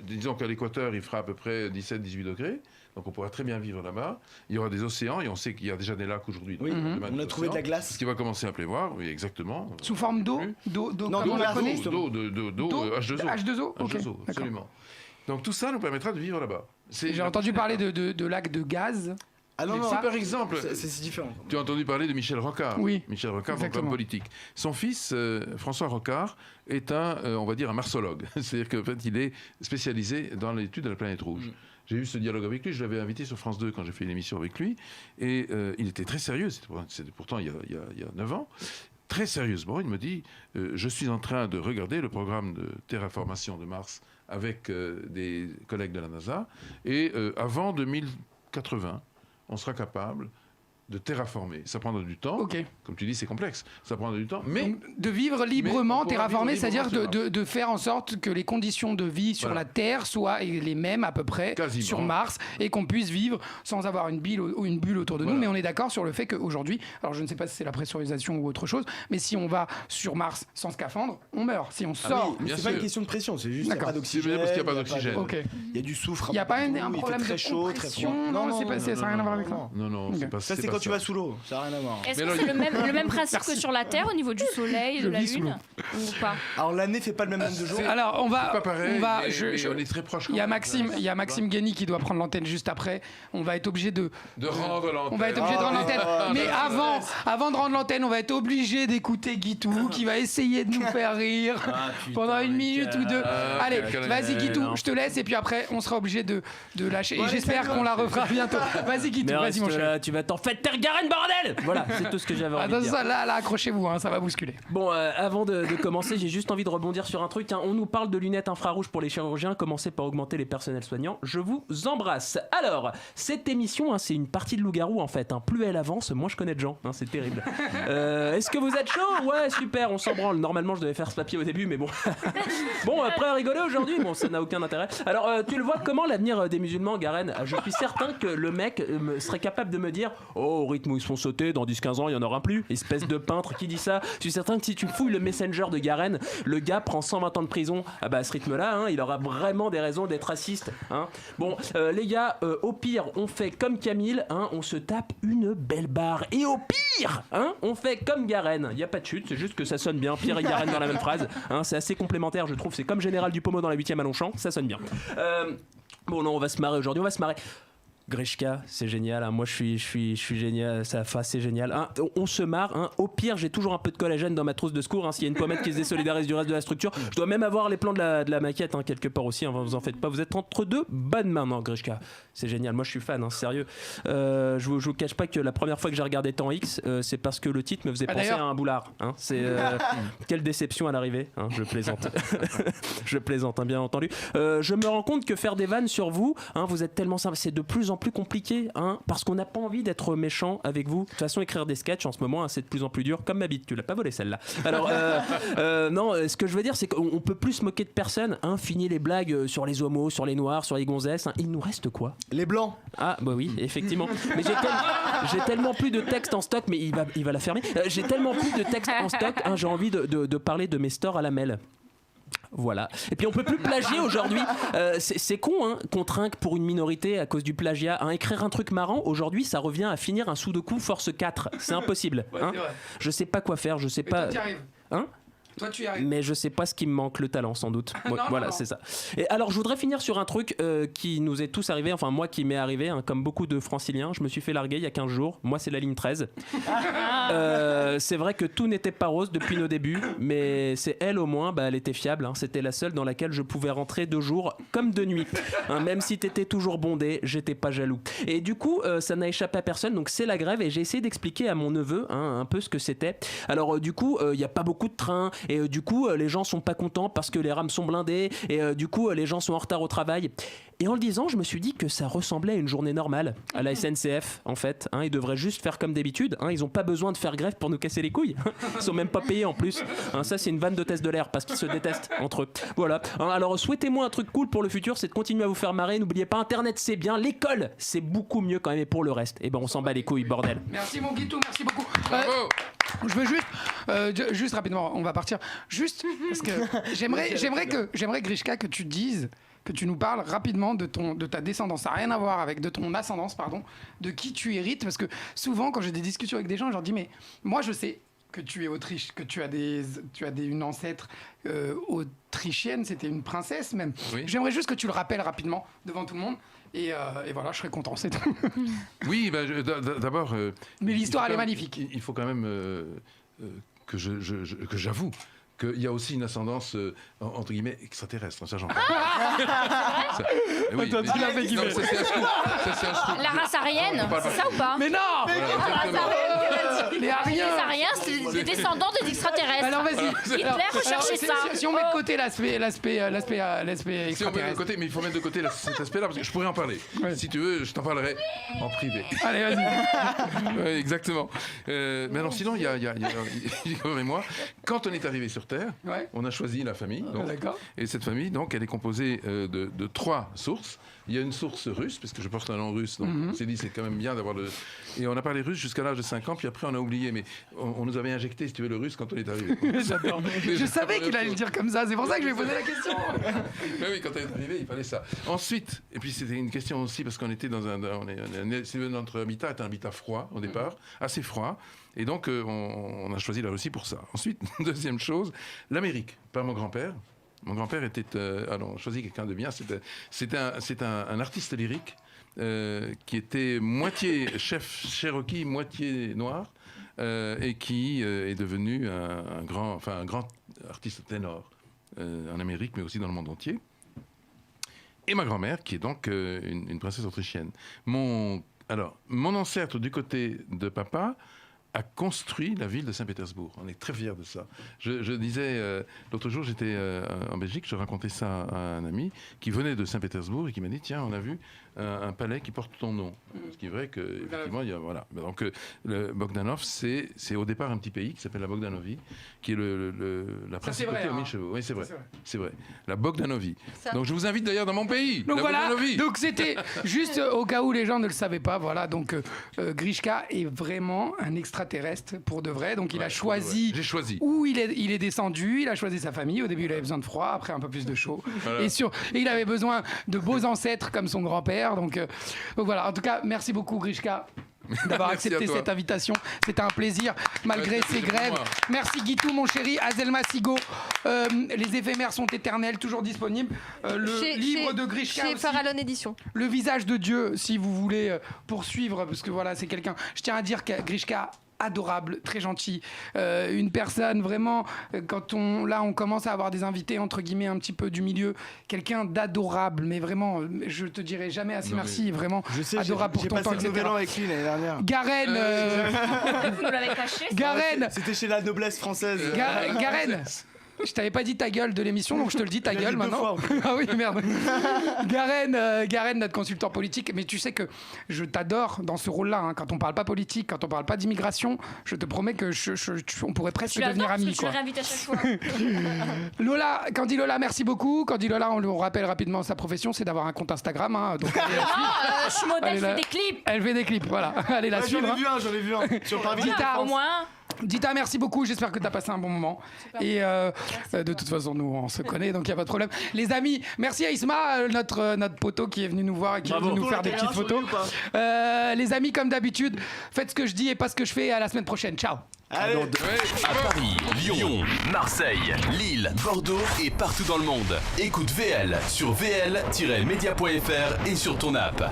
Disons qu'à l'équateur, il fera à peu près 17-18 degrés. Donc on pourra très bien vivre là-bas. Il y aura des océans et on sait qu'il y a déjà des lacs aujourd'hui. Oui, on a trouvé de la glace. Ce qui va commencer à pleuvoir, oui, exactement. Sous forme d'eau. D'eau H2O, absolument. Donc tout ça nous permettra de vivre là-bas. J'ai entendu parler de lacs de gaz. Ah non, si par exemple, c'est différent. Tu as entendu parler de Michel Rocard. Oui. Michel Rocard, Exactement. homme politique. Son fils, François Rocard, est on va dire, un marsologue. C'est-à-dire qu'en fait, il est spécialisé dans l'étude de la planète rouge. J'ai eu ce dialogue avec lui, je l'avais invité sur France 2 quand j'ai fait une émission avec lui, et il était très sérieux, c'était pourtant il y a 9 ans. Très sérieusement, il me dit je suis en train de regarder le programme de terraformation de Mars avec des collègues de la NASA, et avant 2080, on sera capable de terraformer. Ça prendra du temps. Okay. Comme tu dis, c'est complexe. Ça prendra du temps. Mais donc, de vivre librement, terraformer, c'est-à-dire de faire en sorte que les conditions de vie sur la Terre soient les mêmes à peu près sur Mars et qu'on puisse vivre sans avoir une bulle autour de nous. Mais on est d'accord sur le fait qu'aujourd'hui, alors je ne sais pas si c'est la pressurisation ou autre chose, mais si on va sur Mars sans scaphandre, on meurt. Si on sort... c'est pas une question de pression, c'est juste qu'il n'y a pas d'oxygène. Parce qu'il n'y a pas d'oxygène. Il y a du soufre. Il n'y a pas un problème de compression. Non, ça n'a rien à voir avec ça. Non, c'est pas ça. Quand tu vas sous l'eau, ça n'a rien à voir. Est-ce que c'est le même principe que sur la Terre au niveau du Soleil et de la Lune ou pas? Alors l'année fait pas le même nombre de jours. Alors on va, pas pareil, on est très proche. Il y a Maxime Guény qui doit prendre l'antenne juste après. On va être obligé de rendre l'antenne. On va être obligé de rendre l'antenne. Mais avant de rendre l'antenne, on va être obligé d'écouter Guitou qui va essayer de nous faire rire pendant une minute ou deux. Allez, vas-y Guitou, je te laisse et puis après on sera obligé de lâcher. Et j'espère qu'on la refera bientôt. Vas-y Guitou, vas-y mon cher. Tu vas t'en faire Terre Garenne, bordel. Voilà, c'est tout ce que j'avais envie de dire. Là, accrochez-vous, ça va bousculer. Bon, avant de commencer, j'ai juste envie de rebondir sur un truc. On nous parle de lunettes infrarouges pour les chirurgiens. Commencez par augmenter les personnels soignants. Je vous embrasse. Alors, cette émission, c'est une partie de loup-garou en fait. Plus elle avance, moins je connais de gens. C'est terrible. Est-ce que vous êtes chaud? Ouais, super, on s'en branle. Normalement, je devais faire ce papier au début, mais bon. Bon, prêt à rigoler aujourd'hui? Bon, ça n'a aucun intérêt. Alors, tu le vois comment l'avenir des musulmans, Garen? Je suis certain que le mec serait capable de me dire au rythme où ils se font sauter, dans 10-15 ans, il n'y en aura plus. Espèce de peintre qui dit ça. Je suis certain que si tu fouilles le Messenger de Garen, le gars prend 120 ans de prison. Ah bah à ce rythme-là, il aura vraiment des raisons d'être raciste. Bon, les gars, au pire, on fait comme Camille, on se tape une belle barre. Et au pire, on fait comme Garen. Il n'y a pas de chute, c'est juste que ça sonne bien. Pierre et Garen dans la même phrase. C'est assez complémentaire, je trouve. C'est comme Général Dupomo dans la 8e à Longchamp, ça sonne bien. Bon, non, on va se marrer aujourd'hui, on va se marrer. Grishka, c'est génial. Moi, je suis génial. C'est génial. On se marre. Au pire, j'ai toujours un peu de collagène dans ma trousse de secours. S'il y a une pommette qui se désolidarise du reste de la structure, je dois même avoir les plans de la maquette quelque part aussi. Vous en faites pas. Vous êtes entre deux bonnes mains, non, Grishka. C'est génial. Moi, je suis fan. Sérieux. Je vous cache pas que la première fois que j'ai regardé Temps X, c'est parce que le titre me faisait penser à un boulard. C'est quelle déception à l'arrivée. Je plaisante. Je plaisante, bien entendu. Je me rends compte que faire des vannes sur vous, vous êtes tellement simple. C'est de plus en plus compliqué, parce qu'on n'a pas envie d'être méchant avec vous. De toute façon, écrire des sketchs en ce moment, c'est de plus en plus dur, comme ma bite. Tu l'as pas volé celle-là. Alors, non, ce que je veux dire, c'est qu'on peut plus se moquer de personne. Fini les blagues sur les homos, sur les noirs, sur les gonzesses. Il nous reste quoi? Les blancs. Ah, bah oui, effectivement. Mais j'ai tellement plus de texte en stock, mais il va la fermer. J'ai tellement plus de texte en stock, j'ai envie de parler de mes stores à la mêle. Voilà. Et puis on peut plus plagier aujourd'hui. C'est con qu'on trinque pour une minorité à cause du plagiat. Écrire un truc marrant aujourd'hui, ça revient à finir un Sudoku force 4. C'est impossible. Je sais pas quoi faire. Je sais pas. Toi, tu y arrives. Toi, tu y arrives. Mais je sais pas ce qui me manque, le talent sans doute. Voilà, c'est ça. Et alors, je voudrais finir sur un truc qui nous est tous arrivé, enfin moi qui m'est arrivé, comme beaucoup de franciliens. Je me suis fait larguer il y a 15 jours. Moi, c'est la ligne 13. C'est vrai que tout n'était pas rose depuis nos débuts, mais c'est elle au moins, elle était fiable. C'était la seule dans laquelle je pouvais rentrer de jour comme de nuit. Même si t'étais toujours bondé, j'étais pas jaloux. Et du coup, ça n'a échappé à personne. Donc c'est la grève et j'ai essayé d'expliquer à mon neveu un peu ce que c'était. Alors du coup, il y a pas beaucoup de trains. Et du coup, les gens sont pas contents parce que les rames sont blindées. Et du coup, les gens sont en retard au travail. Et en le disant, je me suis dit que ça ressemblait à une journée normale à la SNCF, en fait. Ils devraient juste faire comme d'habitude. Ils ont pas besoin de faire grève pour nous casser les couilles. Ils sont même pas payés en plus. Ça, c'est une vanne d'hôtesse de l'air parce qu'ils se détestent entre eux. Voilà. Alors, souhaitez-moi un truc cool pour le futur, c'est de continuer à vous faire marrer. N'oubliez pas, Internet, c'est bien. L'école, c'est beaucoup mieux quand même. Et pour le reste, on s'en bat les couilles, bordel. Merci, mon Guitou. Merci beaucoup. Je veux juste rapidement, on va partir. Juste parce que j'aimerais Grishka que tu dises, que tu nous parles rapidement de ta descendance. Ça n'a rien à voir avec de ton ascendance, pardon, de qui tu hérites. Parce que souvent, quand j'ai des discussions avec des gens, je leur dis, mais moi, je sais que tu es Autriche, que tu as une ancêtre autrichienne, c'était une princesse même. Oui. J'aimerais juste que tu le rappelles rapidement devant tout le monde Et voilà, je serais content, c'est tout. Oui, d'abord. Mais l'histoire, elle est magnifique. Il faut quand même que j'avoue qu'il y a aussi une ascendance entre guillemets extraterrestre, ça j'en parle. La race aryenne, c'est ça ou pas? Mais non. Les Aryens, c'est des descendants des extraterrestres. Alors vas-y. Hitler recherchait ça. Si on met de côté l'aspect extraterrestre. Si on met de côté, mais il faut mettre de côté cet aspect-là parce que je pourrais en parler. Ouais. Si tu veux, je t'en parlerai en privé. Allez, vas-y. Ouais, exactement. Mais alors sinon, il y a et moi, quand on est arrivé sur Terre, on a choisi la famille. Donc, et cette famille, donc, elle est composée de 3 sources. Il y a une source russe, parce que je porte un nom russe, donc on s'est dit c'est quand même bien d'avoir le... Et on a parlé russe jusqu'à l'âge de 5 ans, puis après on a oublié, mais on nous avait injecté, si tu veux, le russe quand on est arrivé. J'adore. Je savais qu'il allait le dire comme ça, c'est pour ça que je lui ai posé la question. Mais oui, quand on est arrivé, il fallait ça. Ensuite, et puis c'était une question aussi, parce qu'on était dans notre habitat était un habitat froid au départ, assez froid, et donc on a choisi la Russie pour ça. Ensuite, deuxième chose, l'Amérique, par mon grand-père. Mon grand-père était, on choisit quelqu'un de bien, c'est un artiste lyrique qui était moitié chef Cherokee, moitié noir, et qui est devenu un grand artiste ténor en Amérique, mais aussi dans le monde entier. Et ma grand-mère, qui est donc une princesse autrichienne. Mon ancêtre du côté de papa a construit la ville de Saint-Pétersbourg. On est très fiers de ça. Je disais, l'autre jour, j'étais en Belgique, je racontais ça à un ami qui venait de Saint-Pétersbourg et qui m'a dit, tiens, on a vu un palais qui porte ton nom. Ce qui est vrai qu'effectivement, il y a... Voilà. Donc, le Bogdanov, c'est au départ un petit pays qui s'appelle la Bogdanovie, qui est la principauté aux 1000 chevaux. Oui, c'est vrai. C'est vrai. La Bogdanovie. Donc, je vous invite d'ailleurs dans mon pays. Donc, la Bogdanovie. Donc, c'était juste au cas où les gens ne le savaient pas. Voilà. Donc, Grishka est vraiment un extraterrestre pour de vrai. Donc, il a choisi, où il est descendu. Il a choisi sa famille. Au début, il avait besoin de froid. Après, un peu plus de chaud. Voilà. Et il avait besoin de beaux ancêtres comme son grand-père. Donc voilà, en tout cas, merci beaucoup Grishka d'avoir accepté cette invitation. C'était un plaisir malgré ces grèves. Merci Guitou, mon chéri. Azelma Sigo. Les éphémères sont éternels, toujours disponibles. Le livre de Grishka chez aussi. Farallon Édition. Le visage de Dieu, si vous voulez poursuivre, parce que voilà, c'est quelqu'un. Je tiens à dire que Grishka, adorable, très gentil, une personne vraiment, quand on commence à avoir des invités entre guillemets un petit peu du milieu, quelqu'un d'adorable, mais vraiment, je te dirai jamais assez merci, vraiment adorable pour ton temps, etc. J'ai passé le nouvel an avec lui l'année dernière. Garen, vous l'avez caché. Garen, c'était chez la noblesse française. Garen. Je t'avais pas dit ta gueule de l'émission, donc je te le dis ta gueule maintenant. Ah oui, merde. Garen, notre consultant politique, mais tu sais que je t'adore dans ce rôle-là. Hein. Quand on parle pas politique, quand on parle pas d'immigration, je te promets que on pourrait presque devenir amis. Tu le réinvites à chaque fois. Candy Lola, merci beaucoup. Candy Lola, on le rappelle rapidement, sa profession, c'est d'avoir un compte Instagram. Hein, donc je suis modèle, fait des clips. Elle fait des clips, voilà. Allez la suivre. J'en ai vu un. Sur Paris. Au moins. Dita, merci beaucoup. J'espère que tu as passé un bon moment. Et de toute façon, nous, on se connaît, donc il n'y a pas de problème. Les amis, merci à Isma, notre poteau qui est venu nous voir et qui est venu nous faire des petites photos. Les amis, comme d'habitude, faites ce que je dis et pas ce que je fais. À la semaine prochaine. Ciao. Allez. À Paris, Lyon, Marseille, Lille, Bordeaux et partout dans le monde. Écoute VL sur vl-media.fr et sur ton app.